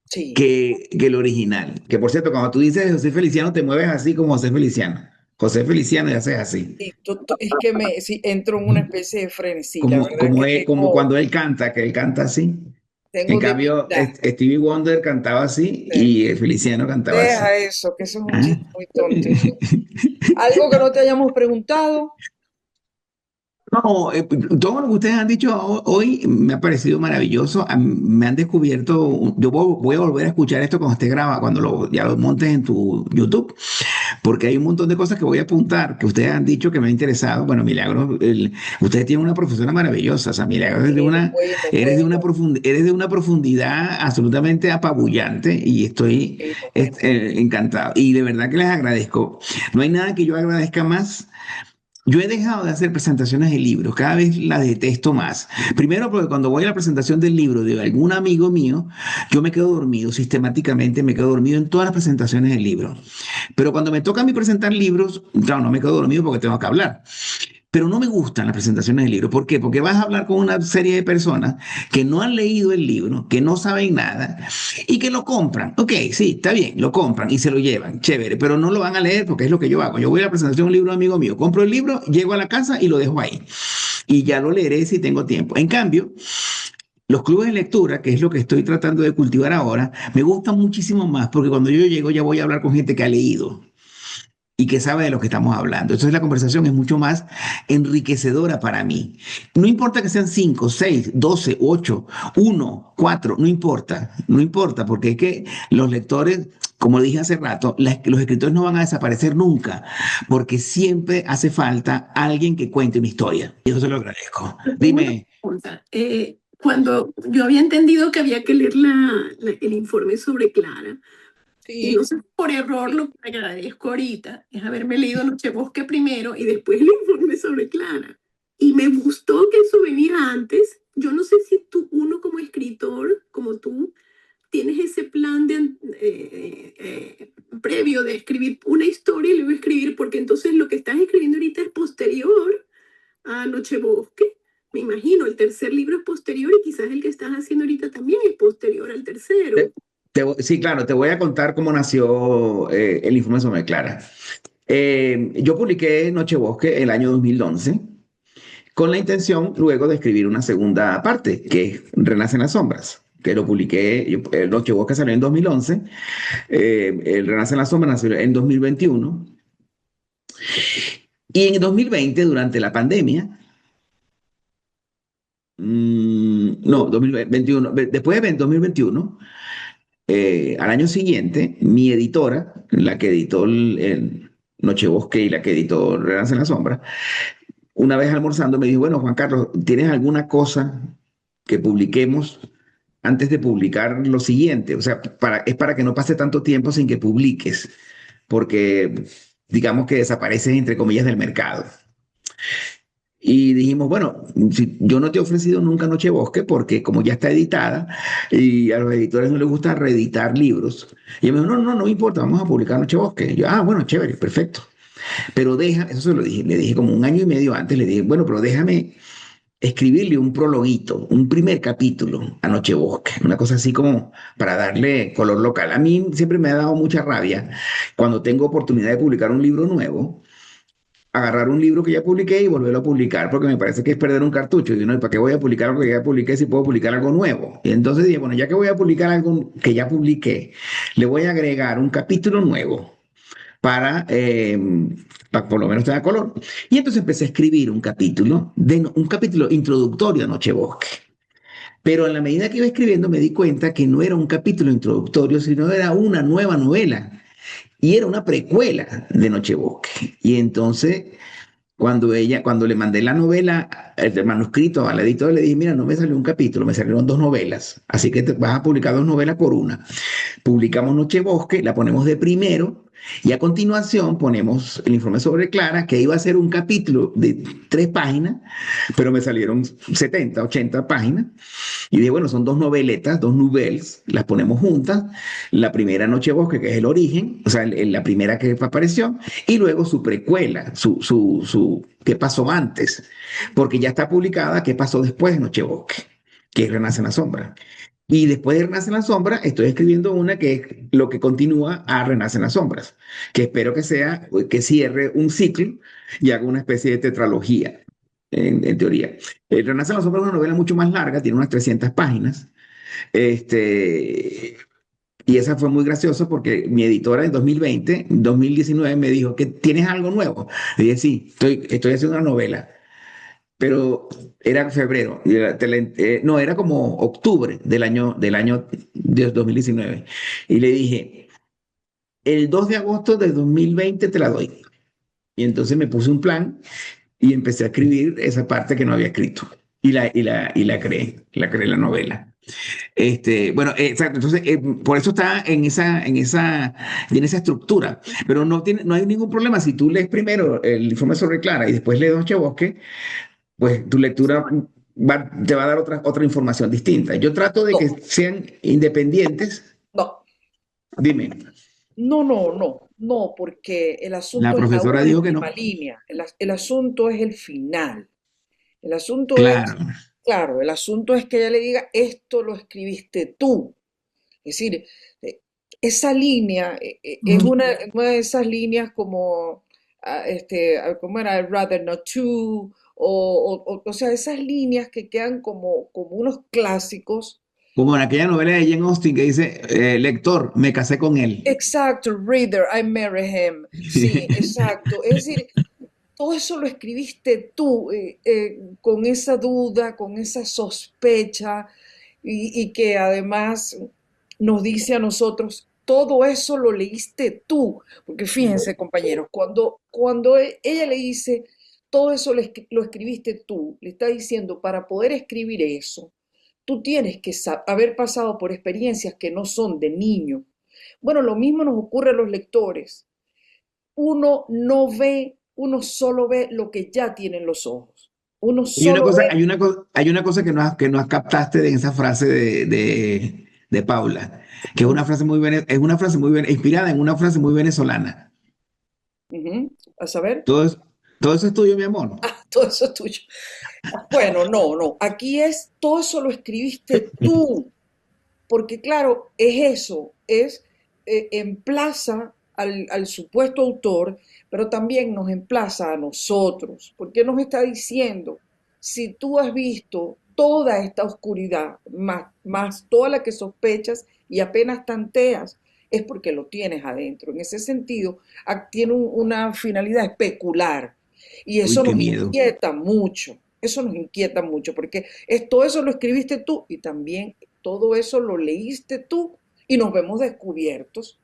sí, que el original. Que por cierto, cuando tú dices José Feliciano, te mueves así como José Feliciano. José Feliciano y haces así. sí, es que sí, entro en una especie de frenesí, la Como, verdad que como cuando él canta, que él canta así. En tengo cambio, debilidad. Stevie Wonder cantaba así Sí. y Feliciano cantaba así. Deja eso, que eso es un ¿Ah? chiste muy tonto. Algo que no te hayamos preguntado. No, todo lo que ustedes han dicho hoy me ha parecido maravilloso. Me han descubierto. Yo voy a volver a escuchar esto cuando esté grabado, cuando ya lo montes en tu YouTube, porque hay un montón de cosas que voy a apuntar que ustedes han dicho que me ha interesado. Bueno, Milagros, ustedes tienen una profesora maravillosa. O sea, Milagros Bueno, eres de una profundidad absolutamente apabullante y estoy bueno. encantado. Y de verdad que les agradezco. No hay nada que yo agradezca más. Yo he dejado de hacer presentaciones de libros, cada vez las detesto más. Primero porque cuando voy a la presentación del libro de algún amigo mío, yo me quedo dormido, sistemáticamente me quedo dormido en todas las presentaciones del libro. Pero cuando me toca a mí presentar libros, claro, no me quedo dormido porque tengo que hablar. Pero no me gustan las presentaciones de libros. ¿Por qué? Porque vas a hablar con una serie de personas que no han leído el libro, que no saben nada y que lo compran. Ok, sí, está bien, lo compran y se lo llevan, chévere, pero no lo van a leer porque es lo que yo hago. Yo voy a la presentación de un libro de un amigo mío, compro el libro, llego a la casa y lo dejo ahí. Y ya lo leeré si tengo tiempo. En cambio, los clubes de lectura, que es lo que estoy tratando de cultivar ahora, me gustan muchísimo más porque cuando yo llego ya voy a hablar con gente que ha leído y que sabe de lo que estamos hablando. Entonces la conversación es mucho más enriquecedora para mí. No importa que sean 5, 6, 12, 8, 1, 4, no importa, no importa, porque es que los lectores, como dije hace rato, los escritores no van a desaparecer nunca, porque siempre hace falta alguien que cuente una historia. Y eso se lo agradezco. Tengo una Dime. pregunta. Cuando yo había entendido que había que leer el informe sobre Clara, y Sí, no sé, por error lo que agradezco ahorita es haberme leído Nochebosque primero y después el informe sobre Clara. Y me gustó que eso venía antes. Yo no sé si uno como escritor, como tú, tienes ese plan previo de escribir una historia y luego escribir, porque entonces lo que estás escribiendo ahorita es posterior a Nochebosque. Me imagino, el tercer libro es posterior y quizás el que estás haciendo ahorita también es posterior al tercero. Sí, claro, te voy a contar cómo nació el informe sobre Clara. Yo publiqué Nochebosque el año 2011 con la intención luego de escribir una segunda parte, que es Renacen las Sombras, que lo publiqué, el Nochebosque salió en 2011, el Renacen las Sombras nació en 2021, y en 2020, durante la pandemia, no, 2021, después de 2021, al año siguiente, mi editora, la que editó el Nochebosque y la que editó Renacen las Sombras, una vez almorzando me dijo, bueno, Juan Carlos, ¿tienes alguna cosa que publiquemos antes de publicar lo siguiente. O sea, es para que no pase tanto tiempo sin que publiques, porque digamos que desapareces, entre comillas, del mercado. Y dijimos, bueno, si yo no te he ofrecido nunca Noche Bosque porque como ya está editada y a los editores no les gusta reeditar libros. Y ella me dijo, no me importa, vamos a publicar Noche Bosque. Y yo, bueno, chévere, perfecto. Pero eso se lo dije, le dije como un año y medio antes, le dije, bueno, pero déjame escribirle un prologuito, un primer capítulo a Noche Bosque, una cosa así como para darle color local. A mí siempre me ha dado mucha rabia cuando tengo oportunidad de publicar un libro nuevo, agarrar un libro que ya publiqué y volverlo a publicar, porque me parece que es perder un cartucho. Y no, ¿para qué voy a publicar algo que ya publiqué si puedo publicar algo nuevo? Y entonces dije, bueno, ya que voy a publicar algo que ya publiqué, le voy a agregar un capítulo nuevo para por lo menos tenga color. Y entonces empecé a escribir un capítulo introductorio a Noche Bosque. Pero en la medida que iba escribiendo me di cuenta que no era un capítulo introductorio, sino era una nueva novela. Y era una precuela de Noche Bosque. Y entonces, cuando le mandé la novela, el manuscrito al editor, le dije, mira, no me salió un capítulo, me salieron 2 novelas. Así que vas a publicar 2 novelas por una. Publicamos Noche Bosque, la ponemos de primero. Y a continuación ponemos el informe sobre Clara, que iba a ser un capítulo de 3 páginas, pero me salieron 70, 80 páginas. Y dije, bueno, son 2 noveletas, 2 nouvelles, las ponemos juntas. La primera Noche Bosque, que es el origen, o sea, la primera que apareció, y luego su precuela, qué pasó antes, porque ya está publicada qué pasó después de Noche Bosque, que es Renace en la Sombra. Y después de Renace en la Sombra, estoy escribiendo una que es lo que continúa a Renace en las Sombras, que espero que cierre un ciclo y haga una especie de tetralogía, en teoría. Renace en las Sombras es una novela mucho más larga, tiene unas 300 páginas. Y esa fue muy gracioso porque mi editora en 2019 me dijo que tienes algo nuevo. Y dije, sí, estoy haciendo una novela. Pero era febrero, no, era como octubre del año de 2019. Y le dije, el 2 de agosto de 2020 te la doy. Y entonces me puse un plan y empecé a escribir esa parte que no había escrito. Y la creé la novela. Bueno, exacto. Entonces, por eso está en esa estructura. Pero no hay ningún problema. Si tú lees primero el informe sobre Clara y después lees Noche Bosque, pues tu lectura te va a dar otra información distinta. Yo trato de que No, sean independientes. no, Dime, no, porque el la asunto es la profesora dijo que última no. línea, el asunto es el final. El asunto es, Claro. claro, el asunto es que ella le diga, esto lo escribiste tú. Es decir, esa línea es una de esas líneas como, ¿cómo era? I'd rather not to, o sea, esas líneas que quedan como unos clásicos. Como en aquella novela de Jane Austen que dice, lector, me casé con él. Exacto, reader, I marry him. Sí, exacto. Es decir, todo eso lo escribiste tú, con esa duda, con esa sospecha, y que además nos dice a nosotros, todo eso lo leíste tú. Porque fíjense, compañeros, cuando ella le dice, todo eso lo escribiste tú, le está diciendo, para poder escribir eso, tú tienes que haber pasado por experiencias que no son de niño. Bueno, lo mismo nos ocurre a los lectores. Uno no ve, uno solo ve lo que ya tienen los ojos. Uno Y una solo cosa, ve, hay una cosa que no captaste de esa frase de Paula, que es una frase muy inspirada en una frase muy venezolana. a saber, Todo, todo eso es tuyo, mi amor. todo eso es tuyo. Bueno, no, aquí todo eso lo escribiste tú, porque claro, es eso, emplaza al supuesto autor, pero también nos emplaza a nosotros, porque nos está diciendo, si tú has visto toda esta oscuridad, más toda la que sospechas y apenas tanteas, es porque lo tienes adentro. En ese sentido, tiene una finalidad especular y Uy, eso qué nos miedo. inquieta mucho. Eso nos inquieta mucho, porque todo eso lo escribiste tú y también todo eso lo leíste tú y nos vemos descubiertos.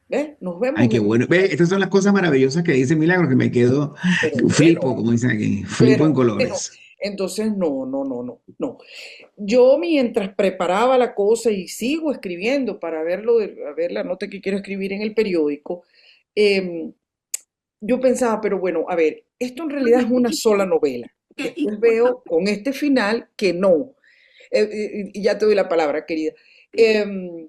¿Ves? Nos Ay, vemos qué bueno. Ve, estas son las cosas maravillosas que dice Milagro, que me quedo pero flipo, bueno, como dicen aquí, flipo en pero bueno, colores. Entonces, no. Yo mientras preparaba la cosa y sigo escribiendo para a ver la nota que quiero escribir en el periódico, em, yo pensaba, pero bueno, a ver, esto en realidad es una sola novela. Después veo con este final que no. Y ya te doy la palabra, querida. Em,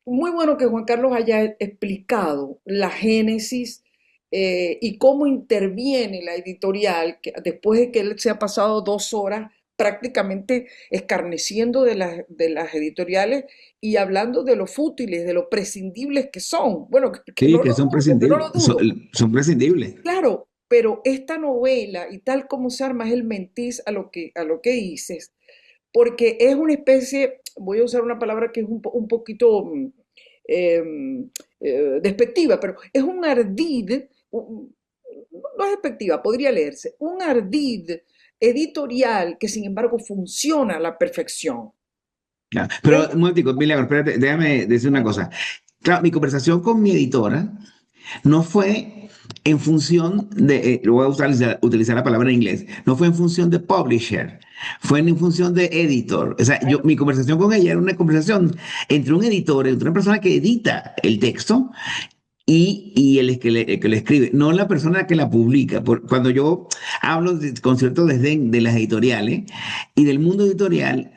Muy bueno que Juan Carlos haya explicado la génesis y cómo interviene la editorial después de que él se ha pasado 2 horas prácticamente escarneciendo de las editoriales y hablando de lo fútiles, de lo prescindibles que son. Bueno, que Sí, no que lo son dudo, que no lo prescindibles, dudo. son prescindibles. Claro, pero esta novela y tal como se arma es el mentiz a lo que dices, porque es una especie, voy a usar una palabra que es un poquito despectiva, pero es un ardid, no es despectiva, podría leerse, un ardid editorial que sin embargo funciona a la perfección. Claro. Es- Pero un momentico, Milagro, espérate, déjame decir una cosa. Claro, mi conversación con mi editora no fue en función de, voy a utilizar la palabra en inglés, no fue en función de publisher, fue en función de editor. O sea, mi conversación con ella era una conversación entre un editor, entre una persona que edita el texto y el que le escribe, no la persona que la publica. Cuando yo hablo con cierto desdén de las editoriales y del mundo editorial,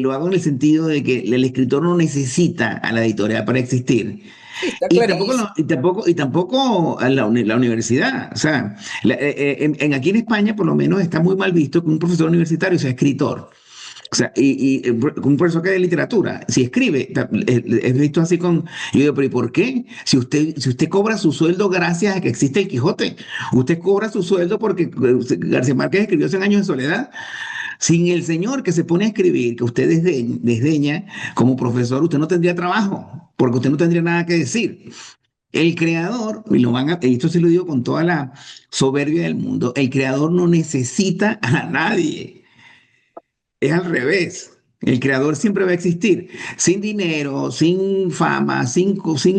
lo hago en el sentido de que el escritor no necesita a la editorial para existir. sí, está Y tampoco, clarísimo. y tampoco a la universidad. O sea, aquí en España, por lo menos, está muy mal visto que un profesor universitario sea escritor. O sea, un profesor que de literatura, si escribe, es visto así con. Yo digo, pero ¿y por qué? Si usted cobra su sueldo gracias a que existe el Quijote, usted cobra su sueldo porque García Márquez escribió Cien años de soledad. Sin el señor que se pone a escribir, que usted desdeña como profesor, usted no tendría trabajo, porque usted no tendría nada que decir. El creador, y esto se lo digo con toda la soberbia del mundo, el creador no necesita a nadie. Es al revés. El creador siempre va a existir, sin dinero, sin fama, sin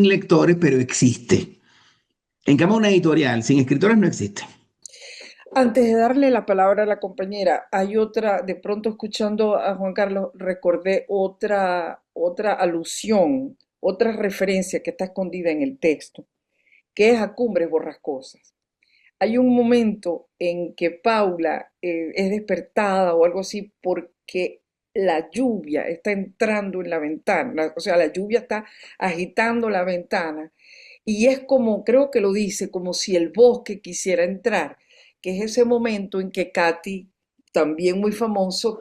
lectores, pero existe. En cambio, una editorial sin escritores no existe. Antes de darle la palabra a la compañera, hay otra, de pronto escuchando a Juan Carlos, recordé otra alusión, otra referencia que está escondida en el texto, que es a Cumbres Borrascosas. Hay un momento en que Paula es despertada o algo así porque la lluvia está entrando en la ventana, o sea, la lluvia está agitando la ventana y es como, creo que lo dice, como si el bosque quisiera entrar, que es ese momento en que Katy, también muy famoso,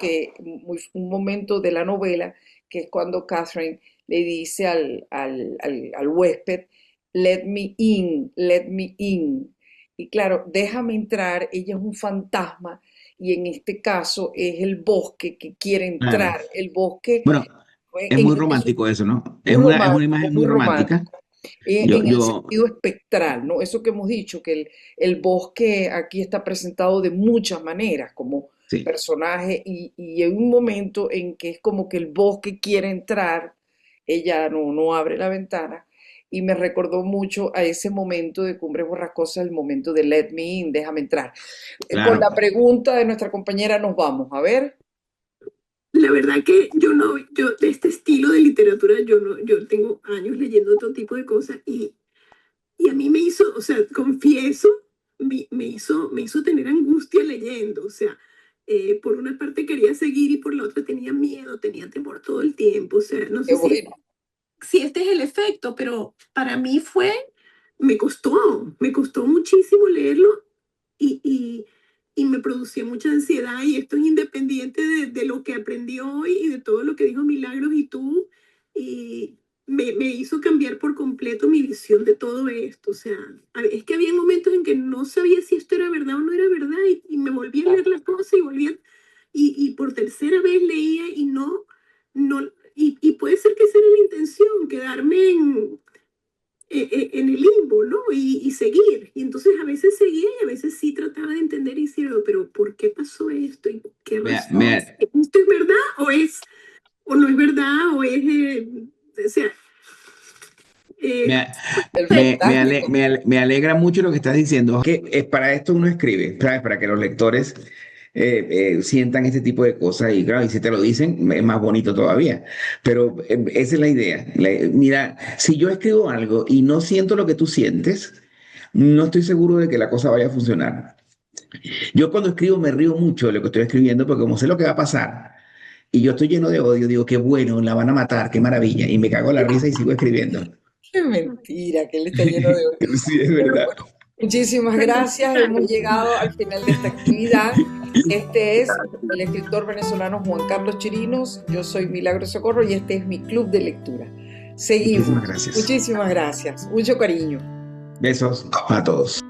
un momento de la novela, que es cuando Catherine le dice al huésped, let me in. Y claro, déjame entrar, ella es un fantasma y en este caso es el bosque que quiere Claro. entrar, el bosque Bueno, es muy romántico eso, ¿no? Es una imagen muy muy romántica. romántico, Yo, en el yo, sentido espectral, ¿no? Eso que hemos dicho, que el bosque aquí está presentado de muchas maneras, como sí. personaje, y hay un momento en que es como que el bosque quiere entrar, ella no abre la ventana, y me recordó mucho a ese momento de Cumbres Borrascosas, el momento de Let Me In, déjame entrar. Con Claro. la pregunta de nuestra compañera nos vamos, a ver. La verdad que yo de este estilo de literatura, yo tengo años leyendo otro tipo de cosas y a mí me hizo, o sea, confieso, me hizo tener angustia leyendo, o sea, por una parte quería seguir y por la otra tenía miedo, tenía temor todo el tiempo, o sea, no Qué sé bueno. si este es el efecto, pero para mí me costó muchísimo leerlo y me producía mucha ansiedad y esto es independiente de lo que aprendí hoy y de todo lo que dijo Milagros y tú, y me hizo cambiar por completo mi visión de todo esto. O sea, es que había momentos en que no sabía si esto era verdad o no era verdad y me volví a leer las cosas y y por tercera vez leía y no, y puede ser que esa era la intención, quedarme en el limbo, ¿no? Y seguir. Y entonces a veces seguía y a veces sí trataba de entender y decir, pero ¿por qué pasó esto? ¿Y qué razón? ¿Esto es verdad o no es verdad? O sea, Me, El me fantástico. alegra mucho lo que estás diciendo. Que para esto uno escribe, ¿sabes? Para que los lectores sientan este tipo de cosas y claro, y si te lo dicen es más bonito todavía. Pero esa es la idea. Mira, si yo escribo algo y no siento lo que tú sientes, no estoy seguro de que la cosa vaya a funcionar. Yo cuando escribo me río mucho de lo que estoy escribiendo porque como sé lo que va a pasar y yo estoy lleno de odio, digo, qué bueno, la van a matar, qué maravilla, y me cago en la risa y sigo escribiendo. Qué mentira, que él está lleno de odio. Sí, es Pero verdad. bueno, muchísimas gracias. Hemos llegado al final de esta actividad. Este es el escritor venezolano Juan Carlos Chirinos. Yo soy Milagros Socorro y este es mi club de lectura. Seguimos. Muchísimas gracias. Muchísimas gracias. Mucho cariño. Besos a todos.